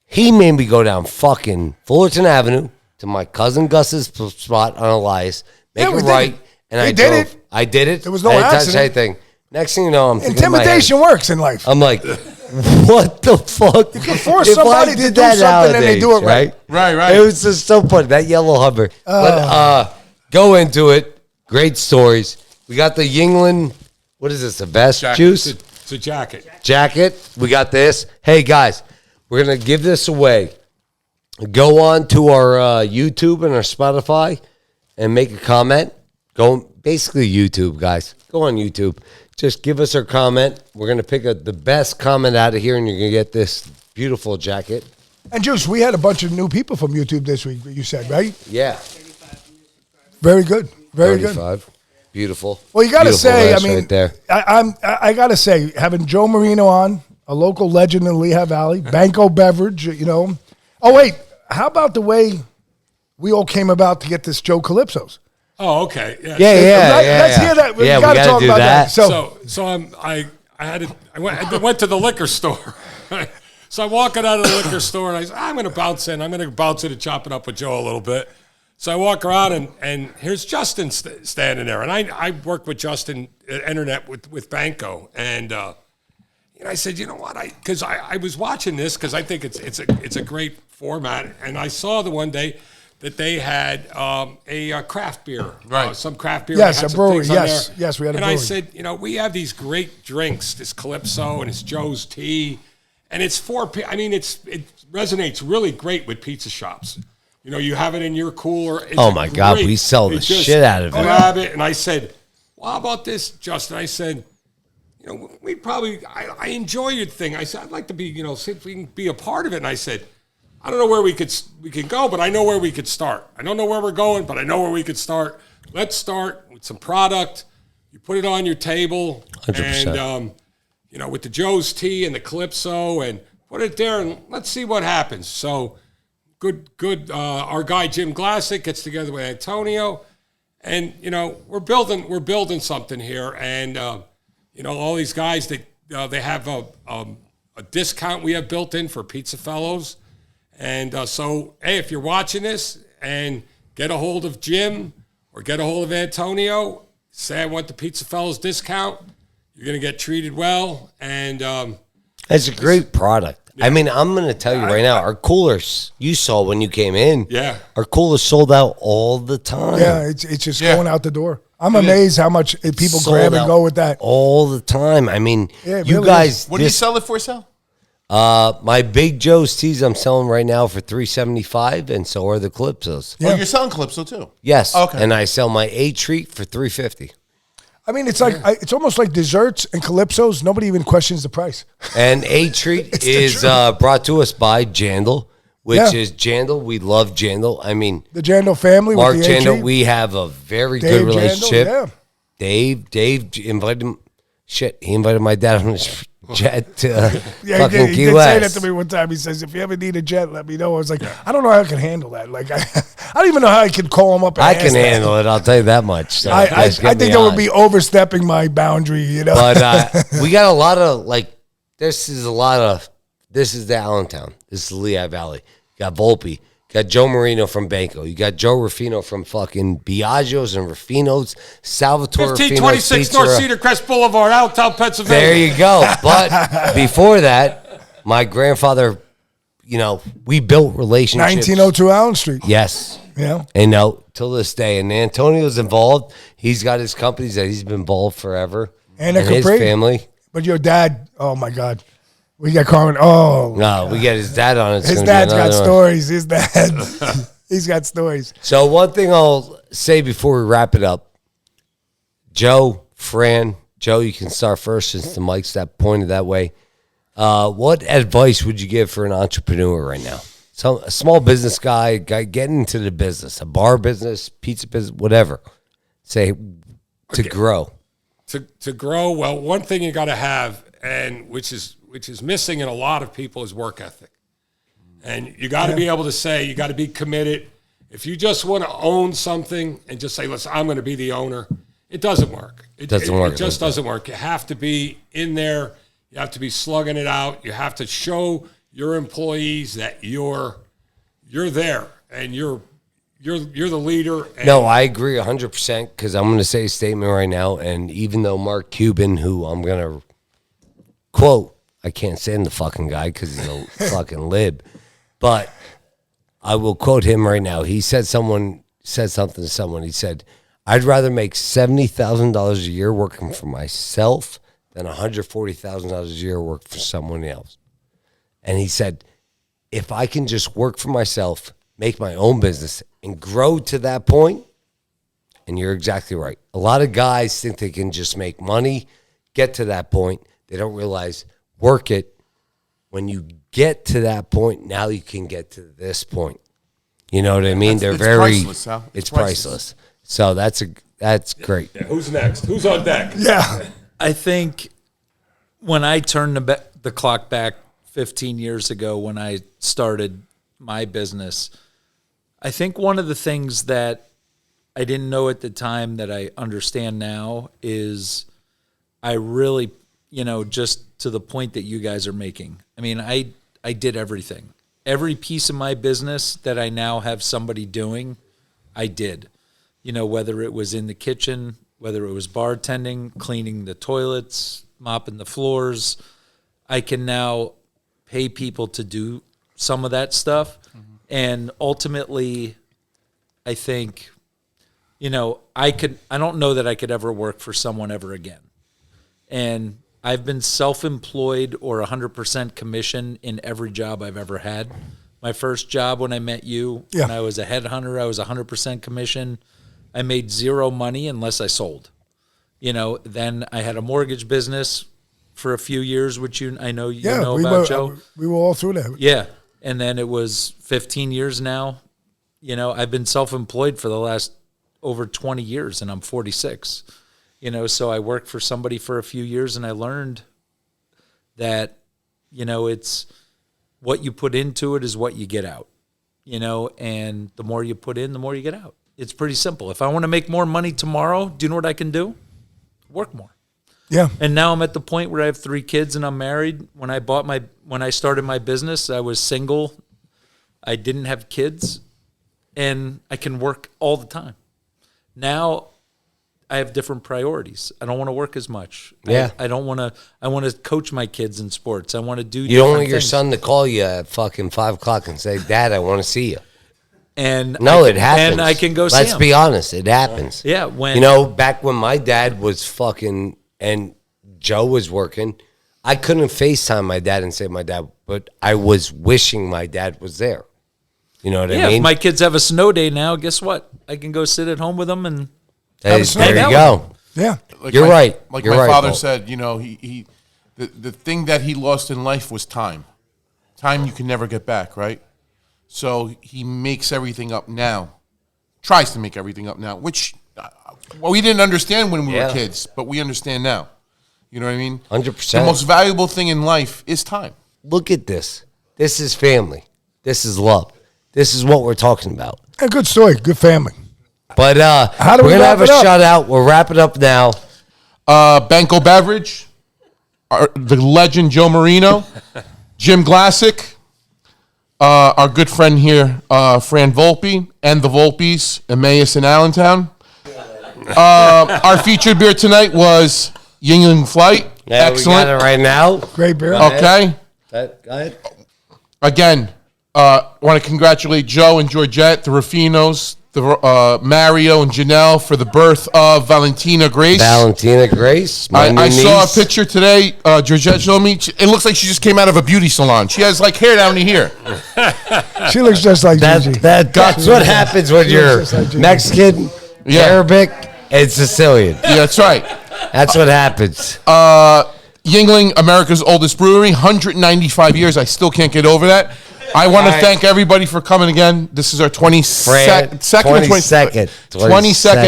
he made me go down fucking Fullerton Avenue to my cousin Gus's spot on Elias, make
Yeah, we
it
did
right,
it.
and
We
I
did
drove.
it.
I did it.
There was no
I didn't touch
accident.
anything. Next thing you know, I'm thinking in my head,
Intimidation works in life.
I'm like, what the fuck? You
can force somebody to do something and they do it right.
Right.
It was just so funny. That yellow Hummer. But go into it. Great stories. We got the Yuengling, what is this, a vest juice?
It's a jacket.
Jacket. We got this. Hey, guys, we're going to give this away. Go on to our YouTube and our Spotify and make a comment. Go basically YouTube, guys. Go on YouTube. Just give us our comment. We're going to pick the best comment out of here, and you're going to get this beautiful jacket.
And Juice, we had a bunch of new people from YouTube this week, you said, right?
Yeah.
Very good. Very good.
35. Beautiful.
Well, you got to
Beautiful
say, I
vest
mean,
right there.
I got to say, having Joe Marino on, a local legend in Lehigh Valley, Banko Beverage, you know. Oh, wait, how about the way we all came about to get this Joe Calypso's?
Oh, okay. Yeah.
Let's hear that. We got to talk
do
about
that.
that.
So I went to the liquor store. So I'm walking out of the liquor store, and I said, I'm going to bounce in. I'm going to bounce in and chop it up with Joe a little bit. So I walk around, and here's Justin standing there. And I work with Justin at Internet with Banko. And I said, you know what? Because I was watching this because I think it's a great format. And I saw the one day that they had a craft beer.
Right.
Some craft beer.
Yes,
They had
a
some
brewery.
things on
Yes,
there.
yes, we had a
And
brewery.
I said, we have these great drinks, this Calypso and it's Joe's Tea. And it's it resonates really great with pizza shops. You have it in your cooler. It's
Oh, my God, we sell the
just
shit out of it.
Grab it. And I said, well, how about this, Justin? I said, we probably, I enjoy your thing. I said, I'd like to be, see if we can be a part of it. And I said, I don't know where we can go, but I know where we could start. I don't know where we're going, but I know where we could start. Let's start with some product. You put it on your table.
100%.
And, with the Joe's Tea and the Calypso and put it there and let's see what happens. So good. Our guy, Jim Glassick, gets together with Antonio and, we're building something here. And, all these guys that they have a discount we have built in for PizzaFellas. And so, hey, if you're watching this and get a hold of Jim or get a hold of Antonio, say I want the PizzaFellas discount, you're going to get treated well. And
It's a great product. Yeah. I mean, I'm going to tell you right now, our coolers, you saw when you came in.
Yeah.
Our coolers sold out all the time.
Yeah, it's just going out the door. I'm amazed how much people grab and go with that.
All the time. I mean, you
really
guys.
What do you sell it for, Sal?
My Big Joe's Teas I'm selling right now for $375, and so are the Calypsos.
Yeah. Oh, you're selling Calypso too?
Yes.
Okay.
And I sell my A-Treat for $350.
I mean, it's like it's almost like desserts and Calypsos. Nobody even questions the price.
And A-Treat is brought to us by Jandal, which is Jandal. We love Jandal. I mean,
the Jandal family.
Mark
with the
Jandal,
A-Treat.
we have a very
Dave
good relationship.
Jandal,
Dave invited him. shit, he invited my dad on his jet to
Yeah,
fucking
he
Key
did say that
West.
to me one time. He says, if you ever need a jet, let me know. I was like, I don't know how I can handle that. Like, I don't even know how I can call him up and
I
ask
can
that.
handle it. I'll tell you that much. So
I
guys, get
think
me
that
on.
would be overstepping my boundary, you know.
But we got a lot of this is the Allentown. This is Lehigh Valley. You got Volpe. You got Joe Marino from Banko. You got Joe Ruffino from fucking Biagio's and Ruffino's. Salvatore
1526
Ruffino's
North
Pizzeria.
Cedar Crest Boulevard, Allentown, Pennsylvania.
There you go. But before that, my grandfather, we built relationships.
1902 Allen Street.
Yes.
Yeah.
And till this day. And Antonio's involved. He's got his companies that he's been involved forever.
And
his
Capri.
family.
But your dad, oh my God. We got Carmen. Oh.
No, we get his dad on it.
His dad's got stories. His dad, he's got stories.
So one thing I'll say before we wrap it up, Joe, Fran, Joe, you can start first since the mic's that pointed that way. What advice would you give for an entrepreneur right now? So a small business guy getting into the business, a bar business, pizza business, whatever. Say to grow.
To grow, well, one thing you got to have, and which is missing in a lot of people, is work ethic. And you got to be able to say, you got to be committed. If you just want to own something and just say, listen, I'm going to be the owner, it doesn't work. It just doesn't work. You have to be in there. You have to be slugging it out. You have to show your employees that you're there and you're the leader. And
No, I agree 100% because I'm going to say a statement right now. And even though Mark Cuban, who I'm going to quote, I can't stand the fucking guy because he's a fucking lib, but I will quote him right now. He said something to someone. He said, I'd rather make $70,000 a year working for myself than $140,000 a year work for someone else. And he said, if I can just work for myself, make my own business, and grow to that point, and you're exactly right. A lot of guys think they can just make money, get to that point. They don't realize, work it. When you get to that point, now you can get to this point. You know what I mean?
It's priceless, Sal.
It's priceless. So that's great.
Yeah, who's next? Who's on deck?
Yeah.
I think when I turned the clock back 15 years ago when I started my business, I think one of the things that I didn't know at the time that I understand now is I really, just to the point that you guys are making. I mean, I did everything. Every piece of my business that I now have somebody doing, I did. Whether it was in the kitchen, whether it was bartending, cleaning the toilets, mopping the floors, I can now pay people to do some of that stuff. Mm-hmm. And ultimately, I think, I don't know that I could ever work for someone ever again. And I've been self-employed or 100% commission in every job I've ever had. My first job when I met you, when I was a headhunter, I was 100% commission. I made zero money unless I sold. Then I had a mortgage business for a few years, which I know you know about, Joe.
We were all through that.
Yeah. And then it was 15 years now. I've been self-employed for the last over 20 years, and I'm 46. So I worked for somebody for a few years, and I learned that, it's what you put into it is what you get out, and the more you put in, the more you get out. It's pretty simple. If I want to make more money tomorrow, do you know what I can do? Work more.
Yeah.
And now I'm at the point where I have 3 kids and I'm married. When I started my business, I was single. I didn't have kids, and I can work all the time. Now I have different priorities. I don't want to work as much.
Yeah.
I don't want to. I want to coach my kids in sports. I want to do.
You don't want your
things.
son to call you at fucking 5 o'clock and say, Dad, I want to see you.
And
it happens.
And I can go see
Let's
him.
be honest. It happens.
Yeah. When
back when my dad was fucking and Joe was working, I couldn't FaceTime my dad and say my dad, but I was wishing my dad was there. You know what I mean?
If my kids have a snow day now, guess what? I can go sit at home with them and
there you go.
Yeah.
You're right.
Like
You're
my
right,
father
Bo.
said, the thing that he lost in life was time. Time you can never get back, right? So he makes everything up now, tries to make everything up now, which we didn't understand when we were kids, but we understand now. You know what I mean?
100%.
The most valuable thing in life is time.
Look at this. This is family. This is love. This is what we're talking about.
A good story, good family.
But
How do we
we're going to have a
wrap it up?
shout out. We'll wrap it up now.
Banko Beverage, the legend Joe Marino, Jim Glassick, our good friend here, Fran Volpe, and the Volpes, Emmaus in Allentown. Our featured beer tonight was Yuengling Flight.
Yeah,
Excellent.
we got it right now.
Great beer.
Okay.
Go ahead.
Again, want to congratulate Joe and Georgette, the Ruffinos, the Mario and Janelle for the birth of Valentina Grace.
Valentina Grace.
I saw a picture today. Georgette showed me. It looks like she just came out of a beauty salon. She has like hair down to here.
She looks just like Gigi.
That's what happens when you're
just like Gigi.
Mexican, Arabic, and Sicilian.
Yeah, that's right.
That's what happens.
Yuengling, America's oldest brewery, 195 years. I still can't get over that. I want to thank everybody for coming again. This is our 22nd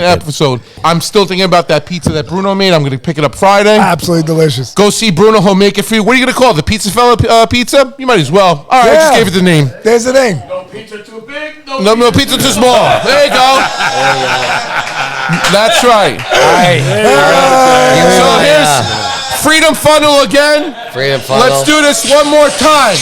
episode. I'm still thinking about that pizza that Bruno made. I'm going to pick it up Friday.
Absolutely delicious.
Go see Bruno. He'll make it for you. What are you going to call it? The PizzaFellas Pizza? You might as well. All right, I just gave it the name.
There's the name.
No pizza too big.
No pizza too small. There you go. That's right. So here's Freedom Funnel again.
Freedom Funnel.
Let's do this one more time.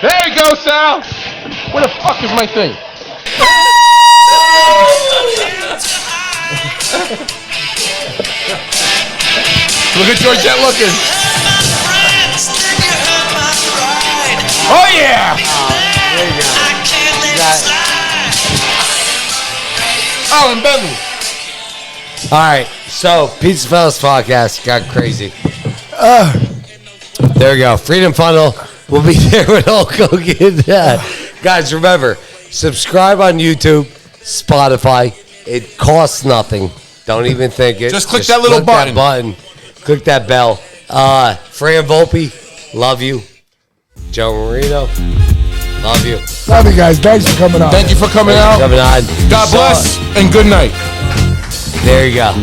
There you go, Sal. Where the fuck is my thing? Look at Georgette looking. Oh, yeah.
There you go.
Oh, and Bentley.
All right, so PizzaFellas Podcast got crazy. There we go. Freedom Funnel. We'll be there with Hulk Hogan. Guys, remember, subscribe on YouTube, Spotify. It costs nothing. Don't even think it.
Just click that little button.
Click that bell. Fran Volpe, love you. Joe Marino, love you.
Love you guys. Thanks for coming on.
Thank you for coming out. God bless and good night.
There you go.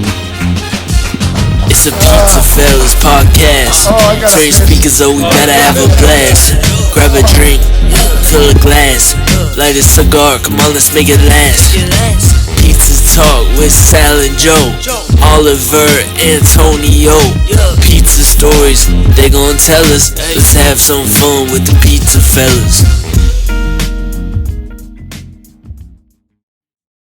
It's a PizzaFellas Podcast. Turn speakers up, we better have a blast. Grab a drink, fill a glass, light a cigar, come on, let's make it last. Pizza Talk with Sal and Joe, Oliver, Antonio. Pizza stories, they gon' tell us. Let's have some fun with the PizzaFellas.